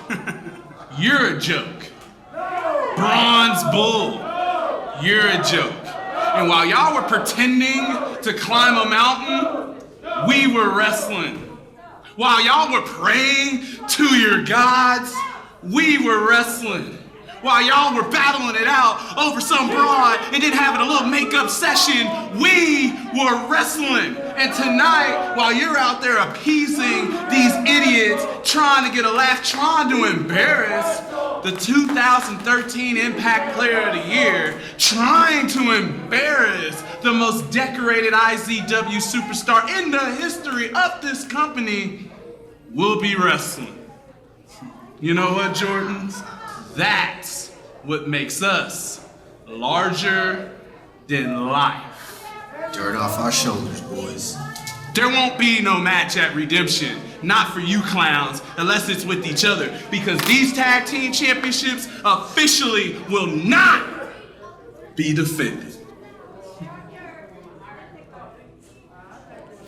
you're a joke. Bronze Bull, you're a joke. And while y'all were pretending to climb a mountain, we were wrestling. While y'all were praying to your gods, we were wrestling. While y'all were battling it out over some broad and then having a little makeup session, we were wrestling. And tonight, while you're out there appeasing these idiots, trying to get a laugh, trying to embarrass the 2013 Impact Player of the Year, trying to embarrass the most decorated IZW superstar in the history of this company, we'll be wrestling. You know what, Jordans? That's what makes us larger than life. Dirt off our shoulders, boys. There won't be no match at Redemption, not for you clowns, unless it's with each other, because these tag team championships officially will not be defended.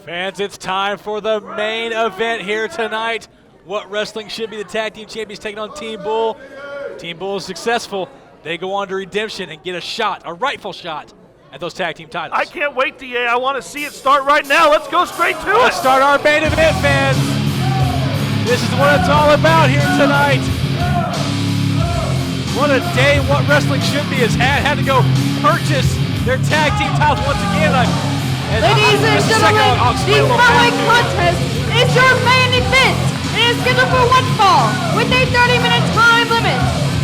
Fans, it's time for the main event here tonight. What wrestling should be the tag team champions taking on Team Bull. Team Bull is successful. They go on to Redemption and get a shot, a rightful shot, at those tag team titles. I can't wait, DA. I want to see it start right now. Let's go straight to it. Let's start our main event, fans. This is what it's all about here tonight. What a day what wrestling should be has had to go purchase their tag team titles once again. Ladies and gentlemen, the following contest is your main event. It is scheduled for one fall with a 30-minute time limit.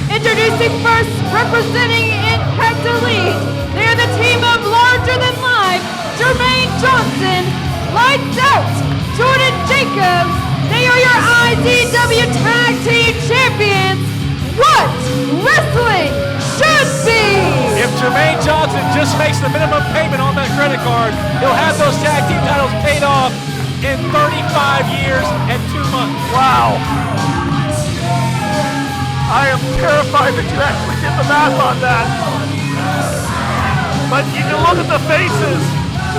Introducing first, representing Impact Elite, they are the team of Larger Than Life, Jermaine Johnson, Lights Out, Jordan Jacobs. They are your IZW Tag Team Champions. What wrestling should be! If Jermaine Johnson just makes the minimum payment on that credit card, he'll have those tag team titles paid off in 35 years and 2 months. Wow. I am terrified that you actually did the math on that. But you can look at the faces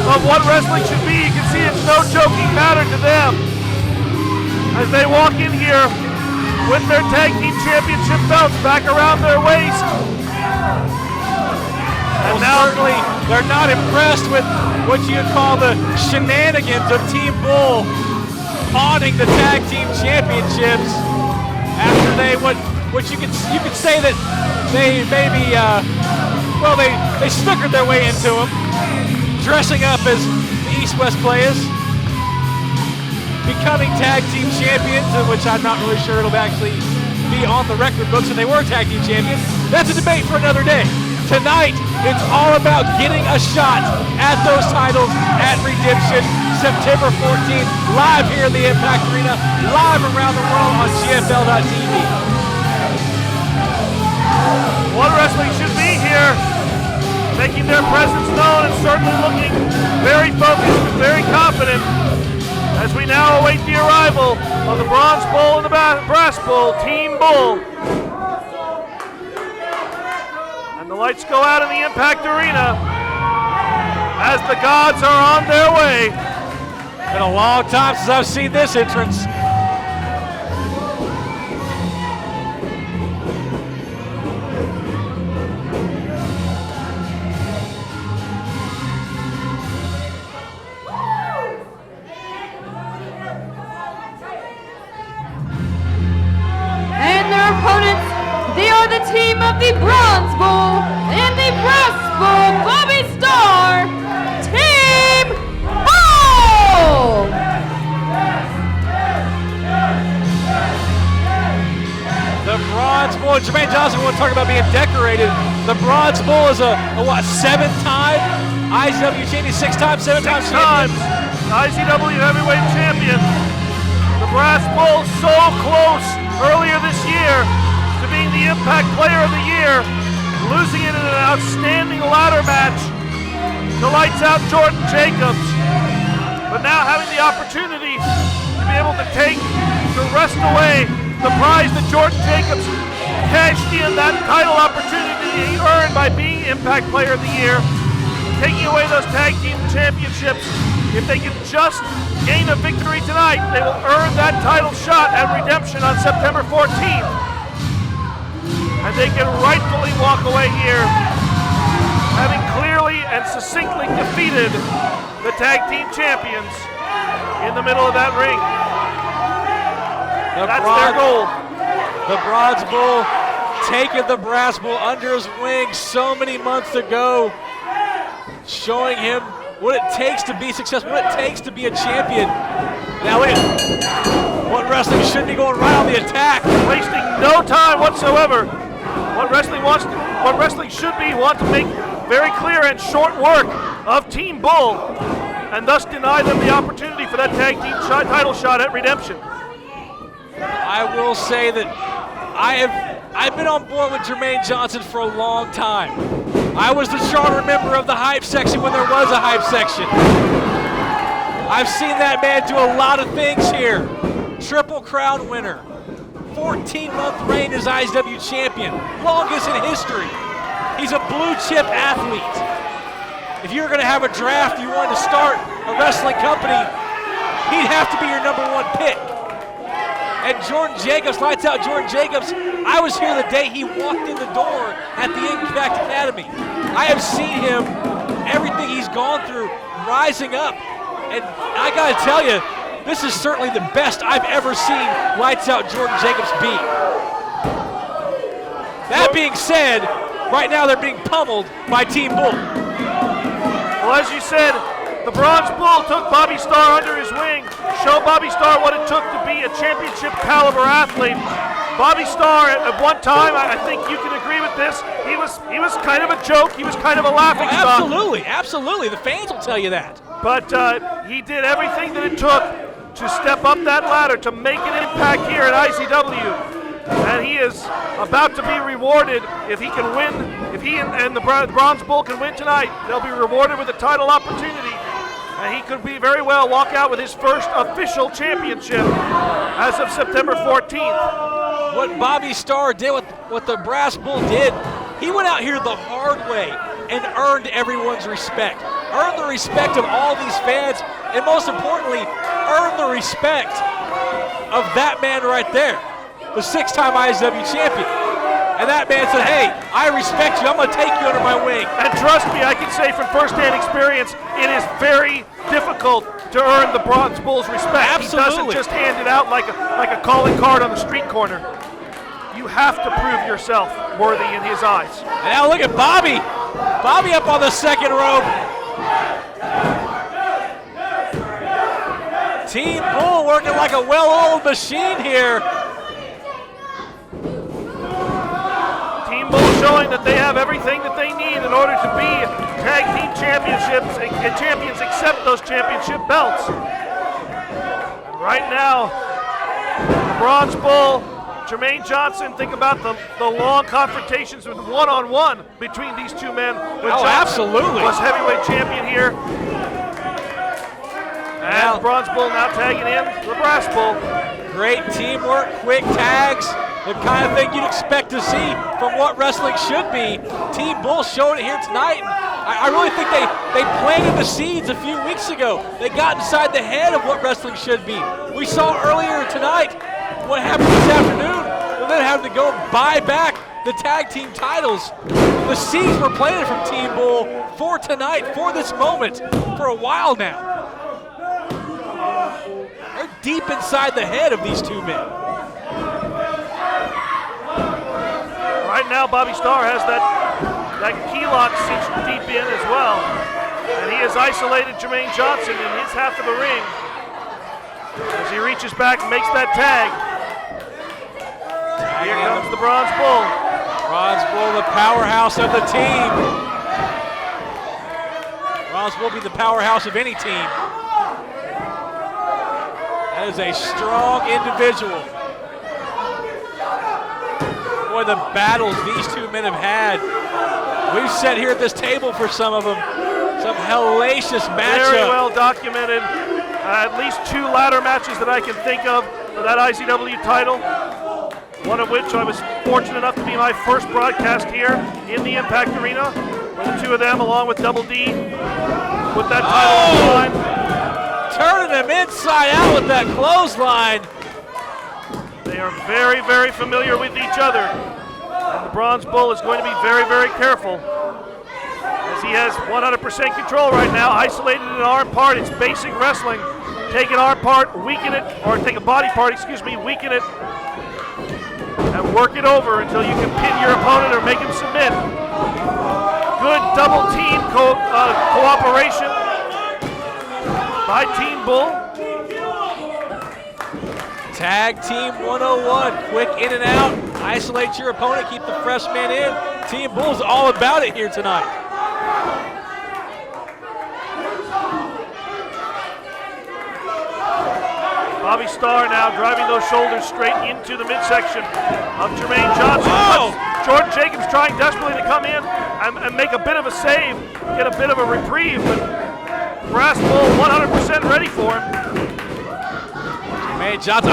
of what wrestling should be. You can see it's no joking matter to them as they walk in here with their tag team championship belts back around their waist. And now certainly they're not impressed with what you'd call the shenanigans of Team Bull pawning the tag team championships after they what you could say that they maybe they snookered their way into them, dressing up as the East-West players, becoming tag team champions, which I'm not really sure it'll actually be on the record books that they were tag team champions. That's a debate for another day. Tonight, it's all about getting a shot at those titles at Redemption, September 14th, live here in the Impact Arena, live around the world on GFL.TV. What wrestling should be here, making their presence known and certainly looking very focused and very confident as we now await the arrival of the Bronze Bull and the Brass Bull, Team Bull. And the lights go out in the Impact Arena as the gods are on their way. Been a long time since I've seen this entrance. They are the team of the Bronze Bull and the Brass Bull, Bobby Starr, Team Bull! The Bronze Bull, Jermaine Johnson won't talk about being decorated. The Bronze Bull is a what, 7-time IZW champion, 6-time, 7-time champion? IZW heavyweight champion. The Brass Bull so close earlier this year to being the Impact Player of the Year, losing it in an outstanding ladder match to Lights Out Jordan Jacobs. But now having the opportunity to be able to wrest away the prize that Jordan Jacobs cashed in, that title opportunity he earned by being Impact Player of the Year, taking away those tag team championships. If they can just gain a victory tonight, they will earn that title shot at Redemption on September 14th. And they can rightfully walk away here having clearly and succinctly defeated the tag team champions in the middle of that ring. That's their goal. The Bronze Bull taking the Brass Bull under his wing so many months ago, showing him what it takes to be successful, what it takes to be a champion. Now look at what wrestling should be going right on the attack. Wasting no time whatsoever. What wrestling should be, want to make very clear and short work of Team Bull, and thus deny them the opportunity for that tag team title shot at Redemption. I will say that I've been on board with Jermaine Johnson for a long time. I was the charter member of the hype section when there was a hype section. I've seen that man do a lot of things here. Triple Crown winner. 14-month reign as IZW champion, longest in history. He's a blue chip athlete. If you were going to have a draft, you wanted to start a wrestling company, he'd have to be your #1 pick. And Jordan Jacobs, Lights Out Jordan Jacobs, I was here the day he walked in the door at the Impact Academy. I have seen him, everything he's gone through, rising up. And I got to tell you, this is certainly the best I've ever seen Lights Out Jordan Jacobs be. That being said, right now they're being pummeled by Team Bull. Well, as you said, the Bronze Bull took Bobby Starr under his wing, showed Bobby Starr what it took to be a championship caliber athlete. Bobby Starr, at one time, I think you can agree with this, he was kind of a joke, he was kind of a laughing stock. Absolutely, the fans will tell you that. But he did everything that it took to step up that ladder, to make an impact here at IZW. And he is about to be rewarded if he can win. If he and the Bronze Bull can win tonight, they'll be rewarded with a title opportunity. And he could be very well walk out with his first official championship as of September 14th. What Bobby Starr did, what the Brass Bull did, He went out here the hard way and earned everyone's respect. Earned the respect of all these fans, and most importantly, earned the respect of that man right there, the 6-time IZW champion. And that man said, hey, I respect you. I'm going to take you under my wing. And trust me, I can say from firsthand experience, it is very difficult to earn the Bronze Bull's respect. Absolutely. He doesn't just hand it out like a calling card on the street corner. You have to prove yourself worthy in his eyes. And now look at Bobby. Bobby up on the second rope. Team Bull working like a well-oiled machine here. Team Bull showing that they have everything that they need in order to be tag team championships and champions accept those championship belts. And right now, the Bronze Bull, Jermaine Johnson, think about the long confrontations with one-on-one between these two men. Oh, absolutely. Was heavyweight champion here. And the Bronze Bull now tagging in the Brass Bull. Great teamwork, quick tags, the kind of thing you'd expect to see from what wrestling should be. Team Bull showed it here tonight. And I really think they planted the seeds a few weeks ago. They got inside the head of what wrestling should be. We saw earlier tonight what happened this afternoon. Well, then having to go buy back the tag team titles. The seeds were planted from Team Bull for tonight, for this moment, for a while now. They're deep inside the head of these two men. Right now, Bobby Starr has that key lock cinched deep in as well. And he has isolated Jermaine Johnson in his half of the ring. As he reaches back and makes that tag. Here comes the Bronze Bull. Bronze Bull, the powerhouse of the team. Bronze Bull will be the powerhouse of any team. That is a strong individual. Boy, the battles these two men have had. We've sat here at this table for some of them. Some hellacious matchup. Very well documented. At least 2 ladder matches that I can think of for that IZW title. One of which I was fortunate enough to be my first broadcast here in the Impact Arena. Where the two of them, along with Double D, put that title on the line. Turning them inside out with that clothesline. They are very, very familiar with each other. And the Bronze Bull is going to be very, very careful. As he has 100% control right now, isolated an arm part. It's basic wrestling. Take an arm part, weaken it, or take a body part, weaken it, and work it over until you can pin your opponent or make him submit. Good double team cooperation by Team Bull. Tag Team 101, quick in and out, isolate your opponent, keep the fresh man in. Team Bull's all about it here tonight. Bobby Starr now driving those shoulders straight into the midsection of Jermaine Johnson. Oh! Jordan Jacobs trying desperately to come in and make a bit of a save, get a bit of a reprieve, but Brass Bull 100% ready for him. Jermaine Johnson,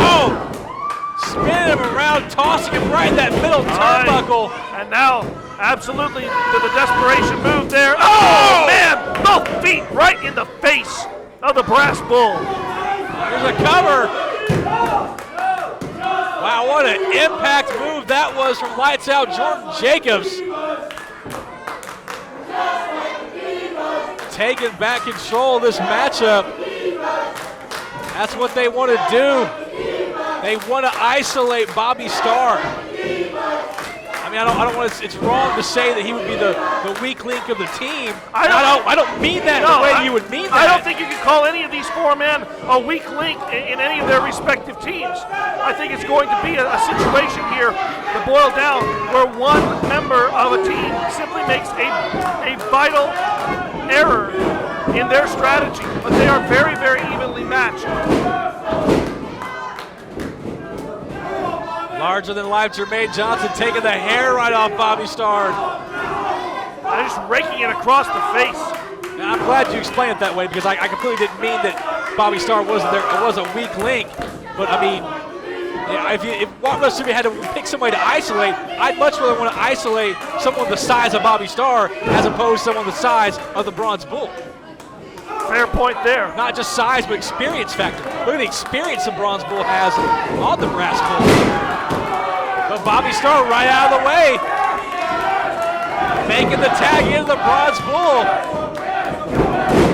spinning him around, tossing him right in that middle turnbuckle. And now, absolutely, to the desperation move there. Oh, man, both feet right in the face of the Brass Bull. There's a cover. Wow, what an impact move that was from Lights Out Jordan Jacobs. Taking back control of this matchup. That's what they want to do. They want to isolate Bobby Starr. I mean, I don't want to. It's wrong to say that he would be the weak link of the team. I don't mean that the way you would mean that. I don't think you can call any of these 4 men a weak link in any of their respective teams. I think it's going to be a situation here to boil down where one member of a team simply makes a vital error in their strategy, but they are very, very evenly matched. Larger than life, Jermaine Johnson taking the hair right off Bobby Starr. And just raking it across the face. Now, I'm glad you explained it that way because I completely didn't mean that Bobby Starr wasn't there. It was a weak link, but I mean, Yeah, if West Virginia had to pick somebody to isolate, I'd much rather want to isolate someone the size of Bobby Starr as opposed to someone the size of the Bronze Bull. Fair point there. Not just size, but experience factor. Look at the experience the Bronze Bull has on the Brass Bull. But Bobby Starr right out of the way, making the tag into the Bronze Bull.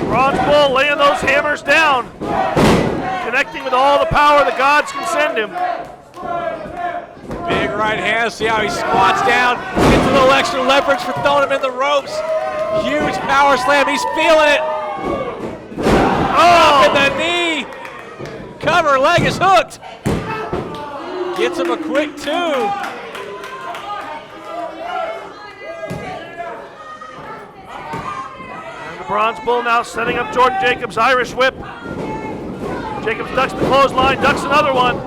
Bronze Bull laying those hammers down, connecting with all the power the gods can send him. Big right hand, see how he squats down, gets a little extra leverage for throwing him in the ropes. Huge power slam, he's feeling it. Up in the knee. Cover, leg is hooked. Gets him a quick 2. And the Bronze Bull now setting up Jordan Jacobs' Irish whip. Jacobs ducks the clothesline, ducks another one.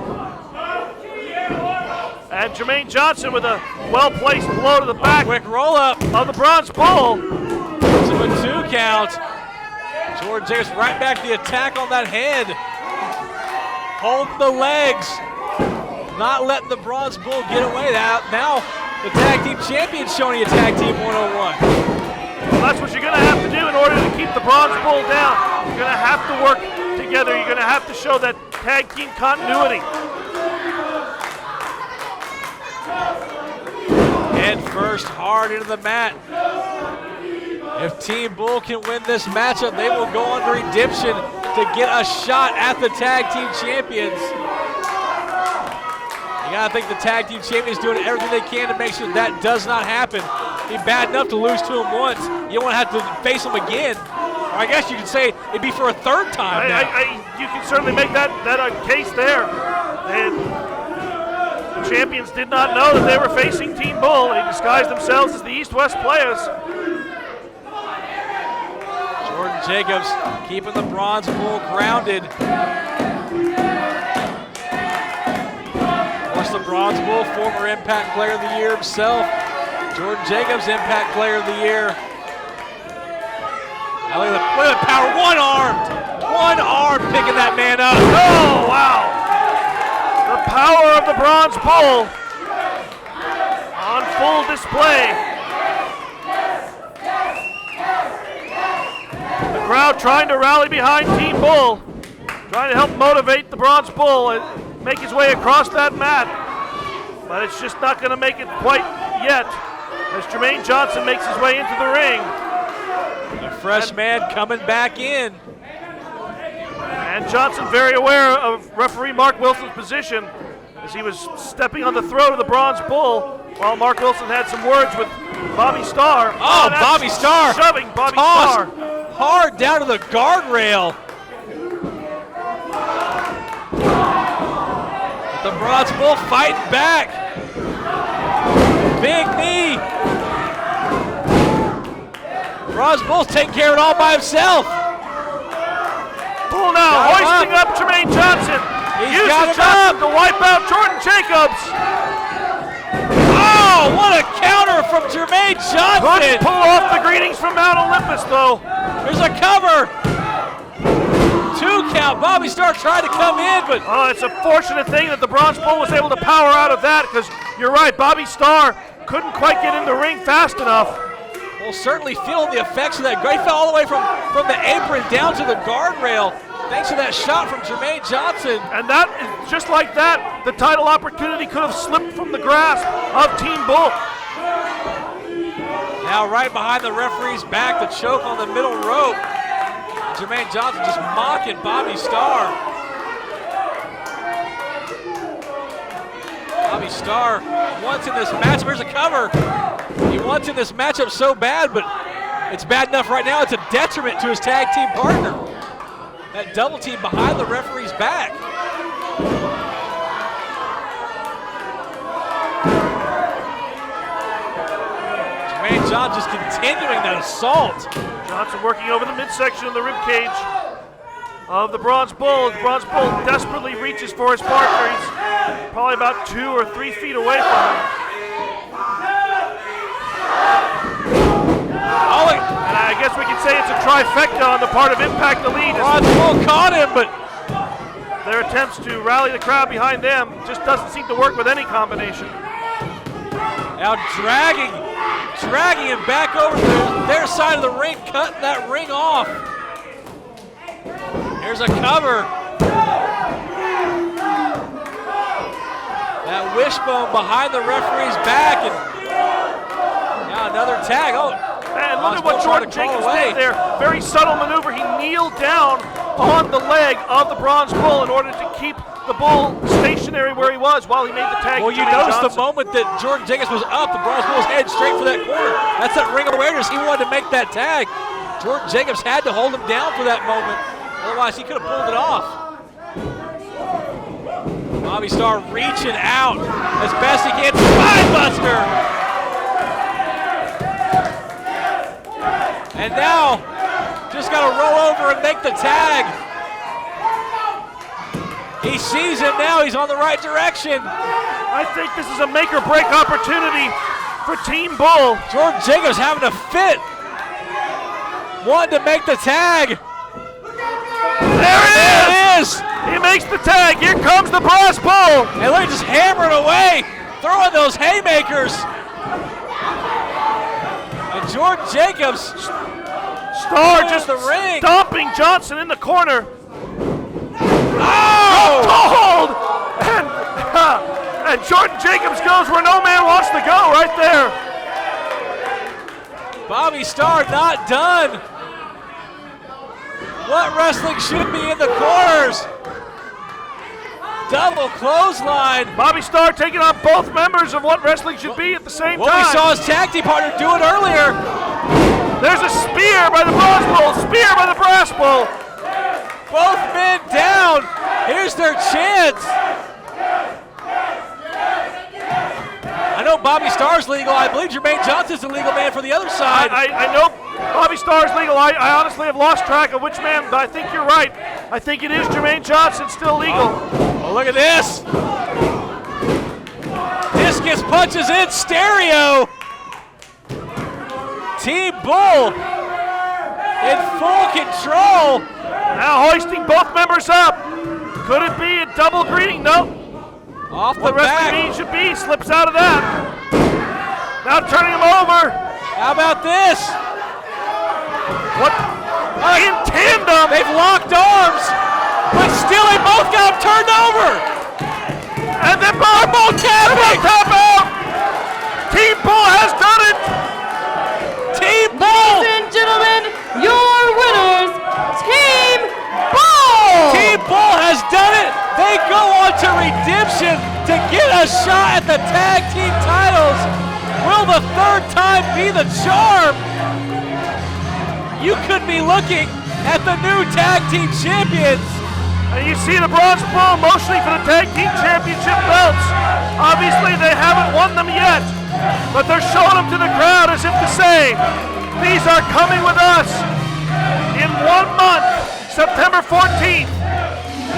And Jermaine Johnson with a well-placed blow to the back. Quick roll-up of the Bronze Bull. Gives him a 2 count. Jordan Jacobs right back the attack on that head. Holding the legs. Not letting the Bronze Bull get away. Now the tag team champion showing you tag team 101. Well, that's what you're going to have to do in order to keep the Bronze Bull down. You're going to have to work together. You're going to have to show that tag team continuity. Head first, hard into the mat. If Team Bull can win this matchup, they will go on to Redemption to get a shot at the tag team champions. You gotta think the tag team champions doing everything they can to make sure that does not happen. It'd be bad enough to lose to them once. You don't want to have to face them again. Or I guess you could say it'd be for a 3rd time now. You can certainly make that a case there. And the champions did not know that they were facing Team Bull. They disguised themselves as the East-West players. Jordan Jacobs keeping the Bronze Bull grounded. Of course, the Bronze Bull, former Impact Player of the Year himself. Jordan Jacobs, Impact Player of the Year. Now look at the power, one arm picking that man up. Oh, wow. The power of the Bronze Bull on full display. The crowd trying to rally behind Team Bull, trying to help motivate the Bronze Bull and make his way across that mat. But it's just not going to make it quite yet as Jermaine Johnson makes his way into the ring. The fresh man coming back in. And Johnson very aware of referee Mark Wilson's position as he was stepping on the throat of the Bronze Bull while Mark Wilson had some words with Bobby Starr. Oh, Bobby Starr shoving Bobby Starr Starr hard down to the guardrail. The Bronze Bull fighting back. Big knee. Bronze Bull's taking care of it all by himself. Bull now hoisting up Jermaine Johnson. He's got him Johnson to wipe out Jordan Jacobs. Oh, what a counter from Jermaine Johnson. Couldn't pull off the greetings from Mount Olympus, though. There's a cover. 2 count. Bobby Starr tried to come in, but... Oh, it's a fortunate thing that the Bronze Bull was able to power out of that, because you're right, Bobby Starr couldn't quite get in the ring fast enough. Well, certainly feeling the effects of that. He fell all the way from the apron down to the guardrail, thanks to that shot from Jermaine Johnson. And that, just like that, the title opportunity could have slipped from the grasp of Team Bull. Now right behind the referee's back, the choke on the middle rope. Jermaine Johnson just mocking Bobby Starr. Bobby Starr wants in this matchup. Here's a cover. He wants in this matchup so bad, but it's bad enough right now. It's a detriment to his tag team partner. That double team behind the referee's back. Jermaine Johnson just continuing that assault. Johnson working over the midsection of the rib cage of the Bronze Bull. The Bronze Bull desperately reaches for his partner. He's probably about 2 or 3 feet away from him. Oh, and I guess we can say it's a trifecta on the part of Impact Elite. Bronze Bull caught him, but Their attempts to rally the crowd behind them just doesn't seem to work with any combination. Now dragging him back over to their side of the ring, cutting that ring off. Here's a cover. That wishbone behind the referee's back, and now another tag. Oh, and look at what Jordan Jacobs did there. Very subtle maneuver. He kneeled down on the leg of the Bronze Bull in order to keep the bull stationary where he was while he made the tag. Well, you noticed the moment that Jordan Jacobs was up, the Bronze Bull was heading straight for that corner. That's that ring awareness. He wanted to make that tag. Jordan Jacobs had to hold him down for that moment. Otherwise, he could have pulled it off. Bobby Starr reaching out as best he can. Spinebuster! And now, just got to roll over and make the tag. He sees him now. He's on the right direction. I think this is a make-or-break opportunity for Team Bull. Jordan Jacobs having a fit. Wanted to make the tag. There it is! He makes the tag. Here comes the Brass Bull. And look, just hammering away, throwing those haymakers. And Jordan Jacobs, Starr just the ring, stomping Johnson in the corner. Oh! And Jordan Jacobs goes where no man wants to go, right there. Bobby Starr not done. What wrestling should be in the corners? Double clothesline. Bobby Starr taking on both members of what wrestling should be at the same time. Well, we saw his tag team partner do it earlier. There's a spear by the Bronze Bull, spear by the Brass Bull. Both men down. Here's their chance. I know Bobby Starr's legal. I believe Jermaine Johnson's the legal man for the other side. I know Bobby Starr's legal. I honestly have lost track of which man, but I think you're right. I think it is Jermaine Johnson still legal. Oh, look at this. Discus punches in stereo. Team Bull in full control. Now hoisting both members up. Could it be a double greeting? Nope. Off the what back. Wrestling should be, slips out of that. Now turning him over. How about this? What? In tandem. They've locked arms, but still they both got him turned over. And then both tap out. Team Bull has done it. Team Bull. Ladies and gentlemen, your winners, Team Bull. Team Bull has done it. They go on to Redemption to get a shot at the tag team titles. Will the third time be the charm? You could be looking at the new tag team champions. And you see the Bronze Bull motioning for the tag team championship belts. Obviously they haven't won them yet, but they're showing them to the crowd as if to say, these are coming with us. In 1 month, September 14th,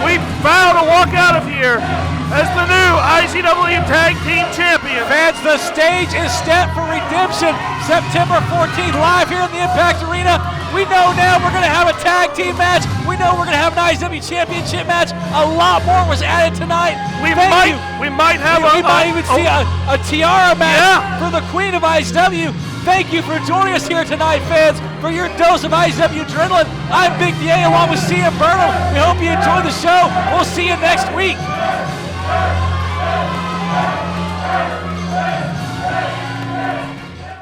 we vow to walk out of here as the new IZW Tag Team Champion. Fans, the stage is set for Redemption, September 14th, live here in the Impact Arena. We know now we're going to have a tag team match. We know we're going to have an IZW Championship match. A lot more was added tonight. We might even see a tiara match for the Queen of IZW. Thank you for joining us here tonight, fans, for your dose of IZW Adrenaline. I'm Big DA along with CM Burnham. We hope you enjoyed the show. We'll see you next week.